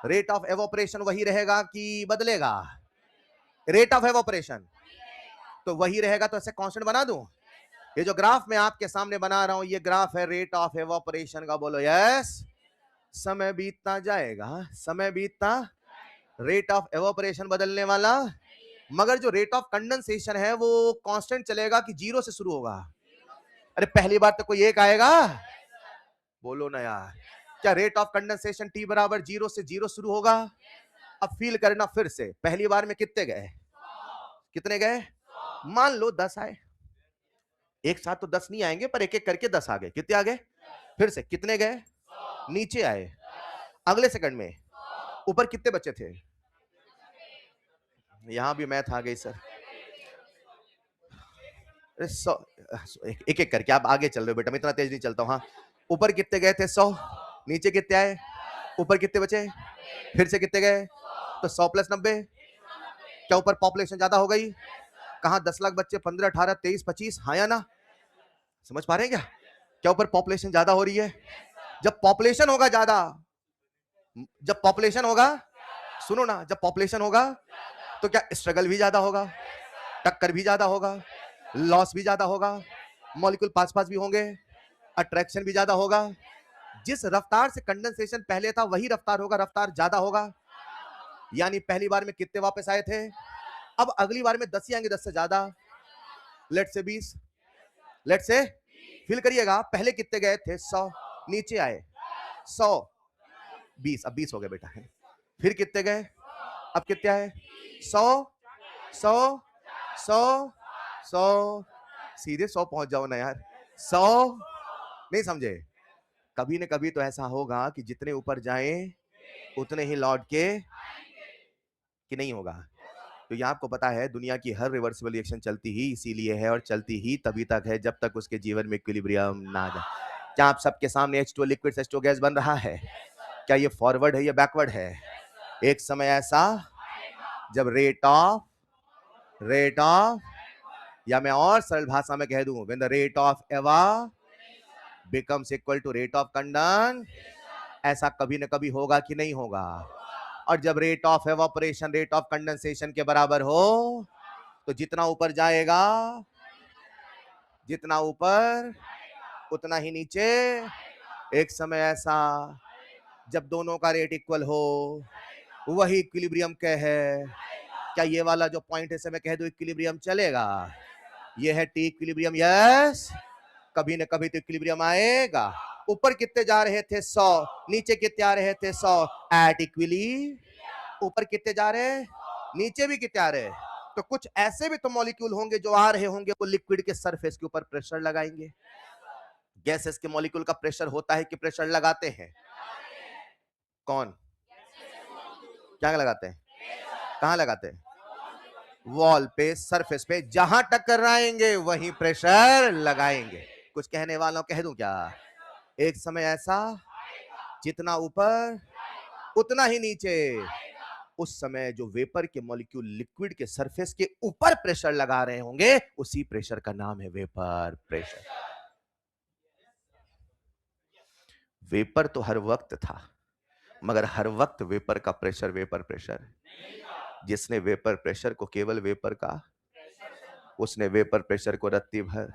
रेट ऑफ एवापोरेशन वही रहेगा कि बदलेगा? रेट ऑफ एवापोरेशन तो वही रहेगा, तो ऐसे कांस्टेंट बना दूं? ये जो ग्राफ मैं आपके सामने बना रहा हूं, ये ग्राफ है रेट ऑफ एवापोरेशन का, बोलो यस। समय बीतता जाएगा, समय बीतता, रेट ऑफ एवापोरेशन बदलने वाला। मगर जो रेट ऑफ कंडेंसेशन है वो कांस्टेंट चलेगा कि जीरो से शुरू होगा? अरे पहली बार तो कोई एक आएगा, बोलो ना यार। क्या रेट ऑफ कंडेंसेशन T बराबर जीरो से जीरो शुरू होगा? अब फील करना फिर से, पहली बार में कितने गए, कितने गए? मान लो 10 आए, एक साथ तो 10 नहीं आएंगे, पर एक एक करके 10 आ गए। कितने आ गए? फिर से कितने गए? नीचे आए, अगले सेकंड में ऊपर कितने बचे थे? यहां भी मैथ आ गई सर। एक एक करके आप आगे चल रहे हो बेटा, मैं इतना तेज नहीं चलता हूं। हाँ, ऊपर कितने गए थे? 100। नीचे कितने आए? ऊपर कितने बचे? फिर से कितने गए? तो 100 + 90। क्या ऊपर पॉपुलेशन ज्यादा हो गई? कहां 10 लाख बच्चे, 15, 18, 23, 25, हाँ या ना? समझ पा रहे हैं क्या? क्या ऊपर पॉपुलेशन ज्यादा हो रही है? जब पॉपुलेशन होगा ज्यादा, जब पॉपुलेशन होगा, सुनो ना, जब पॉपुलेशन होगा तो क्या स्ट्रगल भी ज्यादा होगा, टक्कर भी ज्यादा होगा, लॉस भी ज्यादा होगा, मॉलिक्यूल पास पास भी होंगे, अट्रैक्शन भी ज्यादा होगा। जिस रफ्तार से कंडेंसेशन पहले था वही रफ्तार होगा, रफ्तार ज्यादा होगा। यानी पहली बार में कितने वापस आए थे? अब अगली बार में 10 ही आएंगे, 10 से ज्यादा, लेट से 20, लेट से, फील करिएगा, पहले कितने गए थे? 100। नीचे आए 100, 20, अब 20 हो गए बेटा। फिर कितने गए? अब कितने आए? 100, 100, 100, 100, सीधे 100 पहुंच जाओ ना यार। 100 नहीं समझे? कभी न कभी तो ऐसा होगा कि जितने ऊपर जाएं उतने ही लौट के, कि नहीं होगा? तो ये आपको पता है दुनिया की हर रिवर्सिबल रिएक्शन चलती ही इसीलिए है, और चलती ही तभी तक है जब तक उसके जीवन में इक्विलिब्रियम ना आ जाए। क्या आप सबके सामने H2O लिक्विड से H2O गैस बन रहा है? क्या ये फॉरवर्ड है या बैकवर्ड है? एक समय ऐसा जब रेट ऑफ, या मैं और सरल भाषा में कह दूं, when the rate of eva becomes equal to rate of conden, ऐसा कभी न कभी होगा कि नहीं होगा? और जब rate of evaporation rate of condensation के बराबर हो, तो जितना ऊपर जाएगा, जितना ऊपर उतना ही नीचे। एक समय ऐसा जब दोनों का रेट इक्वल हो, वही इक्विलिब्रियम है। क्या ये वाला जो पॉइंट है, मैं कह दूं इक्विलिब्रियम चलेगा? ये है टी इक्विलिब्रियम, यस। कभी न कभी तो इक्विलिब्रियम आएगा। ऊपर कितने जा रहे थे 100, नीचे कितने आ रहे थे 100, एट इक्विलिब्रियम। ऊपर कितने जा रहे हैं, नीचे भी कितने आ रहे हैं। तो कुछ ऐसे भी तो मॉलिक्यूल होंगे जो आ रहे होंगे, वो लिक्विड के सरफेस के ऊपर प्रेशर लगाएंगे। गैसेस के मॉलिक्यूल का प्रेशर होता है कि प्रेशर लगाते हैं? कौन क्या लगाते हैं? कहां लगाते हैं? वॉल पे, सरफेस पे, जहां टकराएंगे वहीं प्रेशर लगाएंगे। कुछ कहने वालों कह दूं क्या? एक समय ऐसा जितना ऊपर उतना ही नीचे। उस समय जो वेपर के मॉलिक्यूल लिक्विड के सरफेस के ऊपर प्रेशर लगा रहे होंगे, उसी प्रेशर का नाम है वेपर प्रेशर। वेपर तो हर वक्त था, मगर हर वक्त वेपर का प्रेशर वेपर प्रेशर। जिसने वेपर प्रेशर को केवल वेपर का, उसने वेपर प्रेशर को रत्ती भर।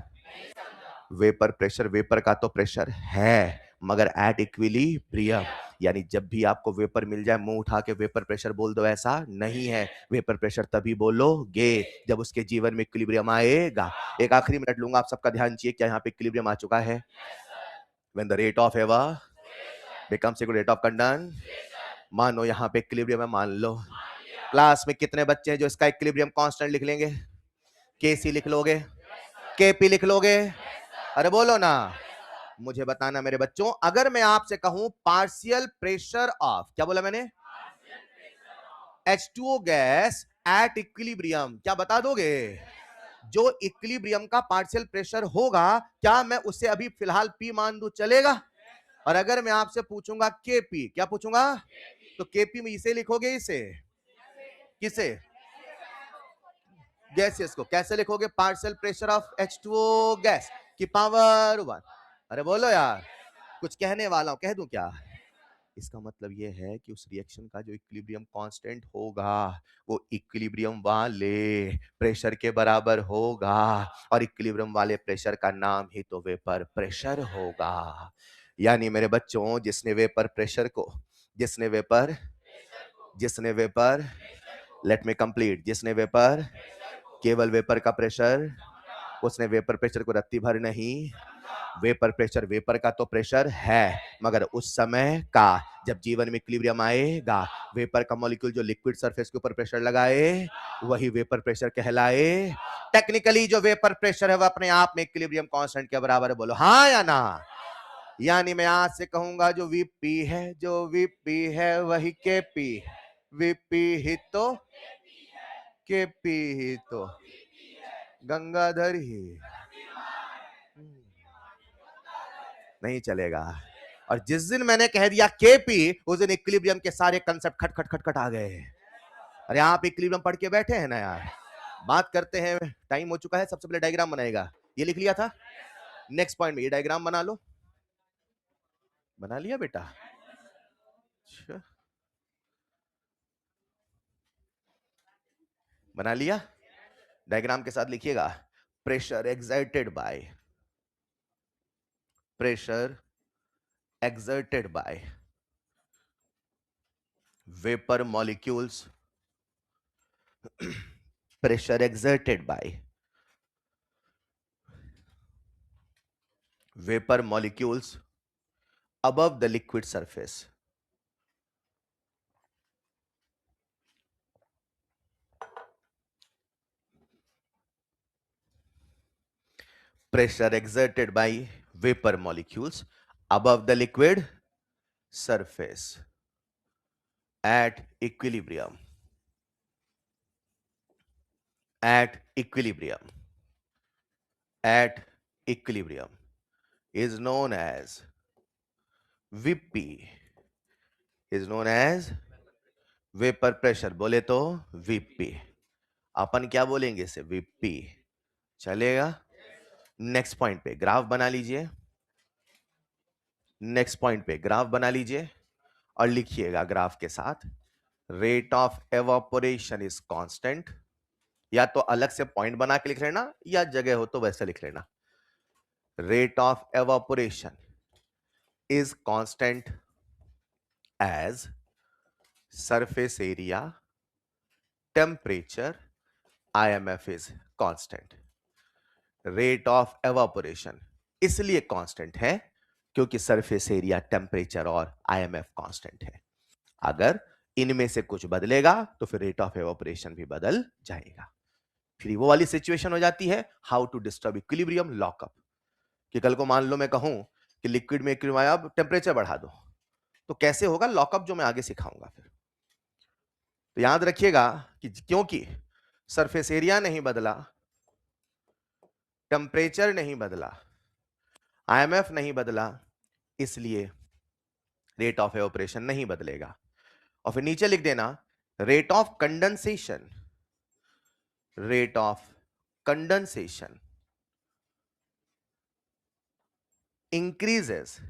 वेपर का तो प्रेशर है, मगर एट इक्विलिब्रियम। यानी जब भी आपको वेपर मिल जाए, मुंह उठा के वेपर प्रेशर बोल दो, ऐसा नहीं है। वेपर प्रेशर तभी बोलोगे जब उसके जीवन में इक्विलिब्रियम आएगा। एक आखिरी मिनट लूंगा, आप सबका ध्यान चाहिए। क्या यहाँ पे इक्विलिब्रियम आ चुका है? When the rate of ever becomes equal to rate of conduction, मानो यहाँ पे इक्विलिब्रियम है, मान लो। क्लास में कितने बच्चे हैं जो इसका इक्विलिब्रियम कांस्टेंट लिख लेंगे? केसी लिख लोगे? केपी लिख लोगे? अरे बोलो ना। मुझे बताना मेरे बच्चों, अगर मैं आपसे कहूं पार्शियल प्रेशर ऑफ, क्या बोला मैंने? H2O गैस एट इक्विलिब्रियम, क्या बता दोगे? जो इक्विलिब्रियम का पार्शियल प्रेशर होगा, क्या मैं उसे अभी फिलहाल P मान दूं, चलेगा? और अगर मैं आपसे पूछूंगा Kp, क्या पूछूंगा? तो Kp में इसे लिखोगे, इसे किसे? गैसेस को कैसे लिखोगे? Partial pressure of H2O gas की पावर 1। अरे बोलो यार, कुछ कहने वाला हूं, कह दूं क्या? इसका मतलब यह है कि उस रिएक्शन का जो इक्विलिब्रियम कांस्टेंट होगा, वो इक्विलिब्रियम वाले प्रेशर के बराबर होगा। और इक्विलिब्रियम वाले प्रेशर का नाम ही तो वेपर प्रेशर होगा। यानी मेरे बच्चों, जिसने वेपर लेट मी कंप्लीट, जिसने वेपर, केवल वेपर का प्रेशर, उसने वेपर प्रेशर को रत्ती भर नहीं। वेपर प्रेशर वेपर का तो प्रेशर है, मगर उस समय का जब जीवन में इक्विलिब्रियम आएगा, वेपर का मॉलिक्यूल जो लिक्विड सरफेस के ऊपर प्रेशर लगाए, वही वेपर प्रेशर कहलाए। टेक्निकली जो वेपर प्रेशर है, वह अपने आप में इक्विलिब्रियम कांस्टेंट के बराबर है। बोलो हाँ या ना? यानी मैं आज से कहूंगा, जो वीपी है वही केपी। वीपी ही तो केपी ही तो गंगाधर ही नहीं चलेगा। और जिस दिन मैंने कह दिया केपी, उस दिन इक्विलिब्रियम के सारे कंसेप्ट खट खट खट खट आ गए। अरे आप इक्विलिब्रियम पढ़ के बैठे हैं ना यार, बात करते हैं। टाइम हो चुका है, सबसे पहले डायग्राम बनाएगा। ये लिख लिया था? नेक्स्ट पॉइंट में ये डायग्राम बना लो। बना लिया बेटा? अच्छा, बना लिया? डायग्राम के साथ लिखिएगा, pressure exerted by vapour molecules, pressure exerted by vapor molecules above the liquid surface. Pressure exerted by vapor molecules above the liquid surface at equilibrium. At equilibrium is known as VP, is known as vapour pressure. बोले तो VP, अपन क्या बोलेंगे इसे? VP। चलेगा? नेक्स्ट पॉइंट पे ग्राफ बना लीजिए। नेक्स्ट पॉइंट पे ग्राफ बना लीजिए और लिखिएगा ग्राफ के साथ, rate of evaporation is constant. या तो अलग से पॉइंट बना के लिख लेना, या जगह हो तो वैसे लिख लेना। Rate of evaporation is constant as surface area temperature IMF is constant. Rate of evaporation इसलिए कांस्टेंट है क्योंकि सरफेस एरिया, टेम्परेचर और आईएमएफ कांस्टेंट है। अगर इनमें से कुछ बदलेगा तो फिर रेट ऑफ एवापोरेशन भी बदल जाएगा। फिर वो वाली सिचुएशन हो जाती है how to disturb equilibrium lockup, कि कल को मान लो मैं कहूं कि लिक्विड में अब टेम्परेचर बढ़ा दो, तो कैसे होगा लॉकअप, जो मैं आगे सिखाऊंगा। फिर तो याद रखिएगा कि क्योंकि सरफेस एरिया नहीं बदला, टेम्परेचर नहीं बदला, आईएमएफ नहीं बदला, इसलिए रेट ऑफ एवापोरेशन नहीं बदलेगा। और फिर नीचे लिख देना rate of condensation, rate of condensation increases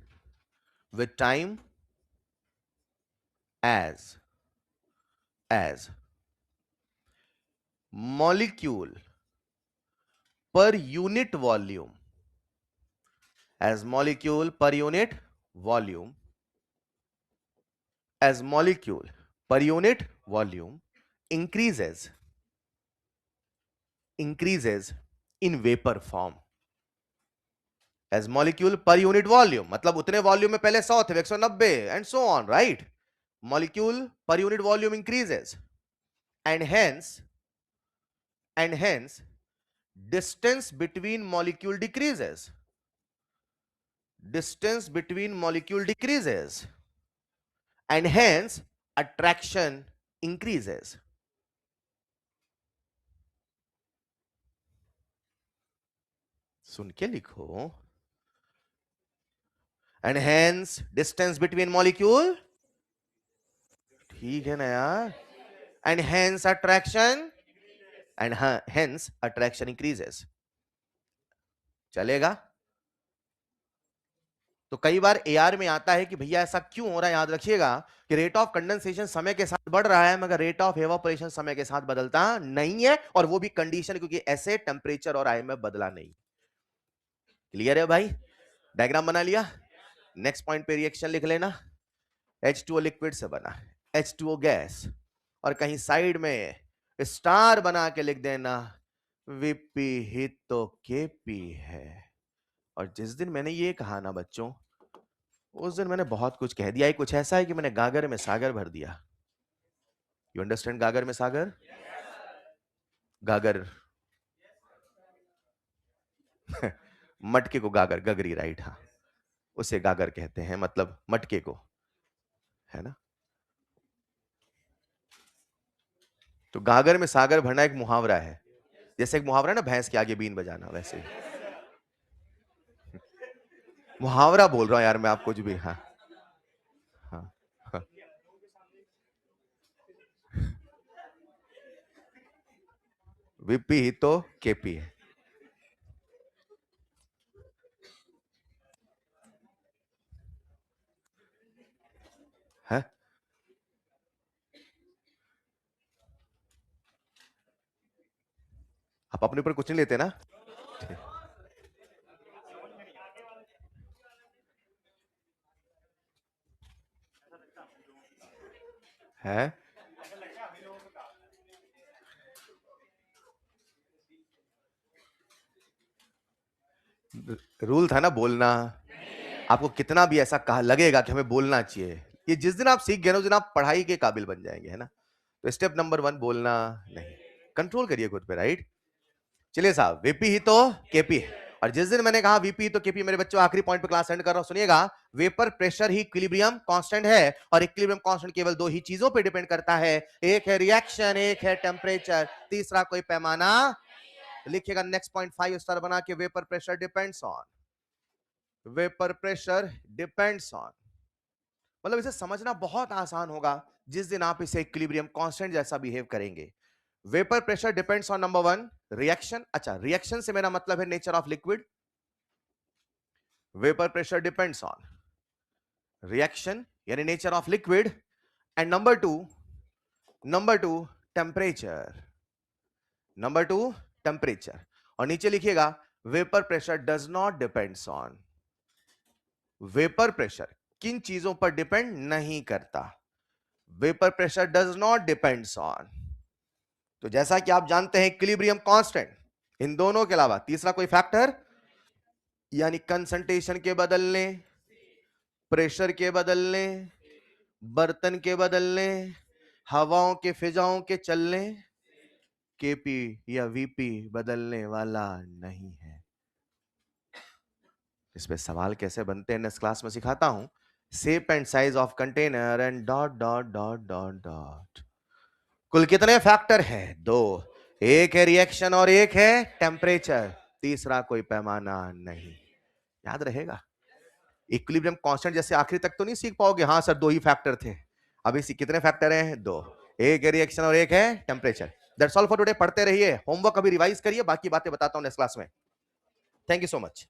with time as molecule per unit volume, as molecule per unit volume, as molecule per unit volume increases in vapor form, as molecule per unit volume मतलब उतने वॉल्यूम में पहले 100 थे 190 and so on, right? Molecule per unit volume increases and hence distance between molecule decreases, distance between molecule decreases and hence attraction increases. सुन के लिखो, and hence distance between molecule, ठीक है ना यार, and hence attraction increases. चलेगा? तो कई बार एआर में आता है कि भैया ऐसा क्यों हो रहा है। याद रखिएगा कि रेट ऑफ कंडेंसेशन समय के साथ बढ़ रहा है मगर रेट ऑफ एवापोरेशन समय के साथ बदलता नहीं है, और वो भी कंडीशन क्योंकि ऐसे टेम्परेचर और आईएमएफ बदला नहीं। क्लियर है भाई? डायग्राम बना लिया? नेक्स्ट पॉइंट पे रिएक्शन लिख लेना। H2O लिक्विड से बना, H2O गैस, और कहीं साइड में स्टार बना के लिख देना वीपी ही तो केपी है। और जिस दिन मैंने ये कहा ना बच्चों, उस दिन मैंने बहुत कुछ कह दिया। कुछ ऐसा है कि मैंने गागर में सागर भर दिया। You understand? गागर में सागर, गागर मटके को गागर, गगरी, राइट? हाँ, उसे गागर कहते हैं, मतलब मटके को, है ना? तो गागर में सागर भरना एक मुहावरा है। जैसे एक मुहावरा है ना, भैंस के आगे बीन बजाना, वैसे ही मुहावरा बोल रहा हूं यार मैं आपको जो भी। हाँ हाँ हाँ। वीपी ही तो केपी है। है? आप अपने ऊपर कुछ नहीं लेते ना? है? रूल था ना बोलना। आपको कितना भी ऐसा कहा लगेगा कि हमें बोलना चाहिए, ये जिस दिन आप सीख गए ना उस दिन आप पढ़ाई के काबिल बन जाएंगे, है ना? तो स्टेप नंबर 1 बोलना नहीं, कंट्रोल करिए खुद पे, राइट? चलिए साहब, वीपी ही तो केपी है। और जिस दिन मैंने कहा वीपी तो केपी, मेरे बच्चों आखिरी पॉइंट पे क्लास एंड कर रहा हूं, सुनिएगा। वेपर प्रेशर ही इक्विलिब्रियम कांस्टेंट है, और इक्विलिब्रियम कांस्टेंट केवल 2 ही चीजों पे डिपेंड करता है, एक है रिएक्शन, एक है टेम्परेचर, तीसरा कोई पैमाना। लिखिएगा नेक्स्ट पॉइंट 5 स्टार बना के, vapour pressure depends on, vapour pressure depends on. मतलब इसे समझना बहुत आसान होगा जिस दिन आप इसे इक्विलिब्रियम कांस्टेंट जैसा बिहेव करेंगे। Vapour pressure depends on number 1 reaction. अच्छा, रिएक्शन से मेरा मतलब है nature of liquid. Vapour pressure depends on reaction यानी nature of liquid, and number 2 temperature, number 2 temperature. और नीचे लिखिएगा vapour pressure does not depends on, vapour pressure किन चीजों पर डिपेंड नहीं करता, vapour pressure does not depends on. तो जैसा कि आप जानते हैं इक्विलिब्रियम कांस्टेंट इन दोनों के अलावा तीसरा कोई फैक्टर, यानी कंसंट्रेशन के बदलने, प्रेशर के बदलने, बर्तन के बदलने, हवाओं के फिजाओं के चलने, केपी या वीपी बदलने वाला नहीं है। इस पे सवाल कैसे बनते हैं नेक्स्ट क्लास में सिखाता हूं। Shape and size of container and dot dot dot dot dot. कुल कितने फैक्टर है? 2। एक है रिएक्शन और एक है टेम्परेचर, तीसरा कोई पैमाना नहीं। याद रहेगा। इक्विलिब्रियम कांस्टेंट जैसे आखिरी तक तो नहीं सीख पाओगे, हाँ सर 2 ही फैक्टर थे। अब इसी कितने फैक्टर हैं? 2। एक है रिएक्शन और एक है temperature. That's all for today. पढ़ते रहिए, होमवर्क अभी रिवाइज करिए, बाकी बातें बताता हूं नेक्स्ट क्लास में। Thank you so much.